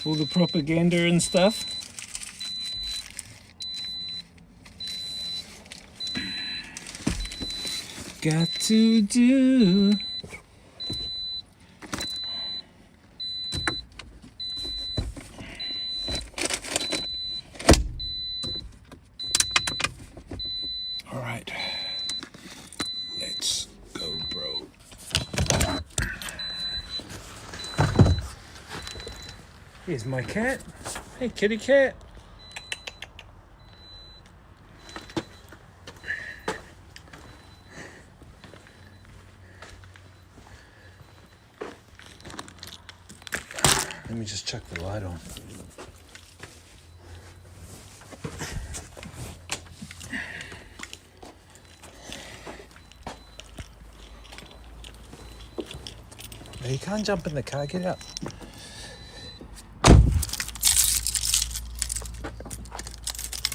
All the propaganda and stuff. Got to do. All right, let's go, bro. Here's my cat. Hey, kitty cat. Let me just chuck the light on. You can't jump in the car, get out.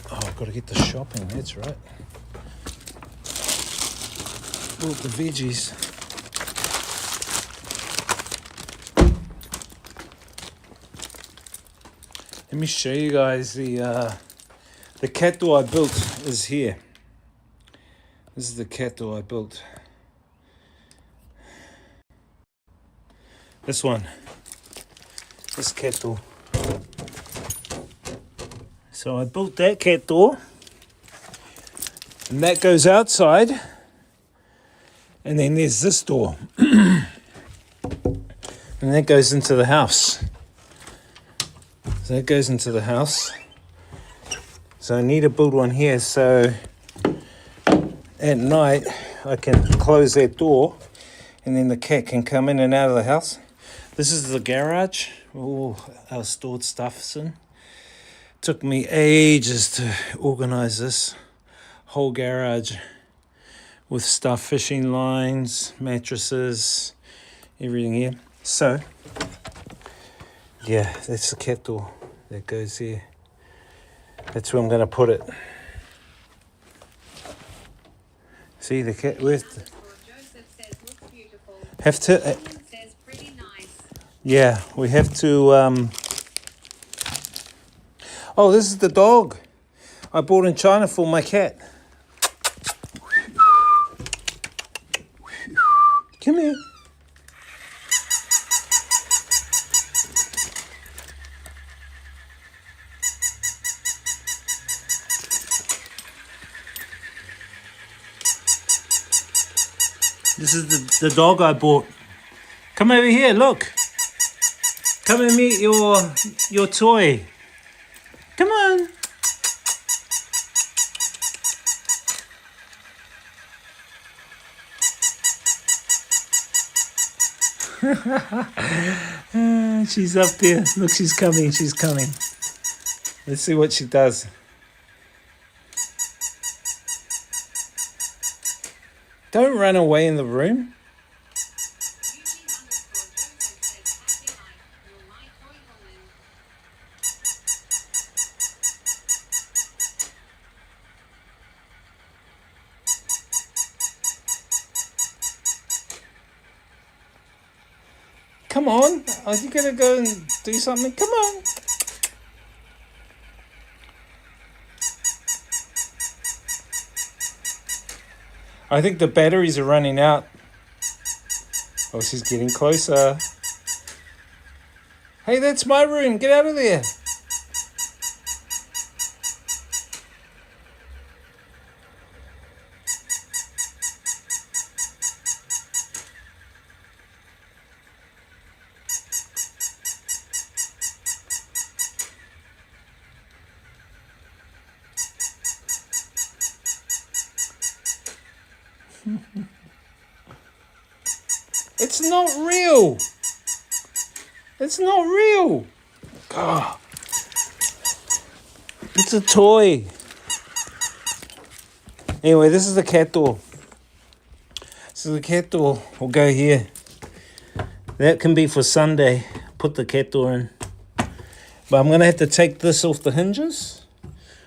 Oh, I've got to get the shopping, that's right. Bought the veggies. Let me show you guys the cat door I built is here. This is the kettle I built. This one. This kettle. So I built that cat door, and that goes outside, and then there's this door, and that goes into the house. So that goes into the house. So I need to build one here so at night I can close that door and then the cat can come in and out of the house. This is the garage, all our stored stuff's in. Took me ages to organize this whole garage with stuff, fishing lines, mattresses, everything here. So, yeah, that's the cat door that goes here. That's where I'm going to put it. See the cat with Joseph says looks beautiful. have to Ian says pretty nice. yeah, we have to oh, this is the dog I bought in China for my cat. Come here. This is the dog I bought. Come over here, look. Come and meet your toy. Come on. She's up there. Look, she's coming. She's coming. Let's see what she does. Don't run away in the room. Come on. Are you going to go and do something? Come on. I think the batteries are running out. Oh, she's getting closer. Hey, that's my room. Get out of there. It's not real. It's not real. God. It's a toy. Anyway, this is the cat door. So the cat door will go here. That can be for Sunday. Put the cat door in. But I'm going to have to take this off the hinges.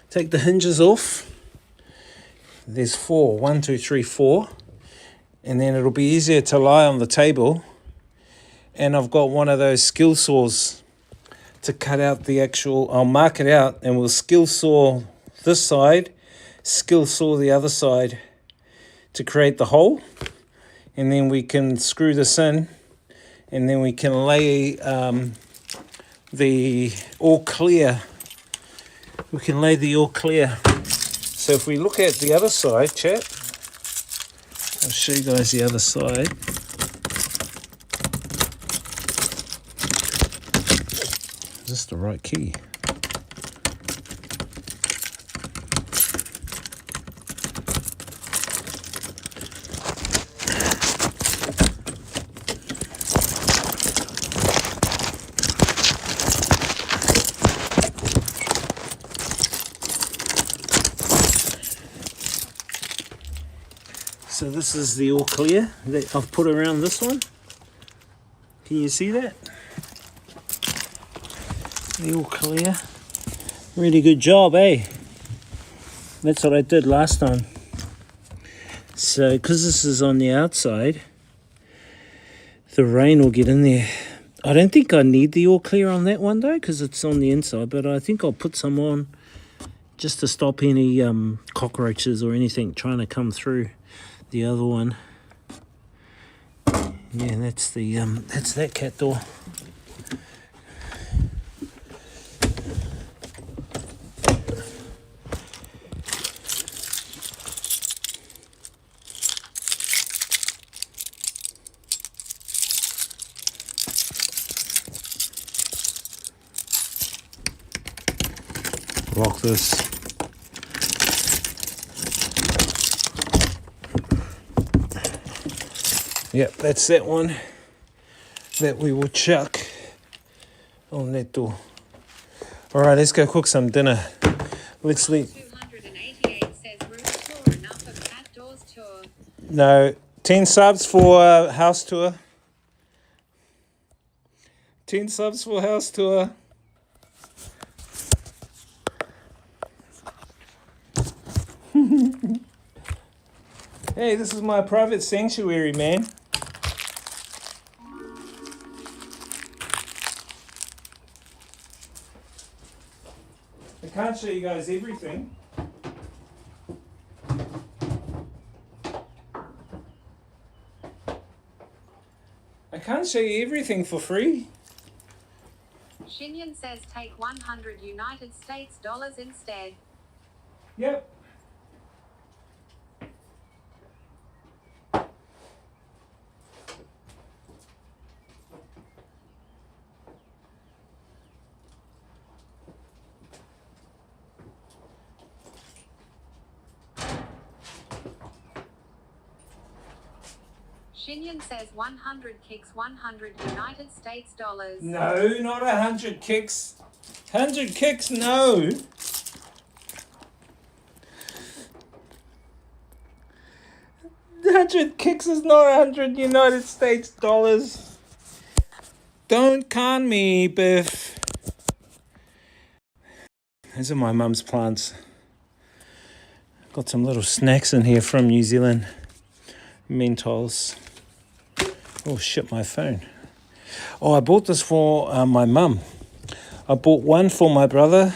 Take the hinges off. There's 4. 1, 2, 3, 4. And then it'll be easier to lie on the table. And I've got one of those skill saws to cut out the actual, I'll mark it out and we'll skill saw this side, skill saw the other side to create the hole. And then we can screw this in and then we can lay the all clear. We can lay the all clear. So if we look at the other side, chat, I'll show you guys the other side. Is this the right key? So this is the all clear that I've put around this one. Can you see that? The all clear. Really good job, eh? That's what I did last time. So, because this is on the outside, the rain will get in there. I don't think I need the all clear on that one though, because it's on the inside, but I think I'll put some on just to stop any cockroaches or anything trying to come through the other one. Yeah, that's that cat door. Lock this. Yep, that's that one that we will chuck on that door. Alright, let's go cook some dinner. Let's leave. 288 says room tour, enough of cat doors tour. No, 10 subs for house tour. 10 subs for house tour. Hey, this is my private sanctuary, man. I can't show you guys everything. I can't show you everything for free. Shinyan says take 100 United States dollars instead. Yep. Shinyan says 100 kicks 100 United States dollars. No, not 100 kicks. 100 kicks, no. $100 kicks is not 100 United States dollars. Don't con me, Biff. These are my mum's plants. Got some little snacks in here from New Zealand. Mentos. Oh shit, my phone. Oh, I bought this for my mum. I bought one for my brother,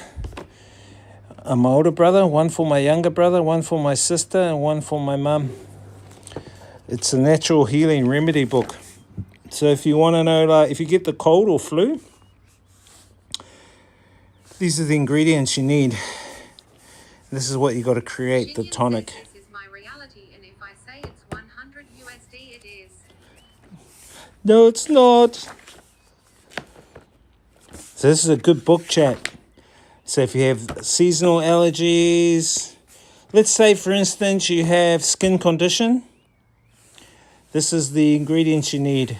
my older brother, one for my younger brother, one for my sister, and one for my mum. It's a natural healing remedy book. So if you want to know, like, if you get the cold or flu, these are the ingredients you need. This is what you got to create, the tonic. This is my reality, and if I say it's 100 USD, it is. No, it's not. So this is a good book, chat. So if you have seasonal allergies, let's say, for instance, you have skin condition, this is the ingredients you need.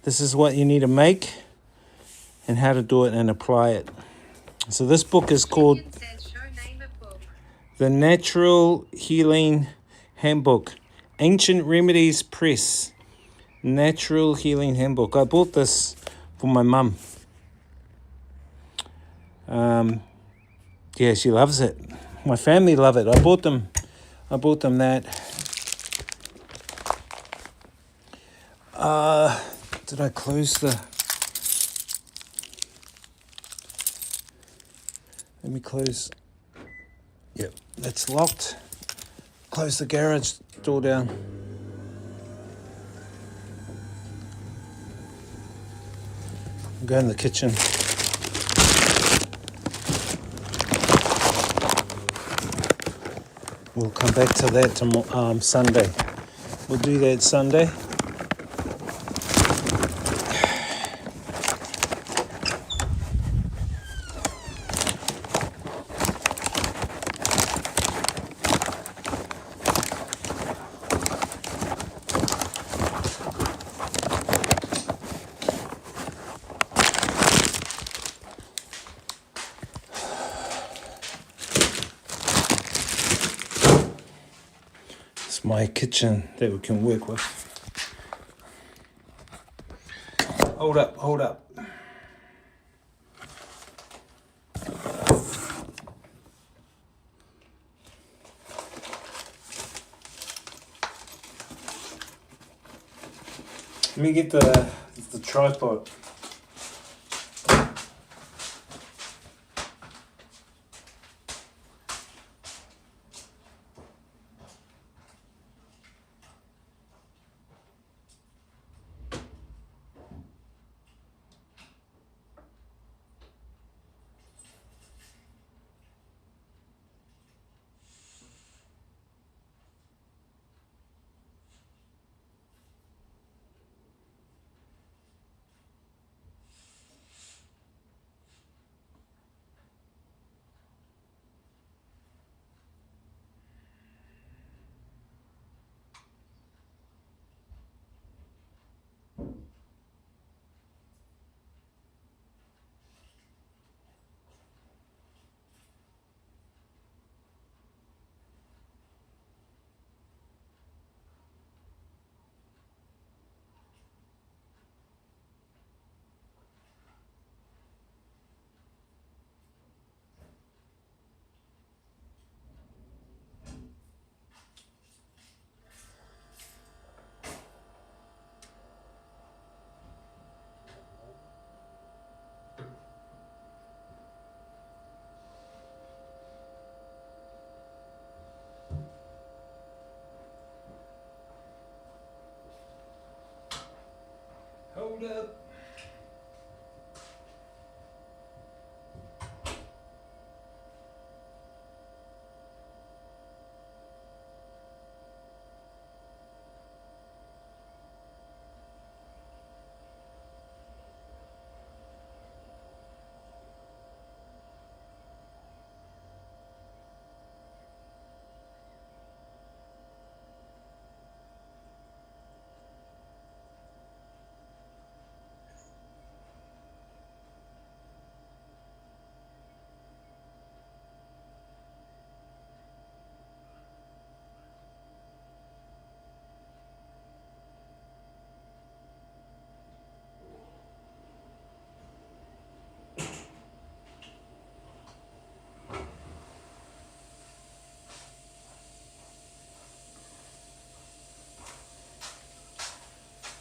This is what you need to make and how to do it and apply it. So this book is called The Natural Healing Handbook, Ancient Remedies Press. Natural Healing Handbook. I bought this for my mum. Yeah, she loves it. My family love it. I bought them that. Did I close the... Let me close. Yep, that's locked. Close the garage door down. Go in the kitchen. We'll come back to that tomorrow, Sunday. We'll do that Sunday. My kitchen that we can work with. Hold up. Let me get the tripod. Hold up.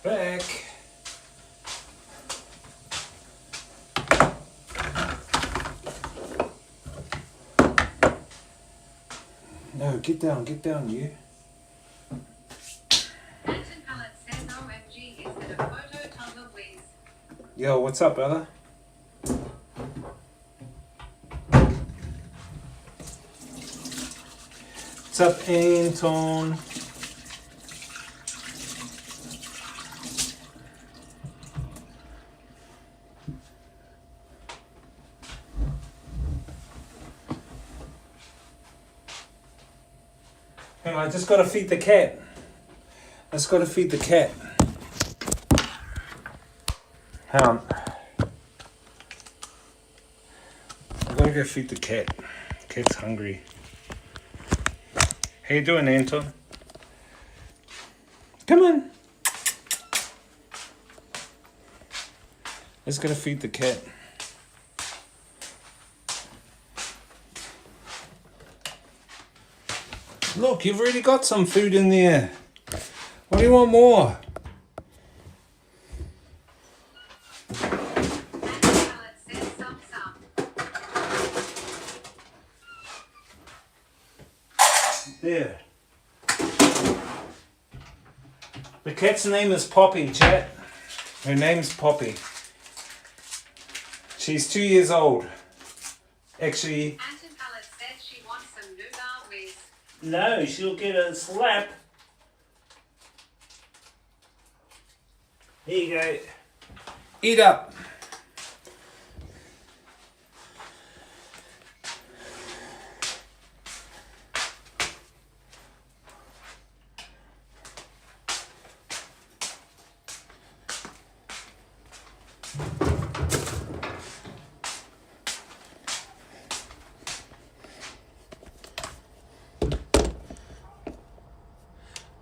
Back. No, get down, you. Anton Pallet says OMG, is that a photo toddler whiz? Yo, what's up, brother? What's up, Anton? Hang on, I just gotta feed the cat. Hang on. I gotta go feed the cat. Cat's hungry. How you doing, Anton? Come on. Just gotta feed the cat. Look, you've already got some food in there. What do you want more? Anton Pallet says some. There. The cat's name is Poppy, chat. Her name's Poppy. She's 2 years old. Actually, Anton Pallet says she wants some nougat whiz. no, she'll get a slap. Here you go. Eat up.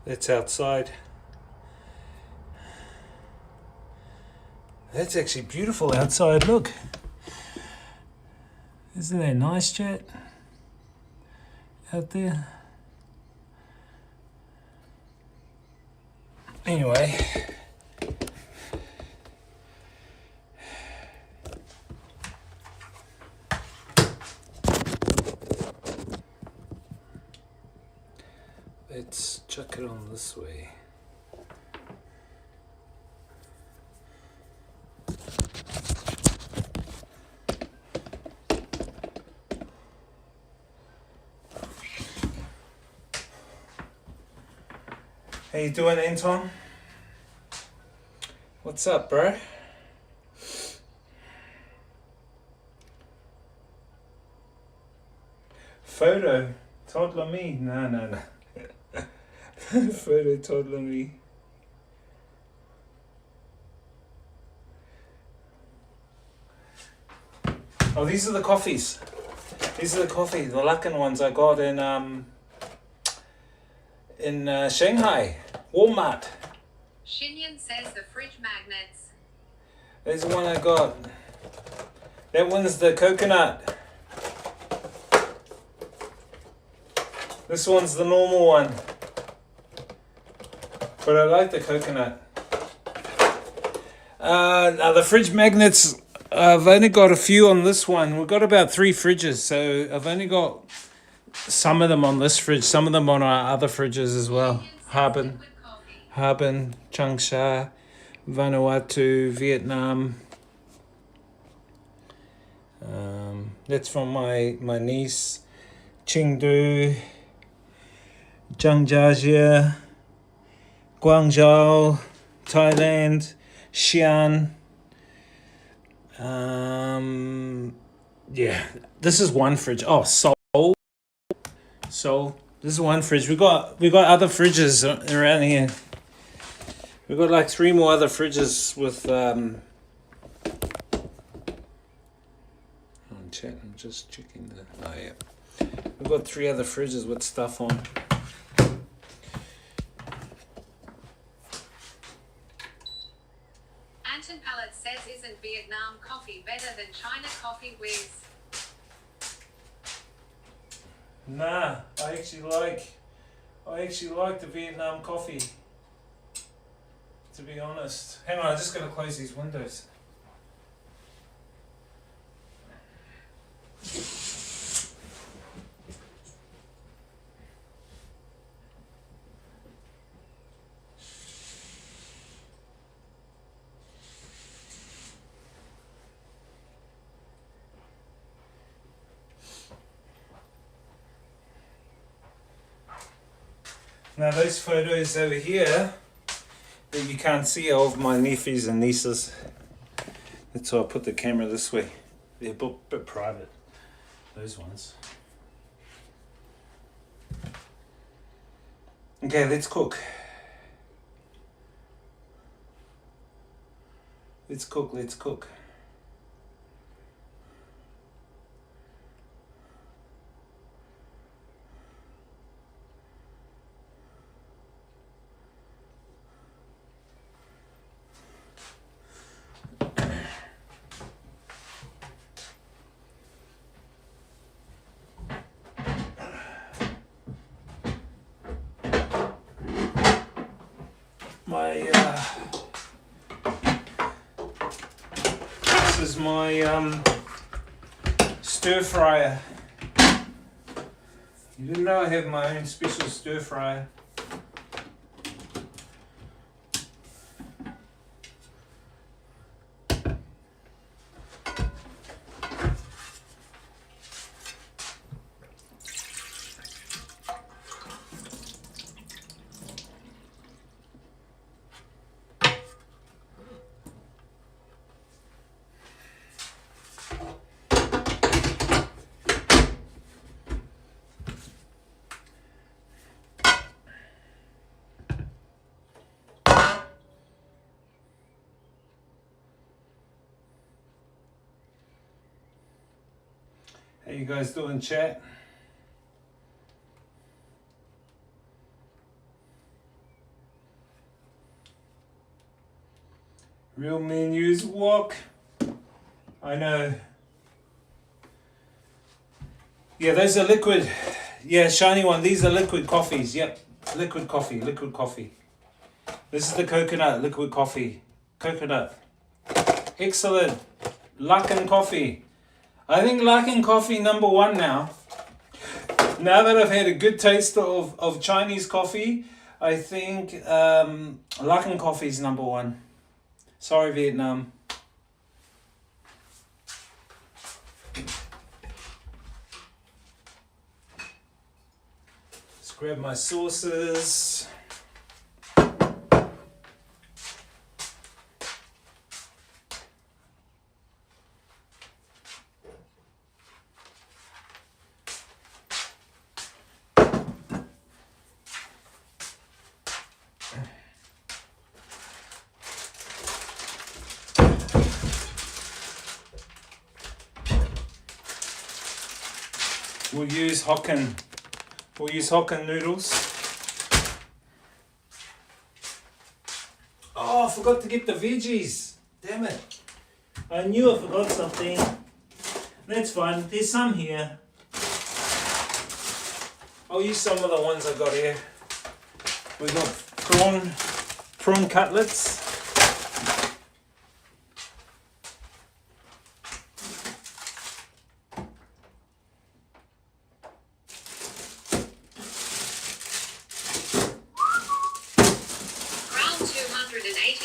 That's outside. That's actually beautiful outside, look. Isn't that nice, chat? Out there. Anyway. Let's chuck it on this way. How you doing, Anton? What's up, bro? Photo, toddler me. No. Photo, toddler me. Oh, these are the coffees. These are the coffees, the Luckin ones I got in Shanghai, Walmart. Shinyan says the fridge magnets. There's the one I got. That one's the coconut. This one's the normal one. But I like the coconut. Now the fridge magnets, I've only got a few on this one. We've got about 3 fridges, so I've only got some of them on this fridge, some of them on our other fridges as well. Harbin, Changsha, Vanuatu, Vietnam. That's from my niece. Chengdu, Zhangjiajie, Guangzhou, Thailand, Xi'an. Yeah, this is one fridge. Oh, Seoul. This is one fridge. We got other fridges around here. We got like 3 more other fridges with on chat. I'm just checking the. Oh yeah, we've got 3 other fridges with stuff on. Anton Pallet says, isn't Vietnam coffee better than China coffee with? Nah, I actually like the Vietnam coffee. To be honest. Hang on, I just gotta close these windows. Now those photos over here that you can't see are of my nephews and nieces. That's why I put the camera this way. They're a bit private, those ones. Okay, let's cook. Let's cook. This is my stir fryer. You didn't know I have my own special stir fryer. How you guys doing, chat? Real menus walk. I know. Yeah, those are liquid. Yeah, shiny one. These are liquid coffees. Yep, liquid coffee. This is the coconut liquid coffee. Coconut. Excellent. Luckin Coffee. I think Luckin Coffee #1 now. Now that I've had a good taste of Chinese coffee, I think Luckin Coffee is #1. Sorry, Vietnam. Let's grab my sauces. We'll use Hokkien noodles. Oh, I forgot to get the veggies. Damn it. I knew I forgot something. That's fine. There's some here. I'll use some of the ones I got here. We got prawn cutlets.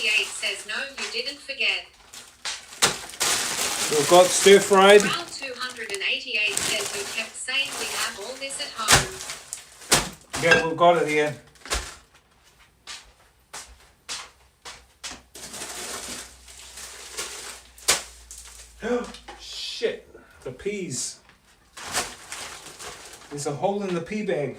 88 says no, you didn't forget. We've got stir fried. Ral 288 says you kept saying we have all this at home. Yeah, we've got it here. Shit, the peas. There's a hole in the pea bag.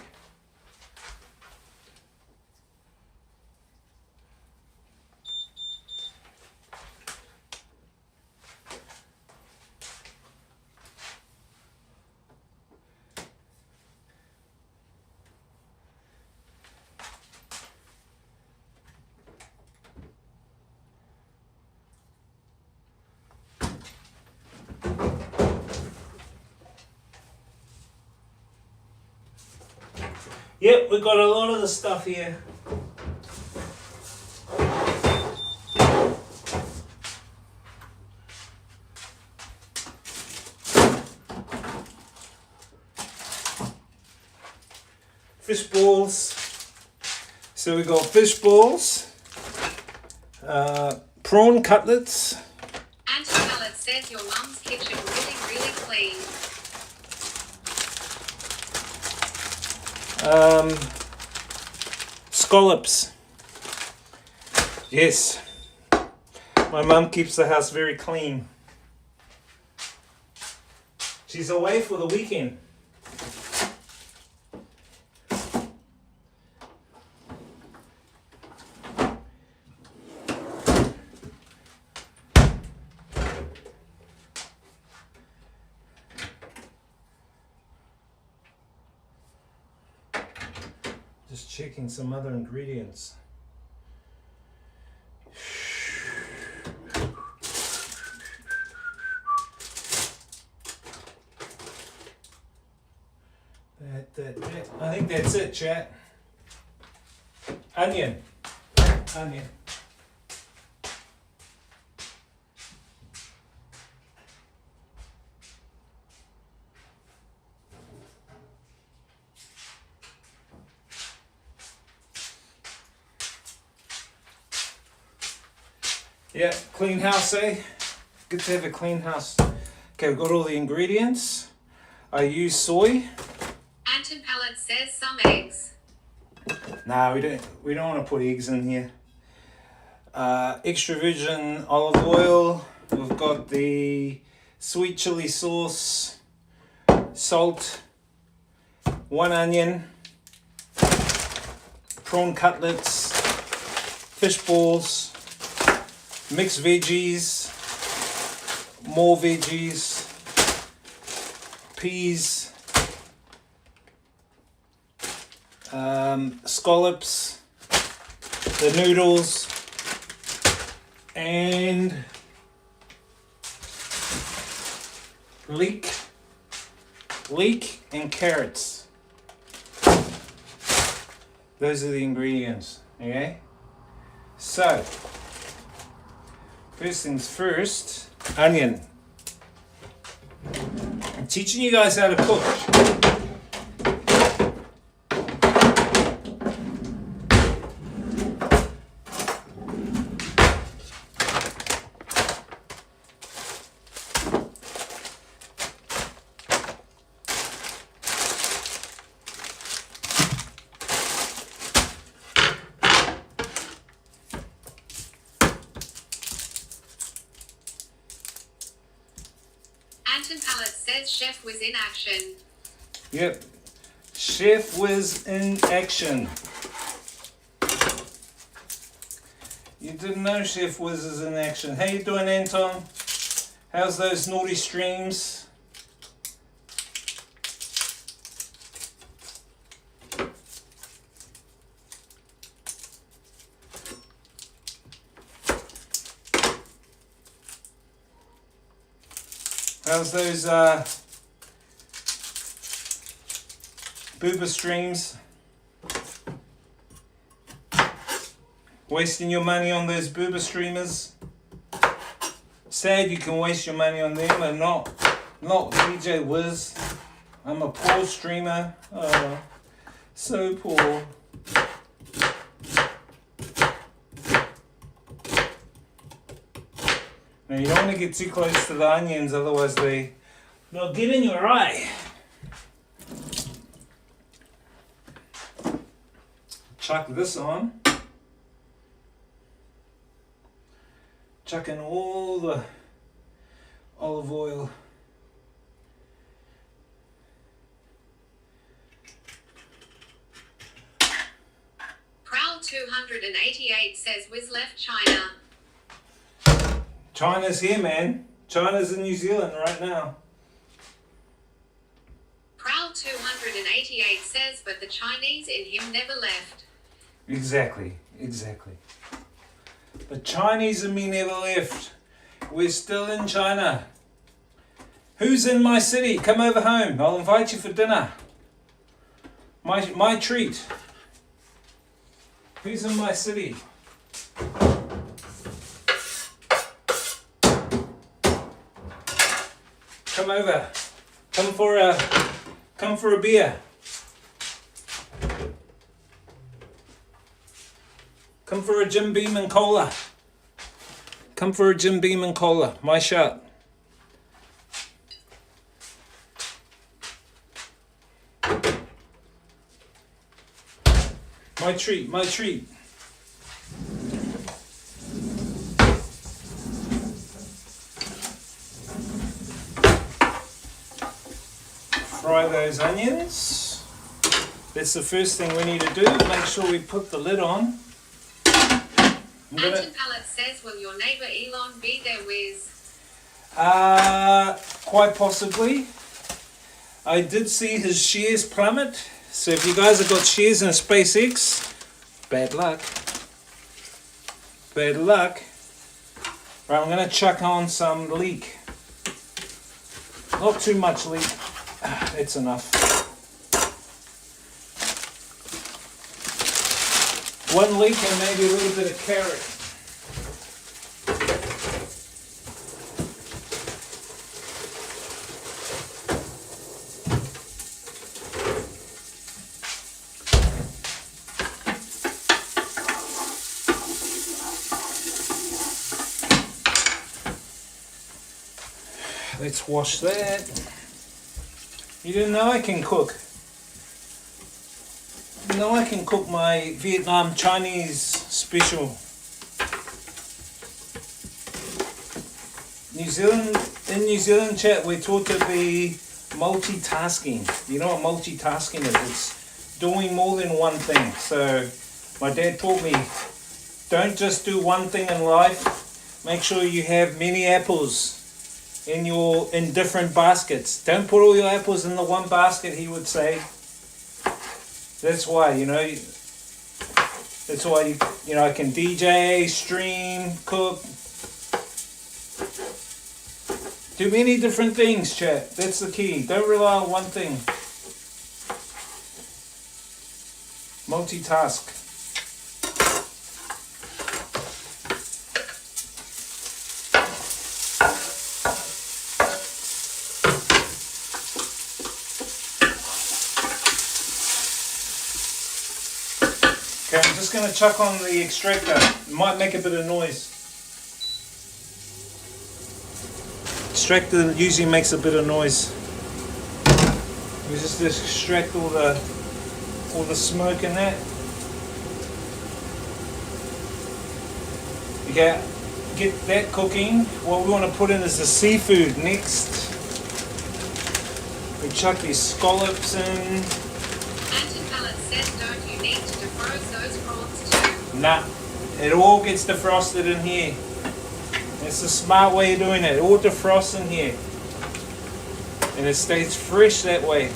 Yep, we've got a lot of the stuff here. Fish balls. So we got fish balls, prawn cutlets. Anton Mallet says your mum's kitchen really clean. Scallops. Yes, my mum keeps the house very clean. She's away for the weekend. Just checking some other ingredients. That. I think that's it, chat. Onion. Yeah, clean house, eh? Good to have a clean house. Okay, we've got all the ingredients. I use soy. Anton Pallet says some eggs. Nah, we don't want to put eggs in here. Extra virgin olive oil. We've got the sweet chili sauce, salt, 1 onion, prawn cutlets, fish balls, mixed veggies, more veggies, peas, scallops, the noodles, and leek and carrots. Those are the ingredients, okay? So, first things first, onion. I'm teaching you guys how to cook. Anton Pallet says Chef was in action. Yep, Chef was in action. You didn't know Chef Wiz is in action. How you doing, Anton? How's those naughty streams? How's those boober streams? Wasting your money on those boober streamers? Sad you can waste your money on them and not DJ Wiz. I'm a poor streamer. Oh, so poor. Now you don't want to get too close to the onions, otherwise they'll get in your eye. Chuck this on. Chuck in all the olive oil. Prowl 288 says Wiz left China. China's here, man. China's in New Zealand right now. Prowl 288 says, but the Chinese in him never left. Exactly. The Chinese and me never left. We're still in China. Who's in my city? Come over home. I'll invite you for dinner. My treat. Who's in my city? Come over. Come for a beer. Come for a Jim Beam and cola. Come for a Jim Beam and cola. My shot. My treat. Fry those onions. That's the first thing we need to do. Make sure we put the lid on. Mountain Pallet says, will your neighbour Elon be there, Wiz? Quite possibly. I did see his shares plummet. So if you guys have got shares in SpaceX, bad luck. Bad luck. Right, I'm going to chuck on some leek. Not too much leek. It's enough. One leek and maybe a little bit of carrot. Let's wash that. You didn't know I can cook. You know I can cook my Vietnam Chinese special. In New Zealand chat, we're taught to be multitasking. You know what multitasking is? It's doing more than one thing. So my dad taught me, don't just do one thing in life. Make sure you have many apples in different baskets. Don't put all your apples in the one basket, he would say. That's why, I can DJ, stream, cook, do many different things, chat. That's the key. Don't rely on one thing. Multitask. Okay, I'm just going to chuck on the extractor. It might make a bit of noise. Extractor usually makes a bit of noise. We just extract all the smoke in that. Okay, get that cooking. What we want to put in is the seafood next. We chuck these scallops in. Mountain Pallet says, don't you need to defrost those prawns too? Nah, it all gets defrosted in here. It's a smart way of doing it. It all defrosts in here. And it stays fresh that way.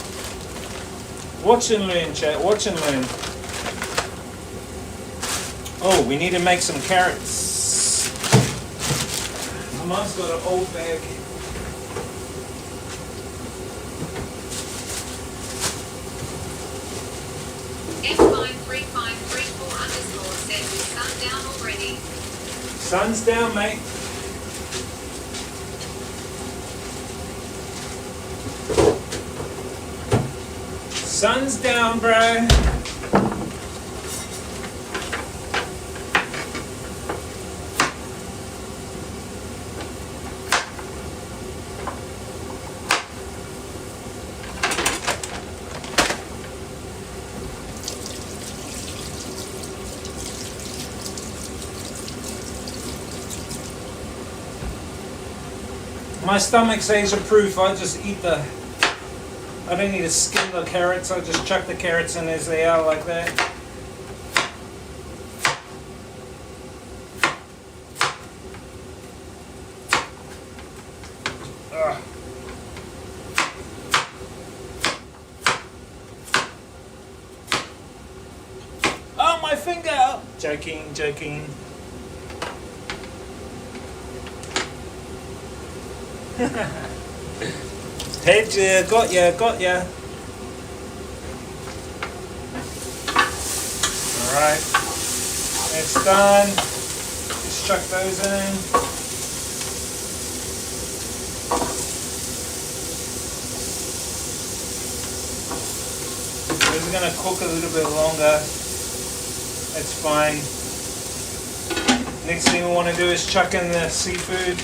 Watch and learn, chat. Watch and learn. Oh, we need to make some carrots. My mom's got an old bag. F93534_ says it's sundown already. Sun's down, mate. Sun's down, bro. My stomach's Asia proof. I just eat the. I don't need to skin the carrots. I just chuck the carrots in as they are like that. Ugh. Oh, my finger! Joking, joking. Head ya, got ya, got ya. Alright, that's done. Just chuck those in. Those are gonna cook a little bit longer. That's fine. Next thing we want to do is chuck in the seafood.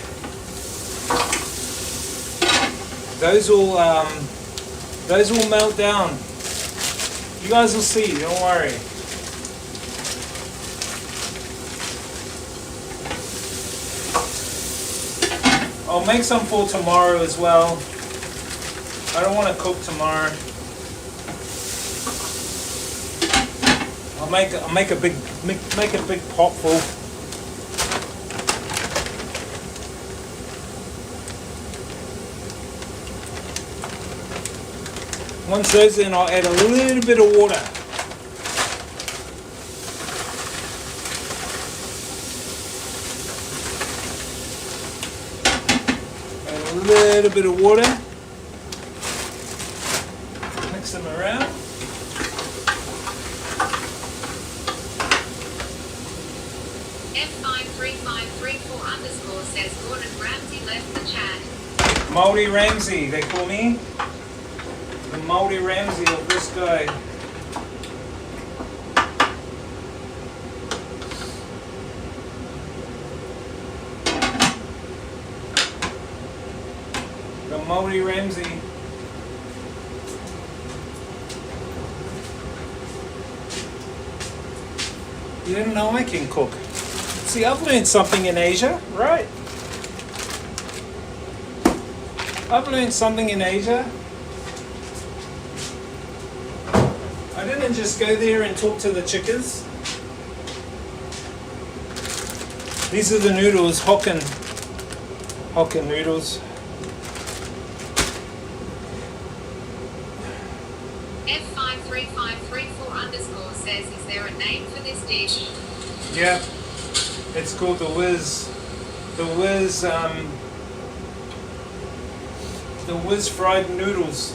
Those will melt down. You guys will see, don't worry. I'll make some for tomorrow as well. I don't want to cook tomorrow. I'll make a big pot full. Once those in, I'll add a little bit of water. Add a little bit of water. Mix them around. F53534_ says Gordon Ramsay left the chat. Maori Ramsay, they call me. The Maori Ramsay of this guy. The Maori Ramsay. You didn't know I can cook. See, I've learned something in Asia, right? I've learned something in Asia. I didn't just go there and talk to the chickens. These are the noodles, Hokkien noodles. F53534_ says, is there a name for this dish? Yeah, it's called the Whiz. The Whiz fried noodles.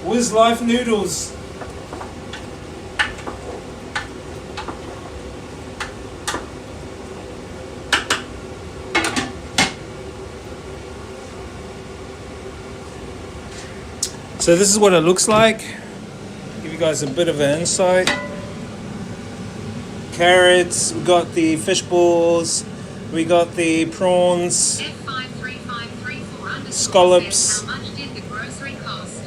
Whiz life noodles. So this is what it looks like. Give you guys a bit of an insight. Carrots, we got the fish balls, we got the prawns, F53534_ scallops. says, how much did the grocery cost?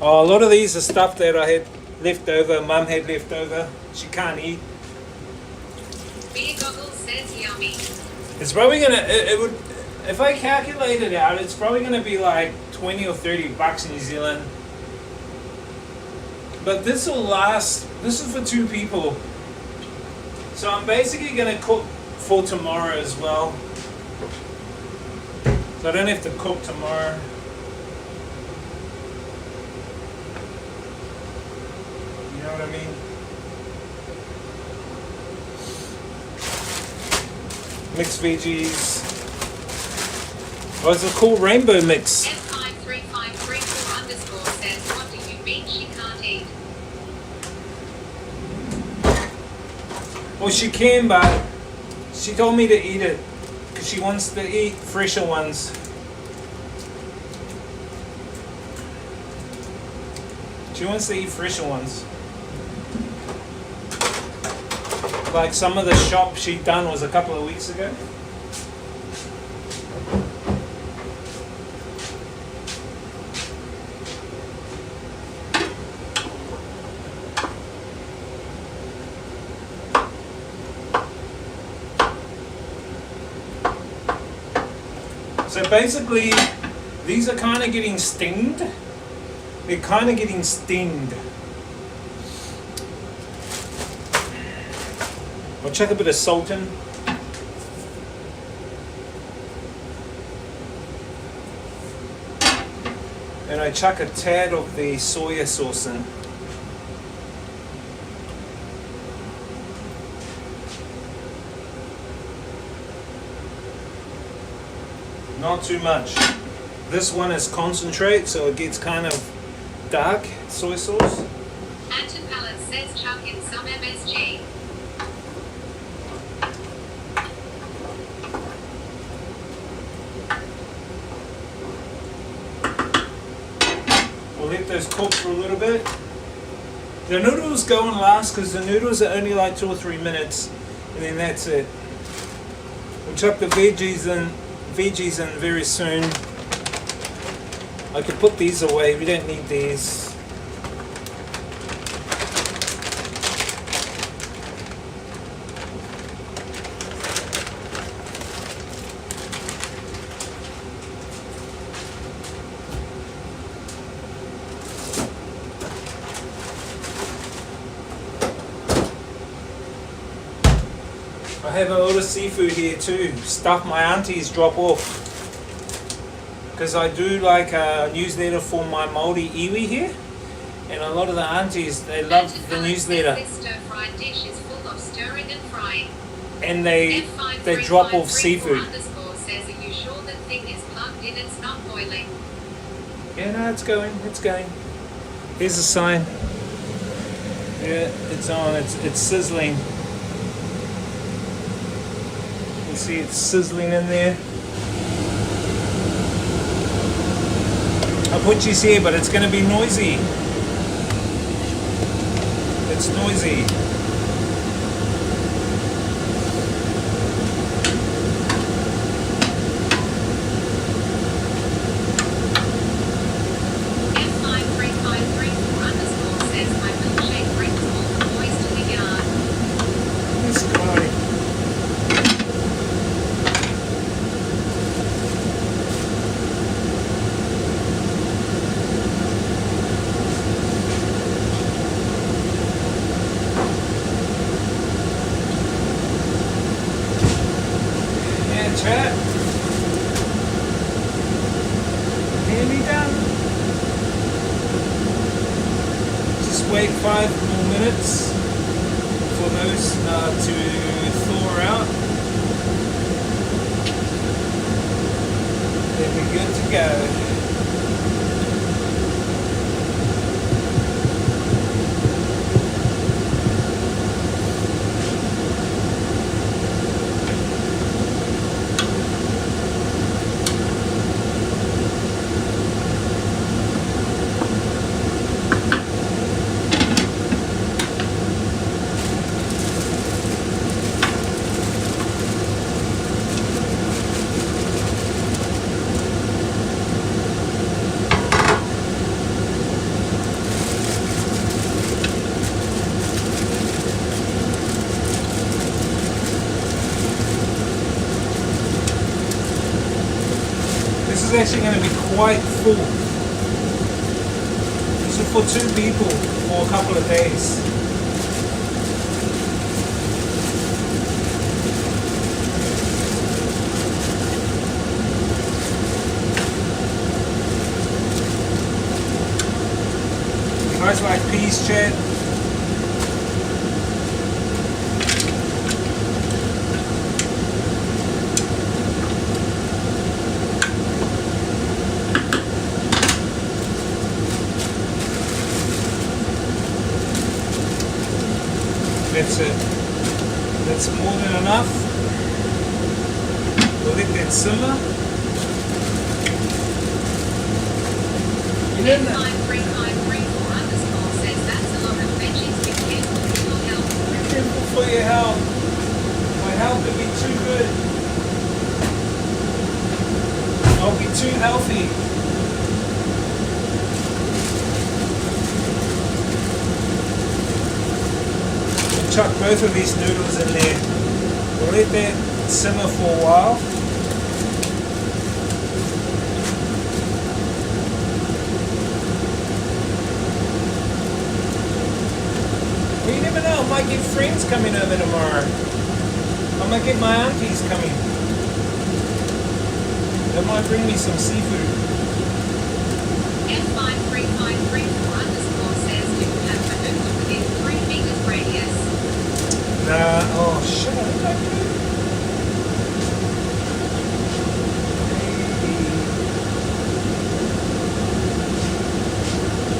Oh, a lot of these are stuff that I had left over, Mum had left over. She can't eat. Beer Goggles says yummy. It's probably gonna, it would, if I calculate it out, it's probably gonna be like 20 or 30 bucks New Zealand. But this will last, this is for 2 people. So I'm basically gonna cook for tomorrow as well. So I don't have to cook tomorrow. You know what I mean? Mixed veggies. Oh, it's a cool rainbow mix. F53534_ says, what do you mean she can't eat? Well, she can, but she told me to eat it because she wants to eat fresher ones. She wants to eat fresher ones. Like some of the shop she done was a couple of weeks ago. So basically, these are kind of getting stinged. They're kind of getting stinged. I'll chuck a bit of salt in. And I chuck a tad of the soya sauce in. Not too much. This one is concentrate, so it gets kind of dark soy sauce. Anton Pallet says chuck in some MSG. We'll let those cook for a little bit. The noodles go on last because the noodles are only like 2 or 3 minutes, and then that's it. We'll chuck the veggies in very soon. I could put these away, we don't need these. I have a lot of seafood here too, stuff my aunties drop off. Because I do like a newsletter for my Maori iwi here, and a lot of the aunties, they love the newsletter. This stir-fried dish is full of stirring and frying. And they drop off seafood. Says, are you sure the thing is plugged in? It's not boiling. Yeah, no, it's going. Here's a sign. Yeah, it's on. It's sizzling. You see, it's sizzling in there. I put you here, but it's going to be noisy. It's noisy. F53534 says my milkshake brings all the boys to the yard. This guy. Chat. Nearly done. Just wait 5 more minutes for those to thaw out. Then we're good to go. This is actually going to be quite full. This is for 2 people for a couple of days. You guys like peas, chat? That's it. That's more than enough. We'll let that simmer. You don't know. F53534 says that's a lot of veggies. Be careful for your health. Be careful for your health. My health could be too good. I'll be too healthy. Chuck both of these noodles in there. We'll let that simmer for a while. get friends coming over tomorrow. I might get my aunties coming. They might bring me some seafood. F5353 underscore says you have maneuvered within 3 meters radius. Nah, oh shit, I think I do.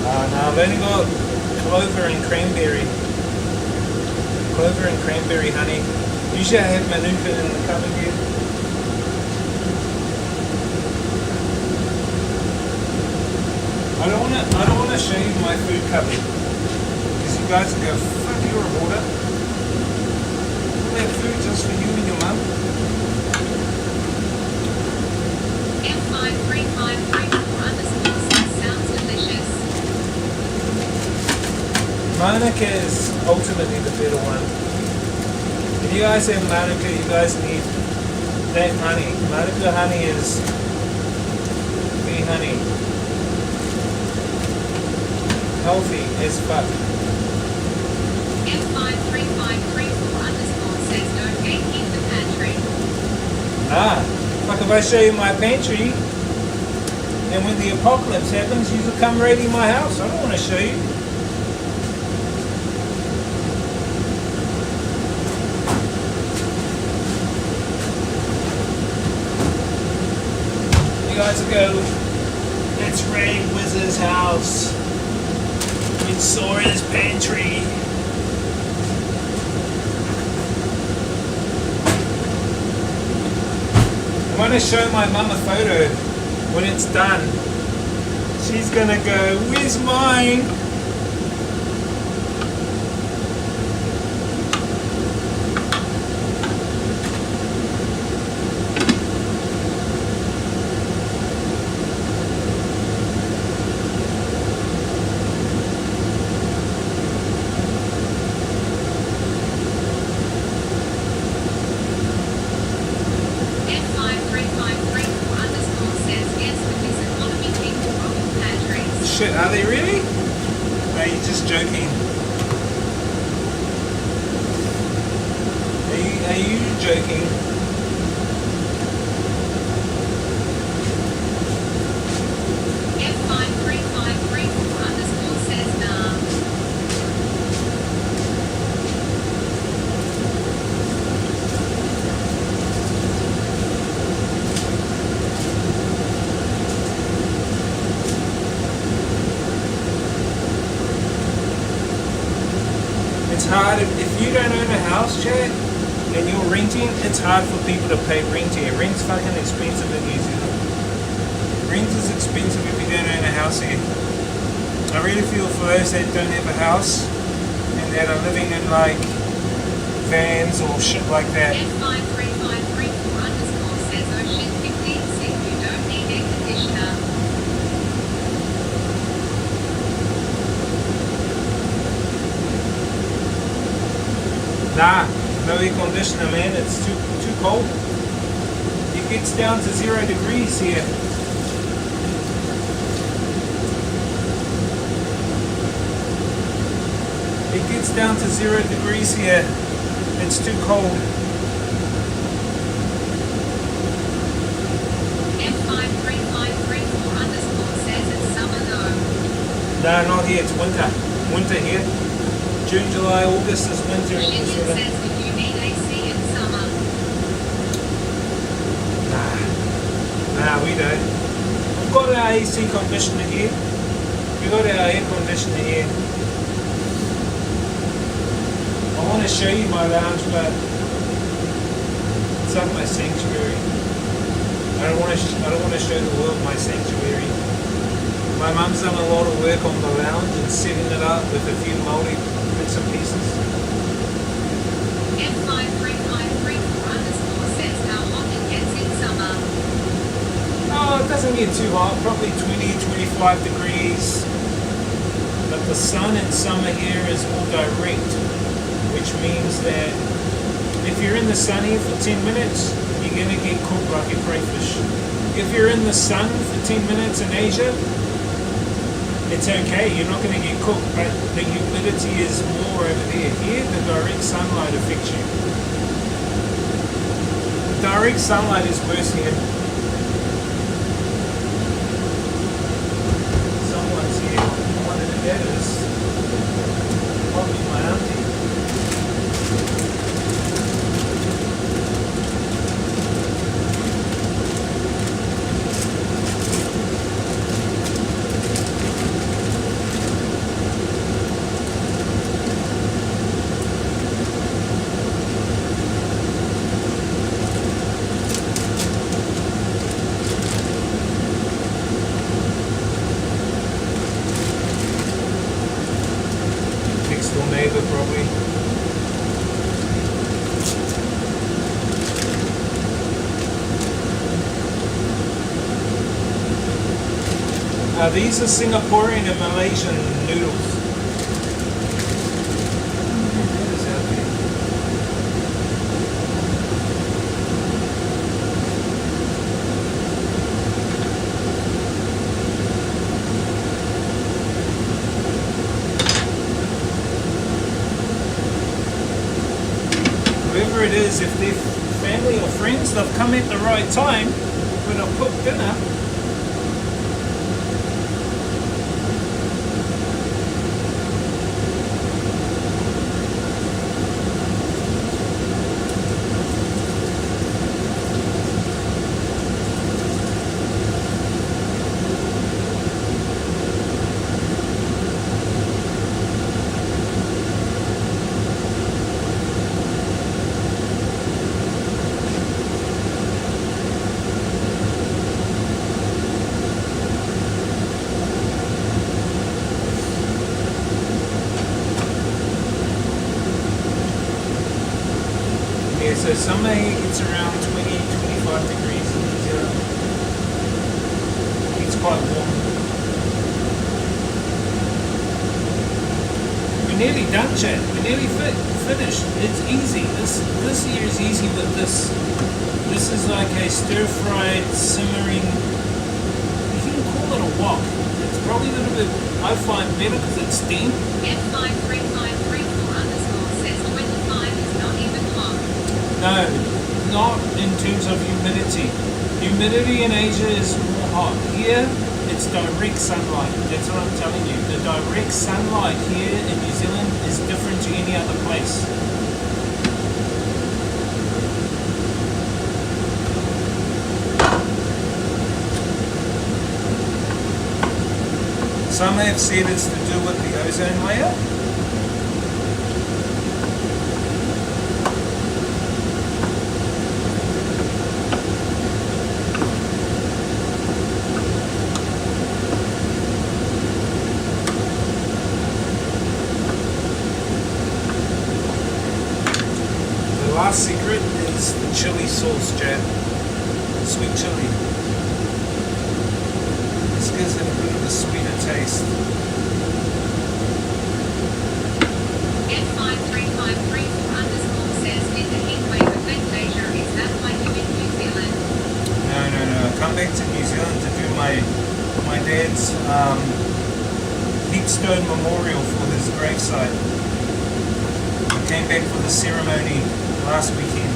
No, I've only got clover and cranberry. Clover and cranberry honey. Usually I have manuka in the cupboard here. I don't wanna show you my food cupboard. Because you guys will go, fuck, you're a hoarder. We have food just for you and your mum. F5353 underscore says sounds delicious. Manuka is ultimately the better one. If you guys have Manuka, you guys need that honey. Manuka honey is bee honey. Healthy as fuck. F5353 underscore says don't gatekeep the pantry. Ah, fuck, if I show you my pantry, then when the apocalypse happens, you will come raiding my house. I don't want to show you. You guys will go, let's raid Wizard's house. We saw his pantry. I want to show my mum a photo when it's done. She's gonna go, where's mine? F5353 underscore says yes, with this economy people robbing pantries. Shit, are they really? Are you just joking? Are you joking? F5353 underscore says nah. It's hard if you don't own a house, Chad, and you're renting. It's hard for people to pay rent here. Rent's fucking expensive in New Zealand. Rent is expensive if you don't own a house here. I really feel for those that don't have a house and that are living in like vans or shit like that. F5353 underscore says oh shit 15 said you don't need air conditioner. Nah, no air conditioner, man. It's too cold. It gets down to 0 degrees here. It gets down to 0 degrees here. It's too cold. F5353 underscore says it's summer though. No, not here. It's winter. Winter here. June, July, August is winter in New Shinian Zealand. says that you need AC in summer. Nah, we don't. We've got our AC conditioner here. We've got our air conditioner here. I want to show you my lounge, but it's like my sanctuary. I don't want to show the world my sanctuary. My mum's done a lot of work on the lounge and setting it up with a few Maori bits and pieces. F5353 underscore says how hot it gets in summer. Oh, it doesn't get too hot, probably 20, 25 degrees. But the sun in summer here is all direct, which means that if you're in the sun here for 10 minutes, you're going to get cooked like a crayfish. If you're in the sun for 10 minutes in Asia, it's okay, you're not going to get cooked, but the humidity is more over there. Here, the direct sunlight affects you. Direct sunlight is worse here. Someone's here. One of the debtors. Probably my auntie. Next door neighbor probably. These are Singaporean and Malaysian noodles. What is out there? Whoever it is, if they're family or friends, they've come at the right time when I've cooked dinner. Yeah, so summer here gets around 20, 25 degrees in New Zealand. It's quite warm. We're nearly done, chat. We're nearly finished. It's easy. This year is easy with this. This is like a stir-fried, simmering. You can call it a wok. It's probably a little bit, I find, better because it's steamed. F53534 says 25 is not even hot. No, not in terms of humidity. Humidity in Asia is more hot. Here, it's direct sunlight. That's what I'm telling you. The direct sunlight here in New Zealand is different to any other place. Some have said it's to do with the ozone layer. The last secret is the chili sauce, Jan. Sweet chili. This gives it a bit of a sweeter taste. F53534 says in the heatwave event Asia, is that why you in New Zealand? No. I come back to New Zealand to do my dad's heapstone memorial for his gravesite. I came back for the ceremony last weekend.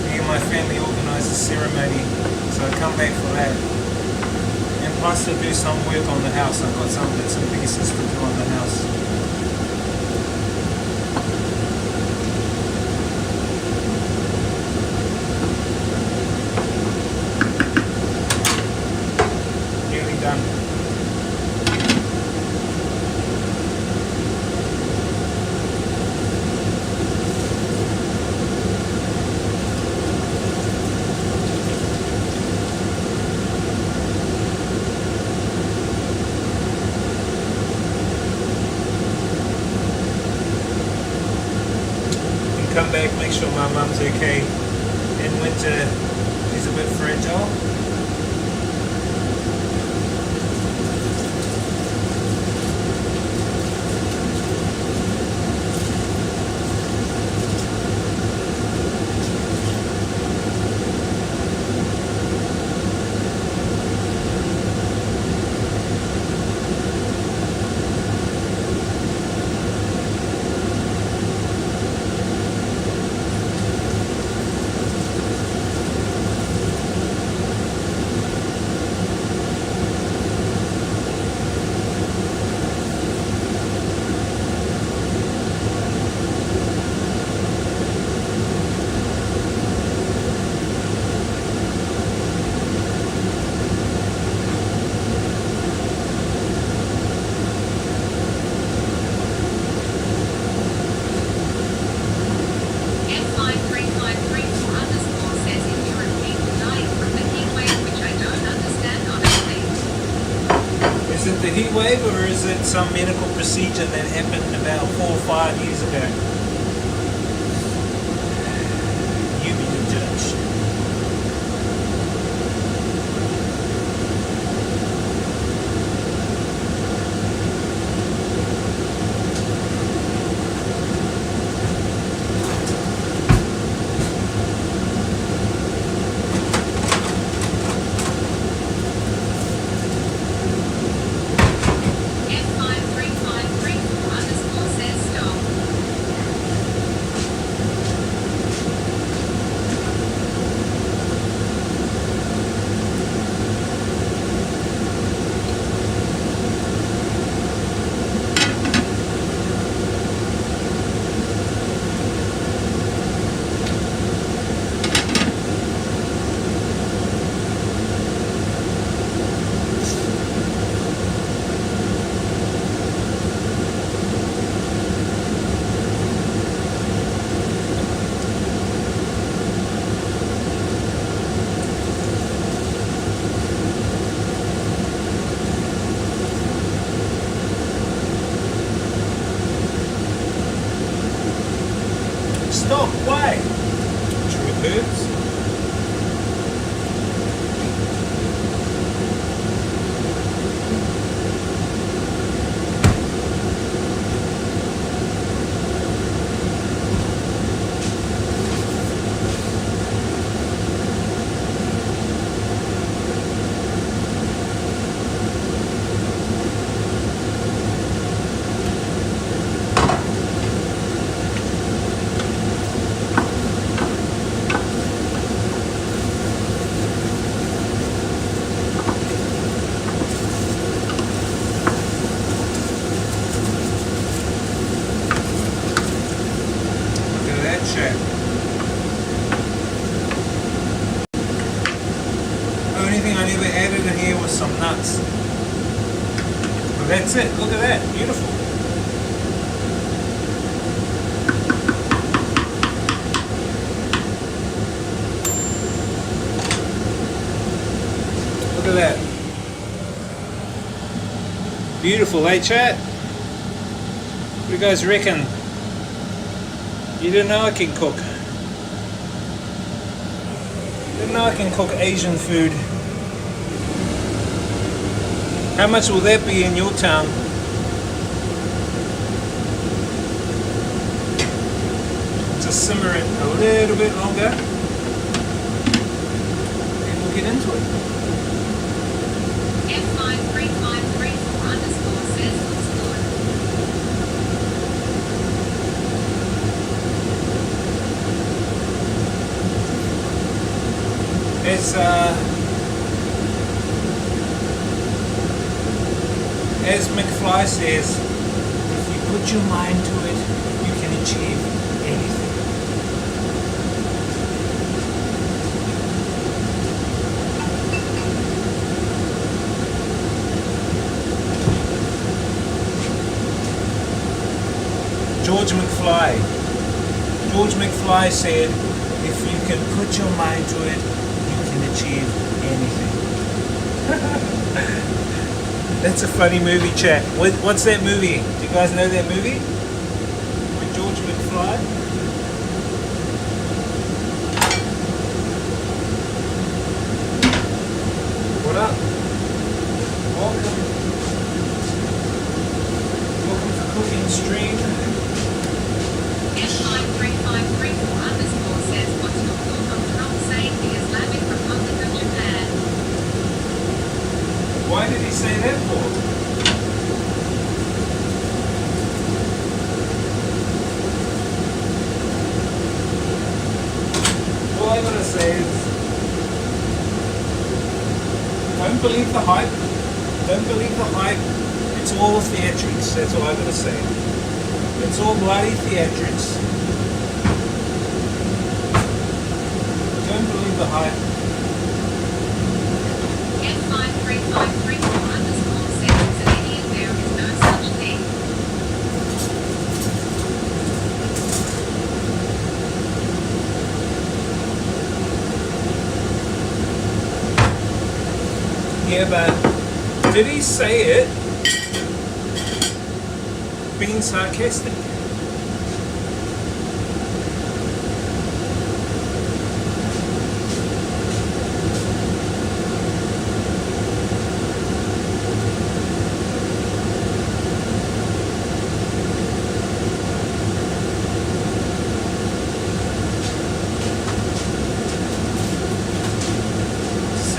Me and my family organised a ceremony, so I come back for that. And plus to do some work on the house. I've got some bits and pieces to do on the house. Nearly done. Come back, make sure my mum's okay. In winter, she's a bit fragile. heat wave, or is it some medical procedure that happened about 4 or 5 years ago? You be the judge. F53534 says stop. Stop, why? True herbs. Look at that shit. Only thing I never added in here was some nuts. But that's it. Look at that. Beautiful. Look at that. Beautiful, eh, chat? What do you guys reckon? You didn't know I can cook. Didn't know I can cook Asian food. How much will that be in your town? Just simmer it a little bit longer and we'll get into it. F53534 says looks good. As McFly says, if you put your mind to it, you can achieve anything. George McFly said, if you can put your mind to it, you can achieve anything. That's a funny movie, chat. What's that movie? Do you guys know that movie? With George McFly? What up? Welcome to Cooking Stream. F53534 says what's your thought on Trump saying the Islamic Republic of Japan? Why did he say that for? All I gotta say is, don't believe the hype. Don't believe the hype. It's all theatrics. That's all I gotta say. It's all bloody theatrics. Don't believe the hype. F53534 says it's an idiot. There is no such thing. Yeah, but did he say it Being sarcastic.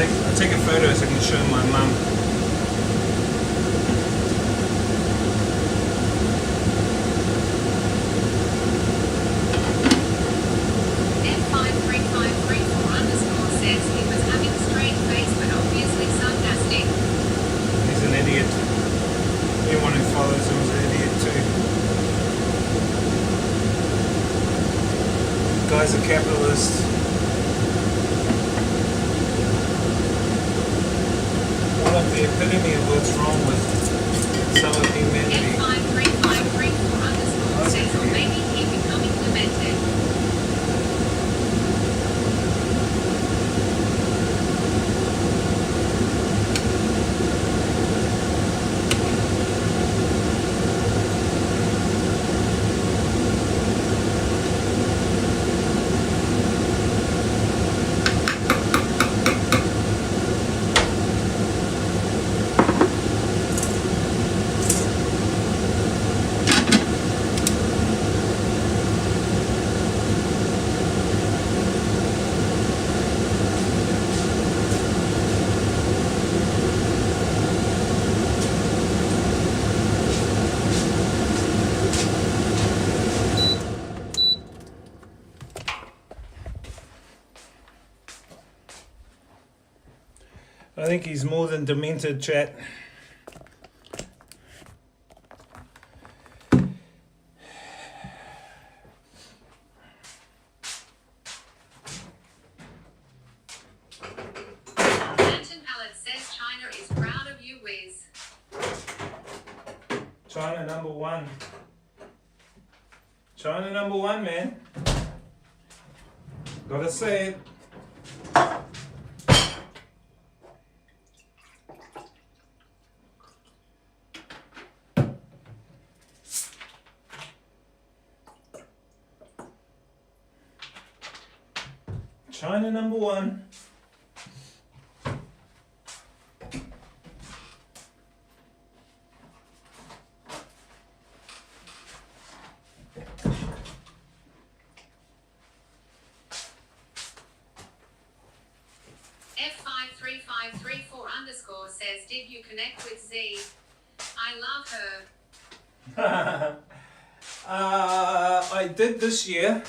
I'll take a photo so I can show my mum. F53534 underscore says he was having a straight face but obviously sarcastic. He's an idiot. Anyone who follows him is an idiot too. The guy's a capitalist. One of the epitome of what's wrong with some of humanity. F53534 underscore says or maybe he becoming demented. I think he's more than demented, chat. Anton Pallet says China is proud of you, Wiz. China number one. China number one, man. Gotta say it. China number one. F53534 underscore says, did you connect with Z? I love her. I did this year.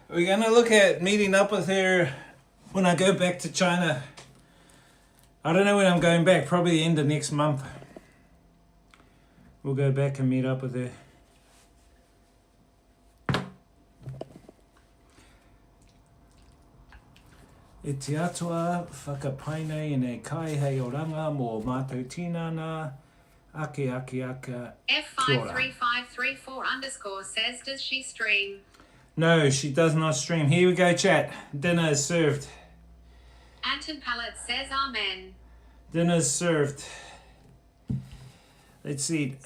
We're gonna look at meeting up with her when I go back to China. I don't know when I'm going back, probably the end of next month. We'll go back and meet up with her. E te atua whakapaine i nei kai hei oranga mō mātou tinana ake aka. F53534 underscore says, does she stream? No, she does not stream. Here we go, chat. Dinner is served. Anton Pallet says, amen. Dinner is served. Let's eat.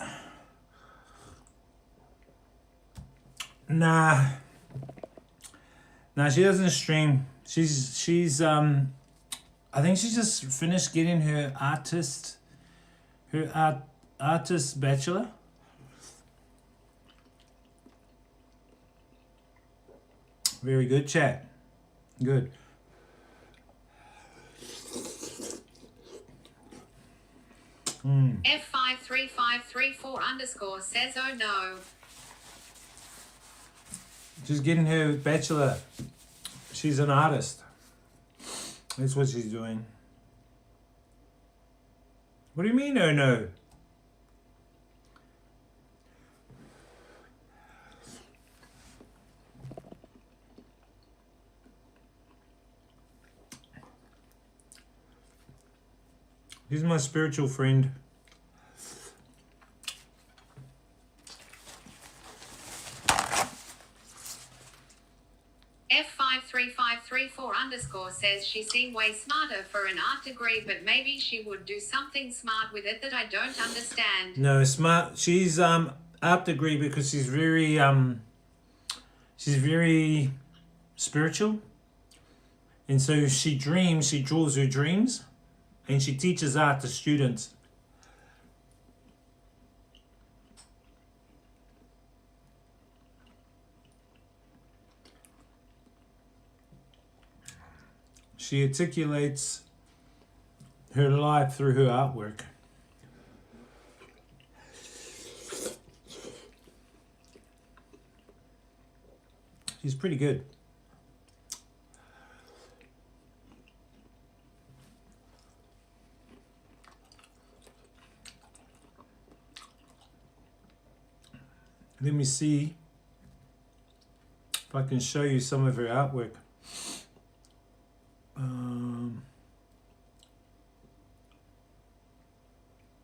Nah, she doesn't stream. She's I think she's just finished getting her artist bachelor. Very good, chat. Good. F53534 underscore says, oh no. She's getting her bachelor. She's an artist. That's what she's doing. What do you mean, oh no? He's my spiritual friend. F53534_ says she seemed way smarter for an art degree, but maybe she would do something smart with it that I don't understand. No, smart. She's art degree because she's very spiritual, and so she dreams. She draws her dreams, and she teaches art to students. She articulates her life through her artwork. She's pretty good. Let me see if I can show you some of her artwork.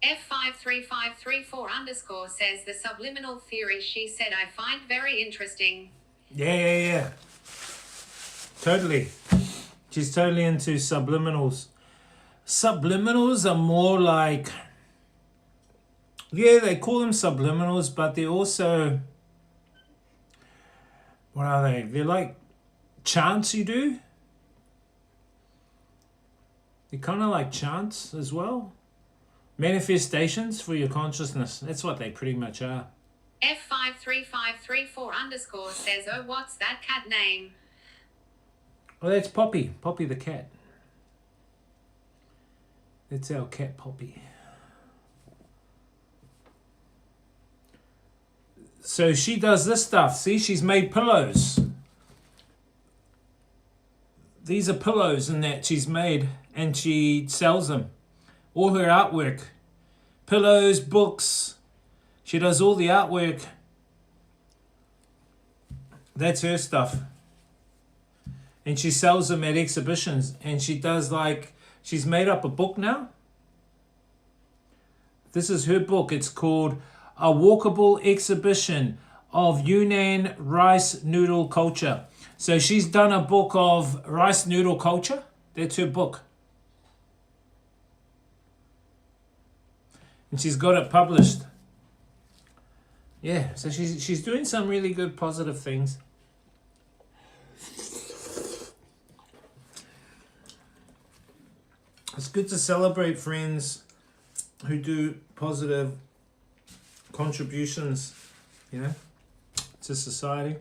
F53534_ says the subliminal theory she said I find very interesting. Yeah. Totally. She's totally into subliminals. Subliminals are more like, yeah, they call them subliminals, but they're also, what are they? They're like chants you do. They're kind of like chants as well. Manifestations for your consciousness. That's what they pretty much are. F53534_ says, oh, what's that cat name? Well, that's Poppy. Poppy the cat. That's our cat, Poppy. So she does this stuff. See, she's made pillows. These are pillows and that she's made, and she sells them. All her artwork. Pillows, books. She does all the artwork. That's her stuff. And she sells them at exhibitions. And she does she's made up a book now. This is her book. It's called A Walkable Exhibition of Yunnan Rice Noodle Culture. So she's done a book of rice noodle culture. That's her book. And she's got it published. Yeah, so she's doing some really good positive things. It's good to celebrate friends who do positive contributions, to society.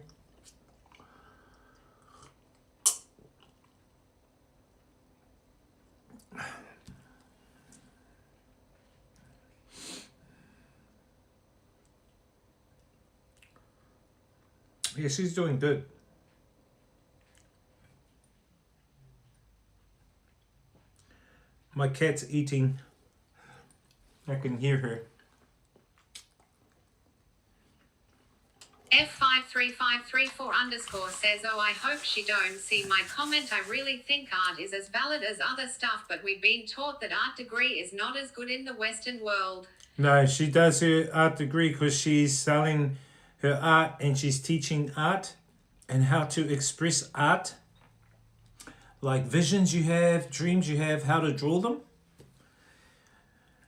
Yeah, she's doing good. My cat's eating. I can hear her. F53534_ says, oh, I hope she don't see my comment. I really think art is as valid as other stuff, but we've been taught that art degree is not as good in the Western world. No, she does her art degree because she's selling her art and she's teaching art and how to express art. Like visions you have, dreams you have, how to draw them.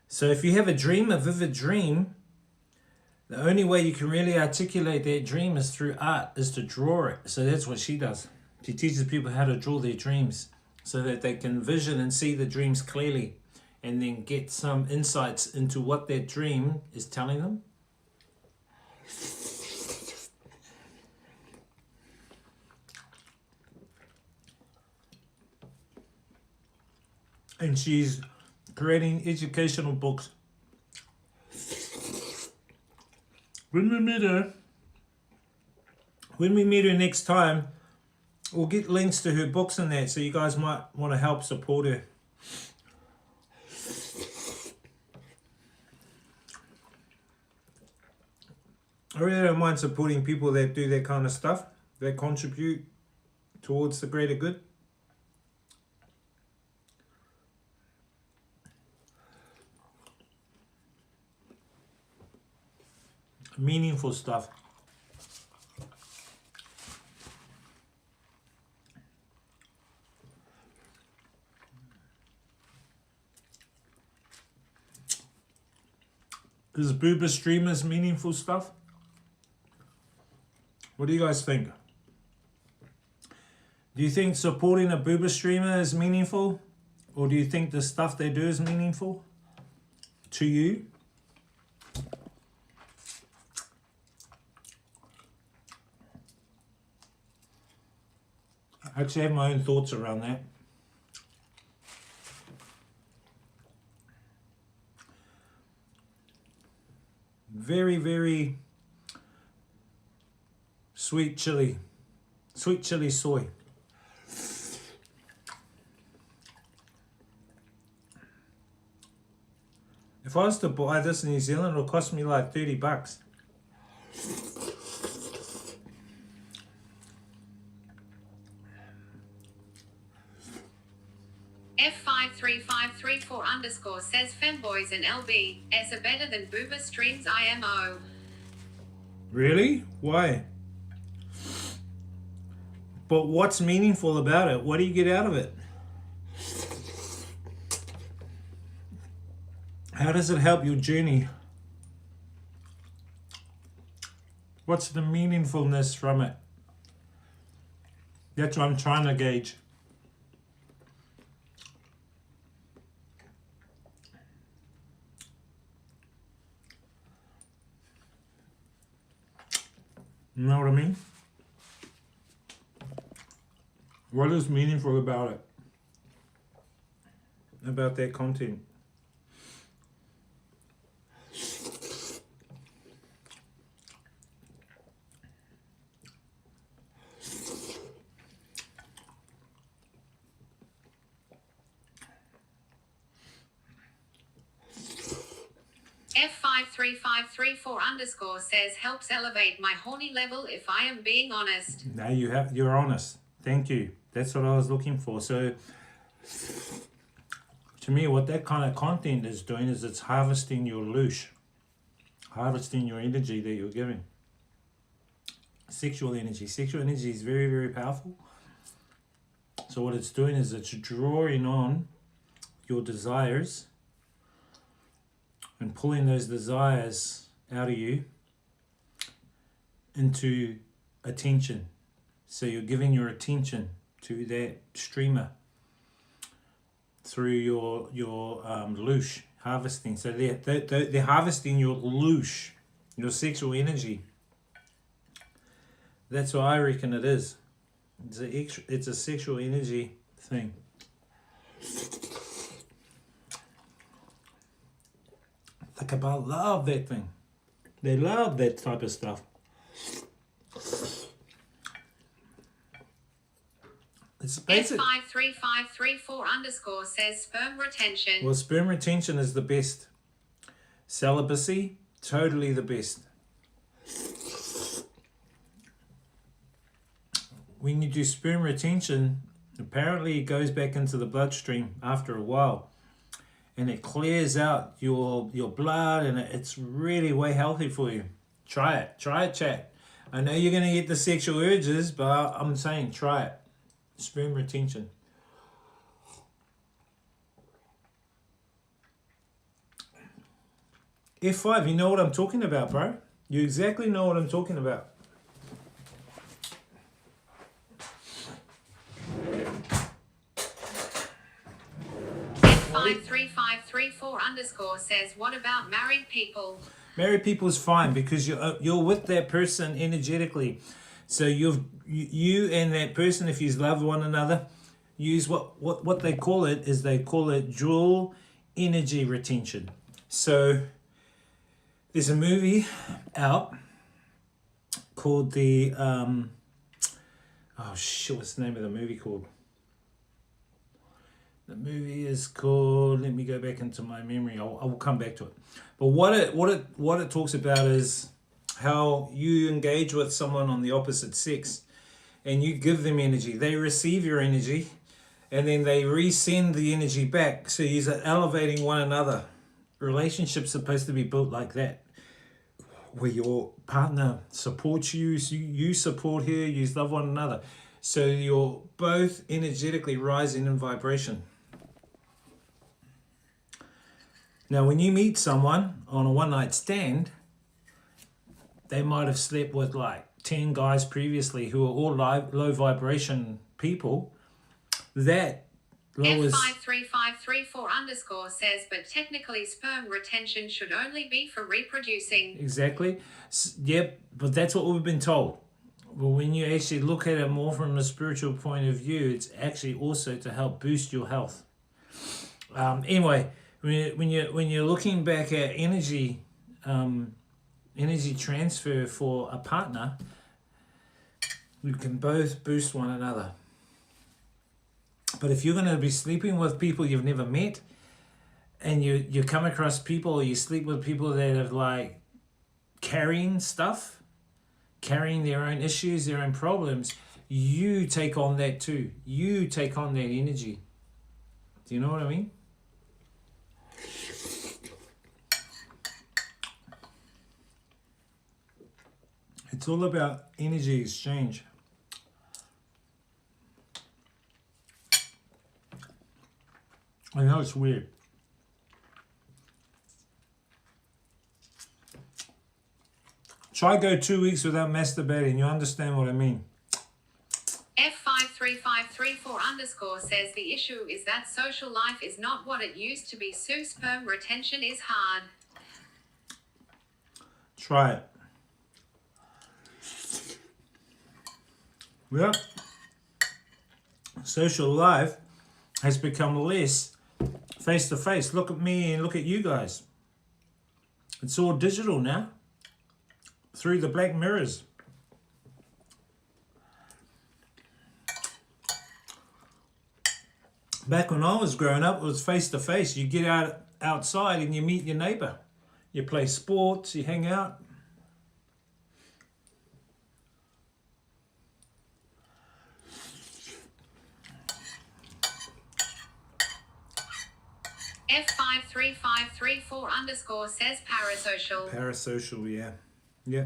So if you have a dream, a vivid dream, the only way you can really articulate that dream is through art, is to draw it. So that's what she does. She teaches people how to draw their dreams so that they can vision and see the dreams clearly and then get some insights into what their dream is telling them. And she's creating educational books. When we meet her next time, we'll get links to her books and that, so you guys might want to help support her. I really don't mind supporting people that do that kind of stuff, that contribute towards the greater good. Meaningful stuff. Is booba streamers meaningful stuff? What do you guys think? Do you think supporting a booba streamer is meaningful? Or do you think the stuff they do is meaningful to you? I actually have my own thoughts around that. Very, very sweet chili soy. If I was to buy this in New Zealand, it'll cost me like $30. F53534_ says femboys and LBS are better than booba streams IMO. Really? Why? But what's meaningful about it? What do you get out of it? How does it help your journey? What's the meaningfulness from it? That's what I'm trying to gauge. You know what I mean? What is meaningful about it? About that content? F53534_ says helps elevate my horny level if I am being honest. Now you're honest. Thank you. That's what I was looking for. So to me, what that kind of content is doing is it's harvesting your loosh, harvesting your energy that you're giving. Sexual energy. Sexual energy is very, very powerful. So what it's doing is it's drawing on your desires and pulling those desires out of you into attention. So you're giving your attention to that streamer through your loosh, harvesting. So they're harvesting your loosh, your sexual energy. That's what I reckon it is. It's a sexual energy thing. Like about love that thing. They love that type of stuff. It's basic. F53534_ says sperm retention. Well, sperm retention is the best. Celibacy, totally the best. When you do sperm retention, apparently it goes back into the bloodstream after a while. And it clears out your blood, and it's really way healthy for you. Try it, chat. I know you're going to get the sexual urges, but I'm saying try it. Sperm retention. F5, you know what I'm talking about, bro. You exactly know what I'm talking about. F53534_ says, what about married people? Married people is fine because you're with that person energetically. So you and that person, if you love one another, use what they call it is they call it dual energy retention. So there's a movie out called the what's the name of the movie called? The movie is called, let me go back into my memory. I will come back to it. But what it talks about is how you engage with someone on the opposite sex and you give them energy. They receive your energy and then they resend the energy back. So you're elevating one another. Relationships supposed to be built like that, where your partner supports you, you support her, you love one another. So you're both energetically rising in vibration. Now, when you meet someone on a one-night stand, they might have slept with like 10 guys previously who are all low vibration people. That lowers... F53534_ says, but technically sperm retention should only be for reproducing. Exactly. Yep, but that's what we've been told. Well, when you actually look at it more from a spiritual point of view, it's actually also to help boost your health. Anyway, when you're looking back at energy transfer for a partner, you can both boost one another. But if you're going to be sleeping with people you've never met, and you come across people, or you sleep with people that have like carrying stuff, carrying their own issues, their own problems, you take on that too. You take on that energy. Do you know what I mean? It's all about energy exchange. I know it's weird. Try go 2 weeks without masturbating. You understand what I mean. F53534_ says the issue is that social life is not what it used to be, so sperm retention is hard. Try it. Yep. Social life has become less face to face. Look at me and look at you guys. It's all digital now. Through the black mirrors. Back when I was growing up, it was face to face. You get outside and you meet your neighbor. You play sports, you hang out. F53534_ says parasocial. Parasocial, yeah. Yeah.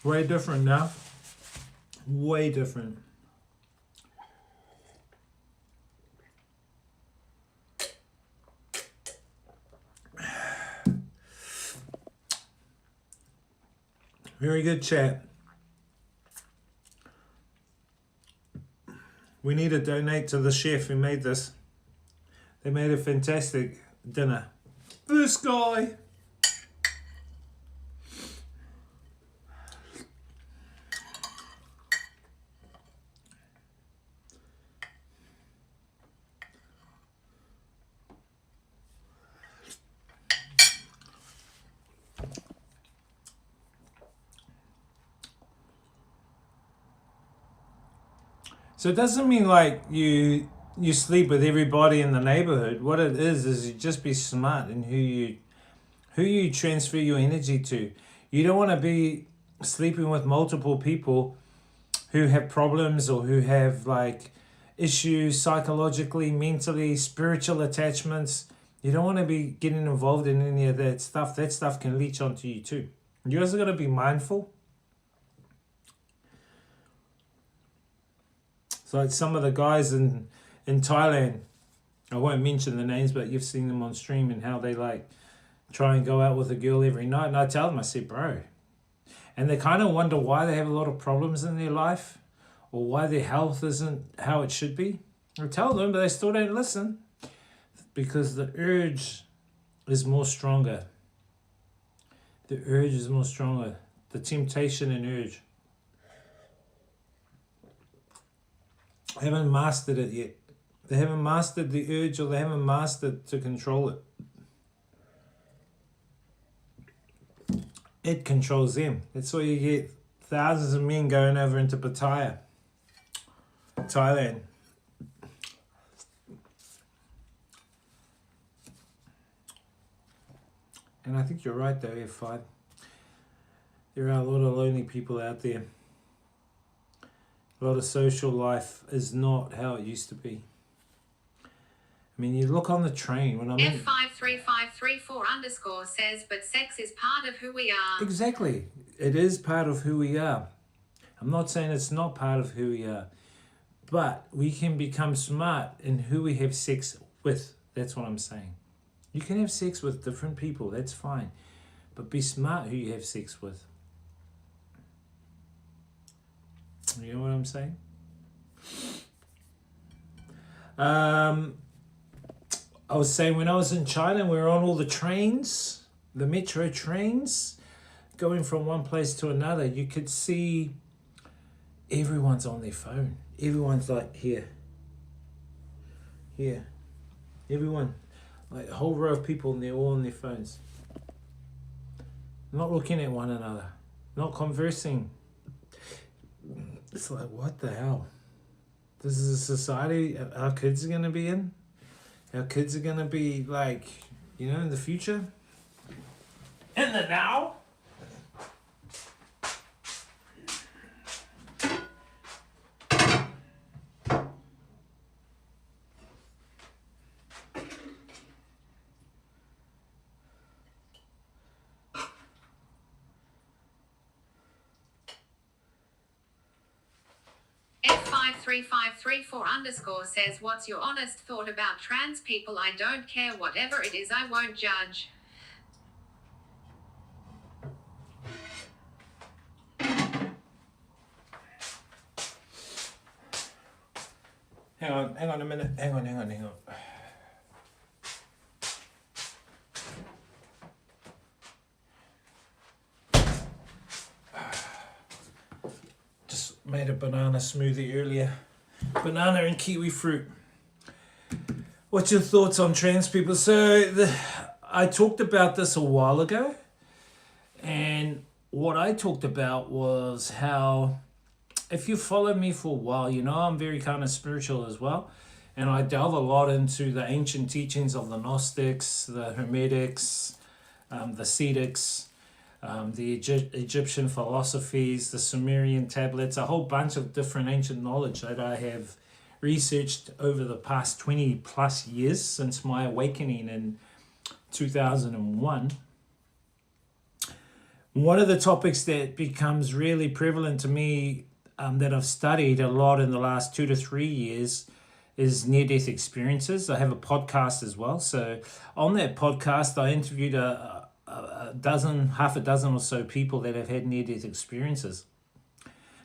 Way different now. Way different. Very good chat. We need to donate to the chef who made this. They made a fantastic dinner. This guy. So it doesn't mean like you sleep with everybody in the neighborhood. What it is you just be smart in who you transfer your energy to. You don't want to be sleeping with multiple people who have problems or who have like issues psychologically, mentally, spiritual attachments. You don't want to be getting involved in any of that stuff. That stuff can leach onto you too. You guys got to be mindful. So like some of the guys in Thailand, I won't mention the names, but you've seen them on stream and how they like try and go out with a girl every night. And I tell them, I say, bro. And they kind of wonder why they have a lot of problems in their life or why their health isn't how it should be. I tell them, but they still don't listen because the urge is more stronger. The urge is more stronger. The temptation and urge. They haven't mastered it yet. They haven't mastered the urge, or they haven't mastered to control it. It controls them. That's why you get thousands of men going over into Pattaya, Thailand. And I think you're right though, F5. There are a lot of lonely people out there. A lot of social life is not how it used to be. I mean, you look on the train when I'm in... F53534_ says, but sex is part of who we are. Exactly. It is part of who we are. I'm not saying it's not part of who we are. But we can become smart in who we have sex with. That's what I'm saying. You can have sex with different people, that's fine. But be smart who you have sex with. You know what I'm saying? I was saying when I was in China, we were on all the trains, the metro trains, going from one place to another. You could see everyone's on their phone. Everyone's like here. Everyone. Like a whole row of people and they're all on their phones. Not looking at one another. Not conversing. It's like, what the hell? This is a society our kids are going to be in? Our kids are going to be like, in the future? In the now? F53534_ says, what's your honest thought about trans people? I don't care, whatever it is, I won't judge. Hang on a minute. Hang on. Just made a banana smoothie earlier. Banana and kiwi fruit. What's your thoughts on trans people? So I talked about this a while ago, and what I talked about was how, if you follow me for a while, I'm very kind of spiritual as well, and I delve a lot into the ancient teachings of the Gnostics, the Hermetics, the Cetics, the Egyptian philosophies, the Sumerian tablets, a whole bunch of different ancient knowledge that I have researched over the past 20 plus years since my awakening in 2001. One of the topics that becomes really prevalent to me that I've studied a lot in the last 2 to 3 years is near-death experiences. I have a podcast as well. So on that podcast, I interviewed half a dozen or so people that have had near-death experiences.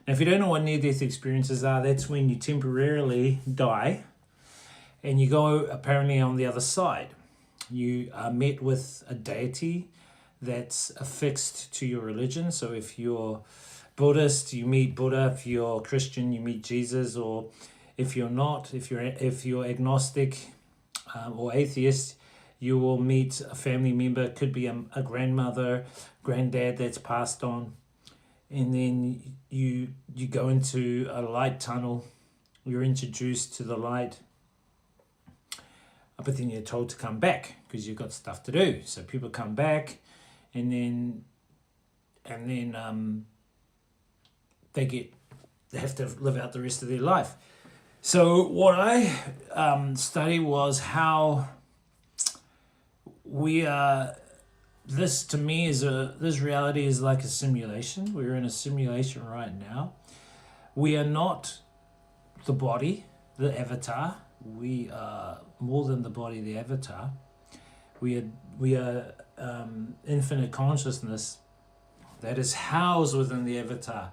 Now, if you don't know what near-death experiences are, that's when you temporarily die and you go apparently on the other side. You are met with a deity that's affixed to your religion. So if you're Buddhist, you meet Buddha. If you're Christian, you meet Jesus. Or if you're not, if you're agnostic or atheist, you will meet a family member. It could be a grandmother, granddad that's passed on. And then you go into a light tunnel. You're introduced to the light. But then you're told to come back because you've got stuff to do. So people come back, and then they have to live out the rest of their life. So what I studied was how we are. This to me this reality is like a simulation. We're in a simulation right now. We are not the body, the avatar. We are more than the body, the avatar. We are infinite consciousness that is housed within the avatar.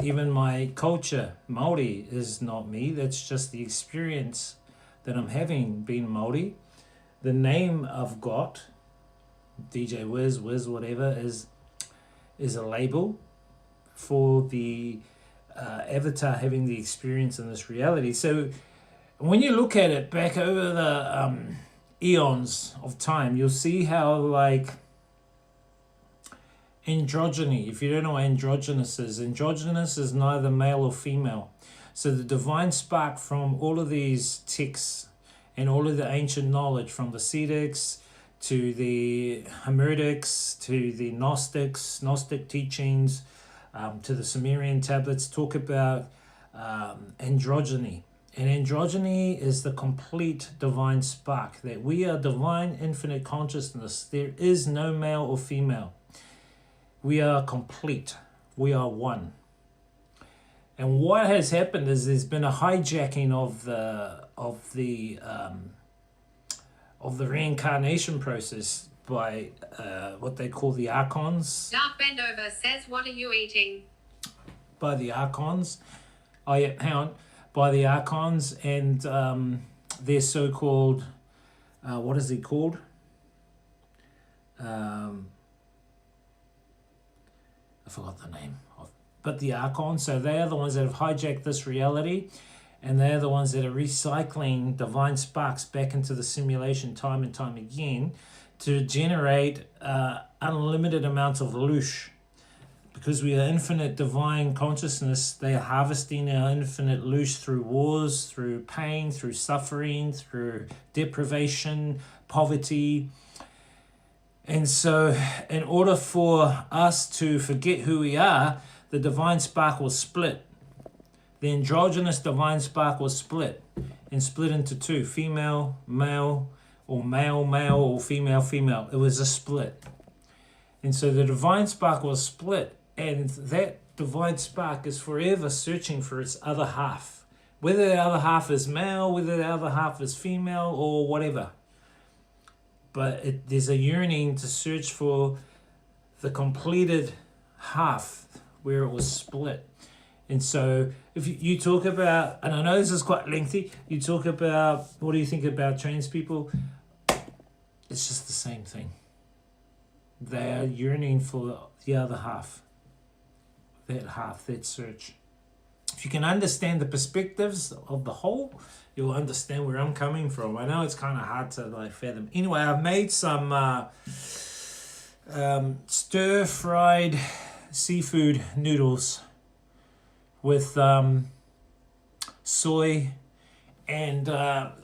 Even my culture, Maori, is not me. That's just the experience that I'm having being Maori. The name I've got, DJ Wiz, whatever, is a label for the avatar having the experience in this reality. So when you look at it back over the eons of time, you'll see how like androgyny, if you don't know what androgynous is neither male or female. So the divine spark from all of these texts and all of the ancient knowledge, from the Cetics to the Hermetics to the Gnostic teachings, to the Sumerian tablets, talk about androgyny. And androgyny is the complete divine spark, that we are divine infinite consciousness. There is no male or female. We are complete. We are one. And what has happened is there's been a hijacking of the reincarnation process by what they call the archons. Dark Bendover says, what are you eating? By the archons. Oh yeah, hang on. By the archons and their so-called, what is it called? I forgot the name of, but the archons. So they are the ones that have hijacked this reality, and they are the ones that are recycling divine sparks back into the simulation time and time again to generate unlimited amounts of loosh. Because we are infinite divine consciousness, they are harvesting our infinite loosh through wars, through pain, through suffering, through deprivation, poverty. And so in order for us to forget who we are, the divine spark will split. The androgynous divine spark will split and split into two, female, male, or male, male, or female, female. It was a split. And so the divine spark will split, and that divine spark is forever searching for its other half. Whether the other half is male, whether the other half is female, or whatever. But there's a yearning to search for the completed half where it was split. And so if you talk about, and I know this is quite lengthy, you talk about, what do you think about trans people? It's just the same thing. They are yearning for the other half, that search. If you can understand the perspectives of the whole, you'll understand where I'm coming from. I know it's kind of hard to fathom. Anyway, I've made some stir-fried seafood noodles with soy and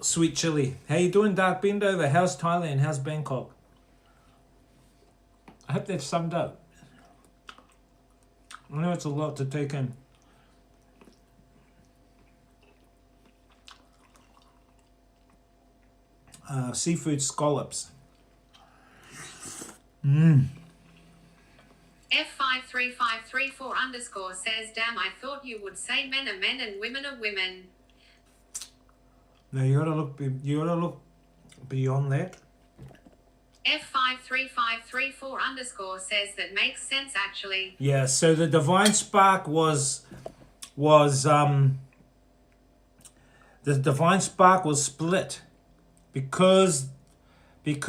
sweet chili. How you doing, Dark Bendover? How's Thailand? How's Bangkok? I hope they've summed up. I know it's a lot to take in. Seafood scallops. F53534_ says, damn, I thought you would say men are men and women are women. Now you gotta look beyond that. F53534_ says, that makes sense actually. Yeah, so the divine spark was the divine spark was split because the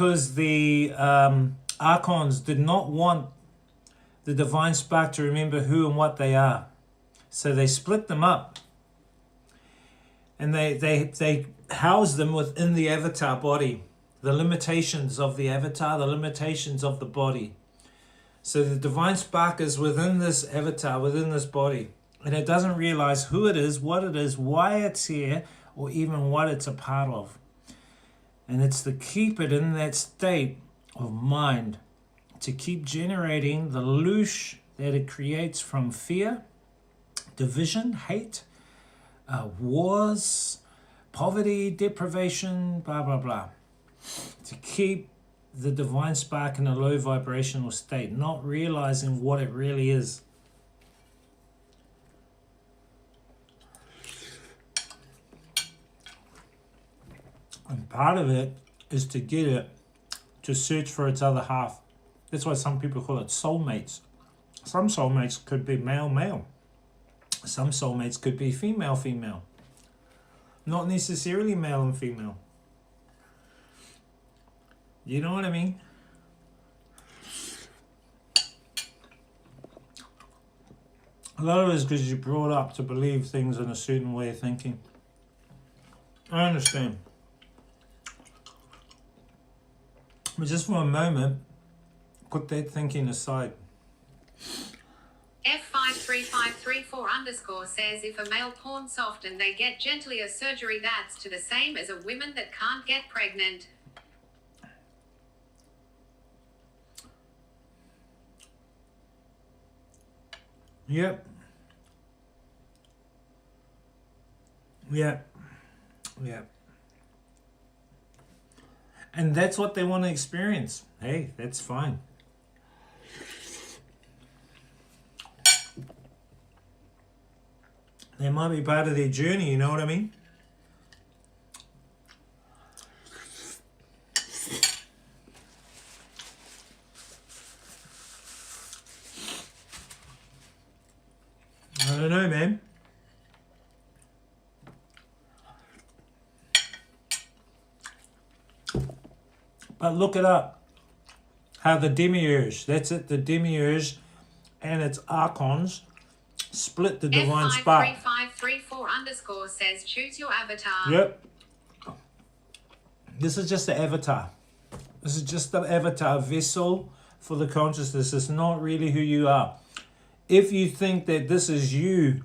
archons did not want the divine spark to remember who and what they are. So they split them up. And they housed them within the avatar body. The limitations of the avatar, the limitations of the body. So the divine spark is within this avatar, within this body. And it doesn't realize who it is, what it is, why it's here, or even what it's a part of. And it's to keep it in that state of mind, to keep generating the loosh that it creates from fear, division, hate, wars, poverty, deprivation, blah, blah, blah. To keep the divine spark in a low vibrational state, not realizing what it really is. And part of it is to get it to search for its other half. That's why some people call it soulmates. Some soulmates could be male-male. Some soulmates could be female-female. Not necessarily male and female. You know what I mean? A lot of it is because you're brought up to believe things in a certain way of thinking. I understand. But just for a moment, put that thinking aside. F53534_ says, if a male pawns soft and they get gentlier surgery, that's to the same as a woman that can't get pregnant. Yep. Yep. Yep. And that's what they want to experience. Hey, that's fine. They might be part of their journey, you know what I mean? I don't know, man. But look it up. How the demiurge, that's it, the demiurge and its archons split the divine spark. F53534_ says choose your avatar. Yep. This is just the avatar. This is just the avatar vessel for the consciousness. It's not really who you are. If you think that this is you,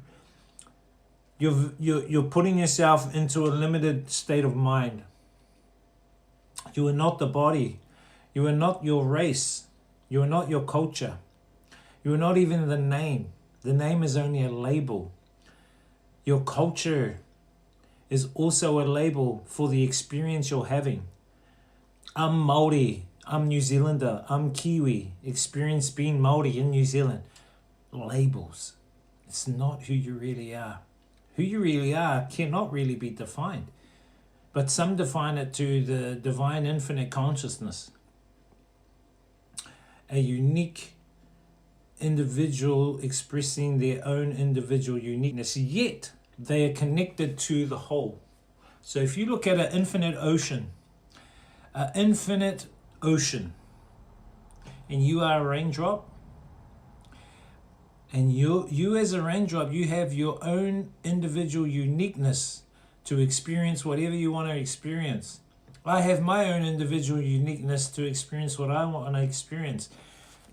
you're putting yourself into a limited state of mind. You are not the body. You are not your race. You are not your culture. You are not even the name. The name is only a label. Your culture is also a label for the experience you're having. I'm Maori. I'm New Zealander. I'm Kiwi. Experience being Maori in New Zealand. Labels. It's not who you really are. Who you really are cannot really be defined. But some define it to the divine infinite consciousness. A unique individual expressing their own individual uniqueness, yet they are connected to the whole. So if you look at an infinite ocean, and you are a raindrop, and you as a raindrop, you have your own individual uniqueness to experience whatever you want to experience. I have my own individual uniqueness to experience what I want to experience.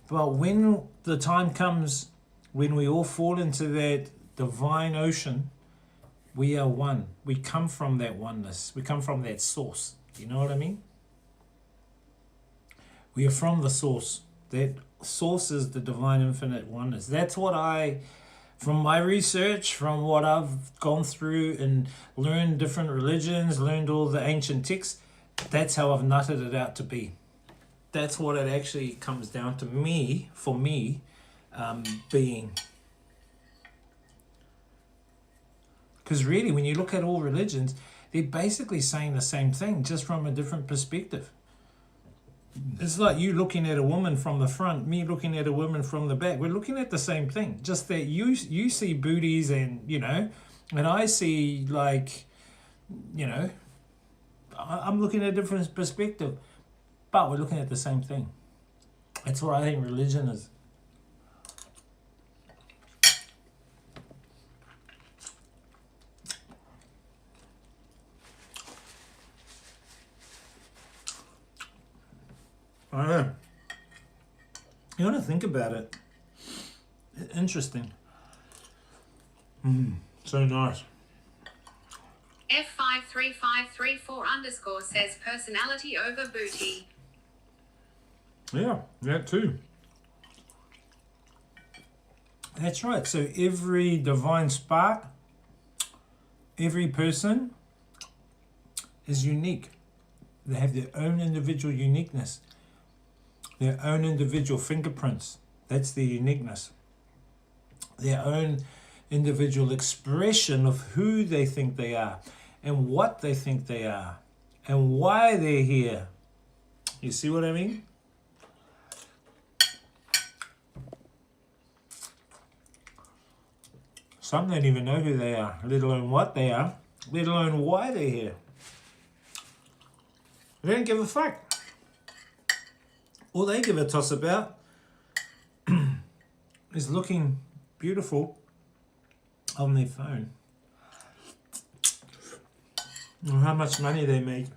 But when the time comes when we all fall into that divine ocean, we are one. We come from that oneness. We come from that source. You know what I mean? We are from the source. That source is the divine infinite oneness. That's what from my research, from what I've gone through and learned different religions, learned all the ancient texts, that's how I've nutted it out to be. That's what it actually comes down to me, for me, being. Because really, when you look at all religions, they're basically saying the same thing, just from a different perspective. It's like you looking at a woman from the front, me looking at a woman from the back. We're looking at the same thing, just that you see booties and, and I see I'm looking at a different perspective, but we're looking at the same thing. That's what I think religion is. I don't know. You want to think about it. Interesting. So nice. F53534_ says personality over booty. Yeah, that too. That's right. So every divine spark, every person is unique. They have their own individual uniqueness, their own individual fingerprints. That's their uniqueness. Their own individual expression of who they think they are and what they think they are and why they're here. You see what I mean? Some don't even know who they are, let alone what they are, let alone why they're here. They don't give a fuck. All they give a toss about is looking beautiful on their phone, or how much money they make.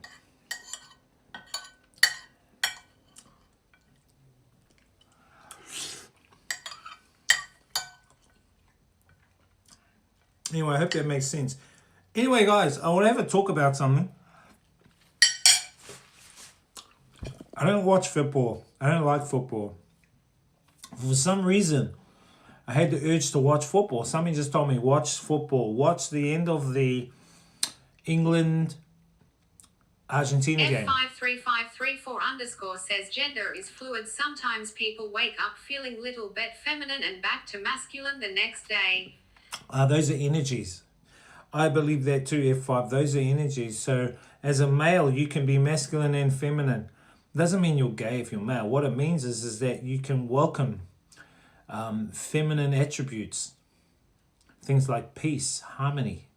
Anyway, I hope that makes sense. Anyway, guys, I want to have a talk about something. I don't watch football. I don't like football. For some reason, I had the urge to watch football. Somebody just told me, watch football. Watch the end of the England-Argentina game. F53534_ says gender is fluid. Sometimes people wake up feeling little bit feminine and back to masculine the next day. Those are energies. I believe that too, F5. Those are energies. So as a male, you can be masculine and feminine. Doesn't mean you're gay if you're male. What it means is that you can welcome feminine attributes. Things like peace, harmony.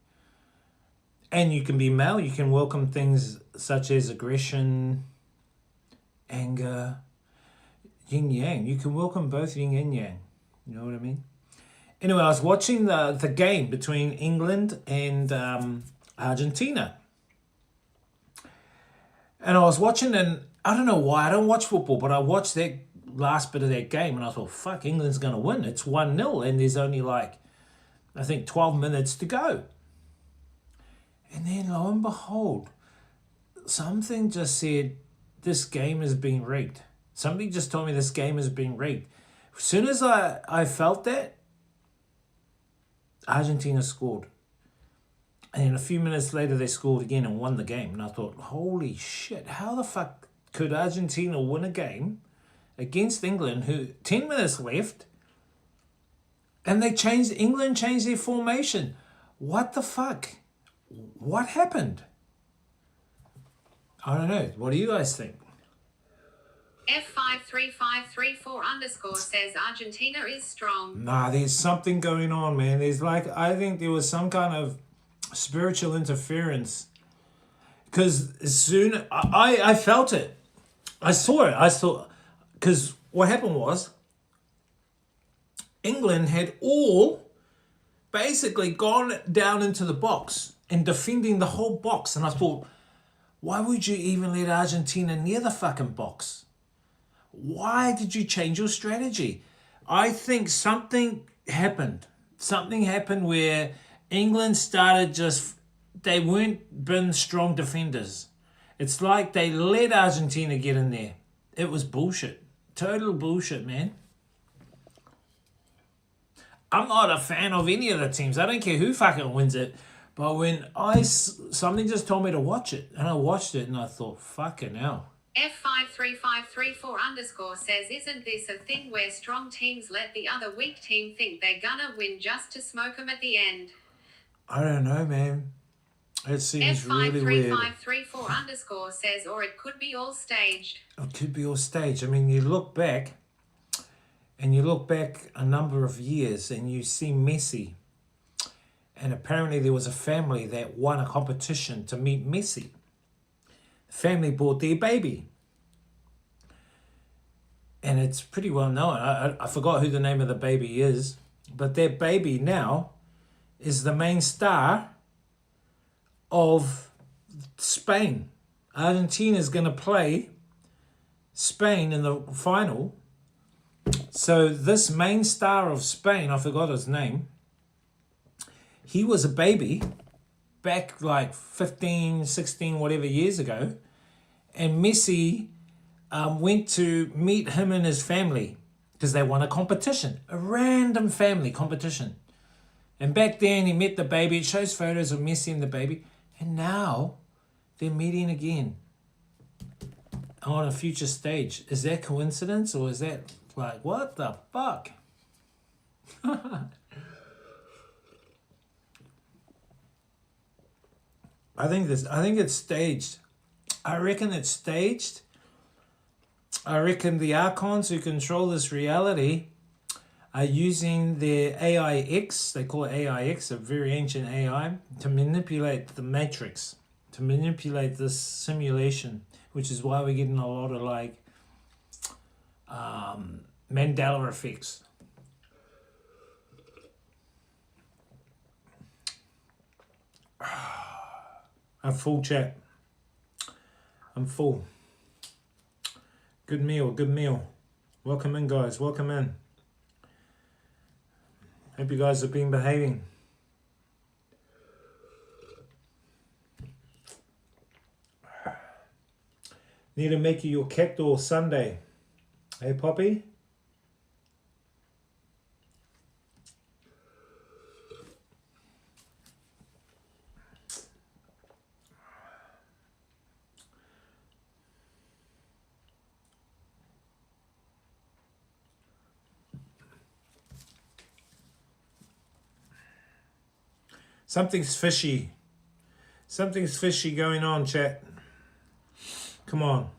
And you can be male. You can welcome things such as aggression, anger, yin yang. You can welcome both yin and yang. You know what I mean? Anyway, I was watching the game between England and Argentina. And I was watching, and I don't know why, I don't watch football, but I watched that last bit of that game, and I thought, fuck, England's going to win. It's 1-0, and there's only like, I think, 12 minutes to go. And then, lo and behold, something just said, this game is being rigged. Somebody just told me this game is being rigged. As soon as I felt that, Argentina scored. And a few minutes later, they scored again and won the game. And I thought, holy shit, how the fuck could Argentina win a game against England, who 10 minutes left, and England changed their formation? What the fuck? What happened? I don't know. What do you guys think? F53534_ says Argentina is strong. Nah, there's something going on, man. I think there was some kind of spiritual interference. Because as soon, I felt it. I saw it. Because what happened was, England had all basically gone down into the box and defending the whole box. And I thought, why would you even let Argentina near the fucking box? Why did you change your strategy? I think something happened. Something happened where England started they weren't been strong defenders. It's like they let Argentina get in there. It was bullshit. Total bullshit, man. I'm not a fan of any of the teams. I don't care who fucking wins it. But when something just told me to watch it, and I watched it, and I thought, fucking hell. F53534_ says, isn't this a thing where strong teams let the other weak team think they're gonna win just to smoke them at the end? I don't know, man. It seems really weird. F53534_ says, or it could be all staged. It could be all staged. I mean, you look back a number of years, and you see Messi. And apparently there was a family that won a competition to meet Messi. Family bought their baby, and it's pretty well known. I forgot who the name of the baby is, but their baby now is the main star of Spain. Argentina is going to play Spain in the final. So this main star of Spain, I forgot his name, he was a baby back like 15, 16, whatever years ago. And Messi went to meet him and his family because they won a competition, a random family competition. And back then he met the baby. It shows photos of Messi and the baby. And now they're meeting again on a future stage. Is that coincidence, or is that like, what the fuck? I think it's staged. I reckon it's staged. I reckon the Archons who control this reality are using their AIX, they call it AIX, a very ancient AI, to manipulate the matrix, to manipulate this simulation, which is why we're getting a lot of like Mandela effects. I'm full, chat. I'm full. Good meal, good meal. Welcome in, guys. Welcome in. Hope you guys have been behaving. Need to make you your cactus Sunday. Hey, Poppy? Something's fishy. Something's fishy going on, chat. Come on.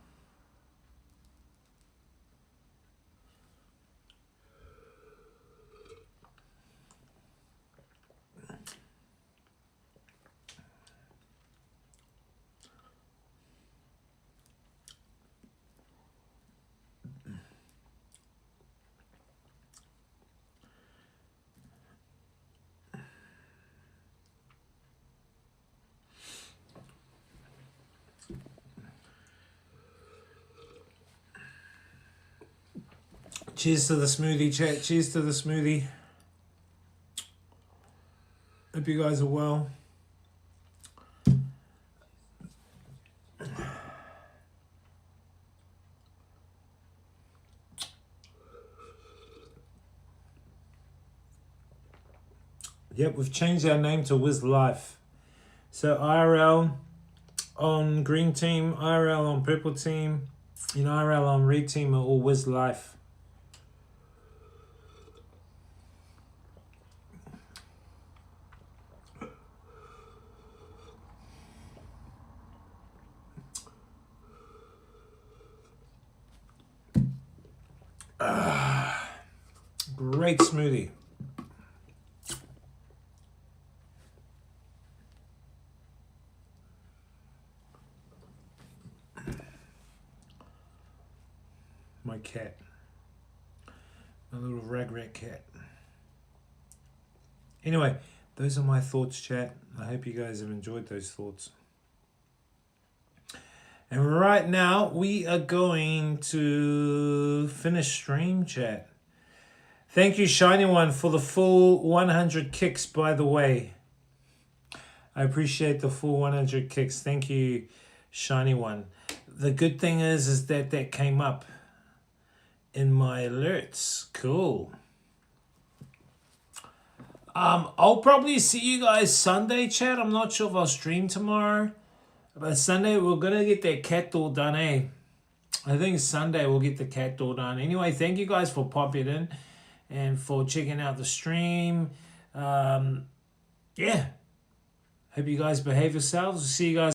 Cheers to the smoothie, chat. Cheers to the smoothie. Hope you guys are well. Yep, we've changed our name to Wiz Life. So IRL on green team, IRL on purple team, and IRL on red team are all Wiz Life. Great smoothie. My cat. My little rag rat cat. Anyway, those are my thoughts, chat. I hope you guys have enjoyed those thoughts. And right now, we are going to finish stream, chat. Thank you, Shiny One, for the full 100 kicks, by the way. I appreciate the full 100 kicks. Thank you, Shiny One. The good thing is that that came up in my alerts. Cool. I'll probably see you guys Sunday, chat. I'm not sure if I'll stream tomorrow. But Sunday, we're going to get that cat door done, eh? I think Sunday we'll get the cat door done. Anyway, thank you guys for popping in and for checking out the stream. Yeah. Hope you guys behave yourselves. See you guys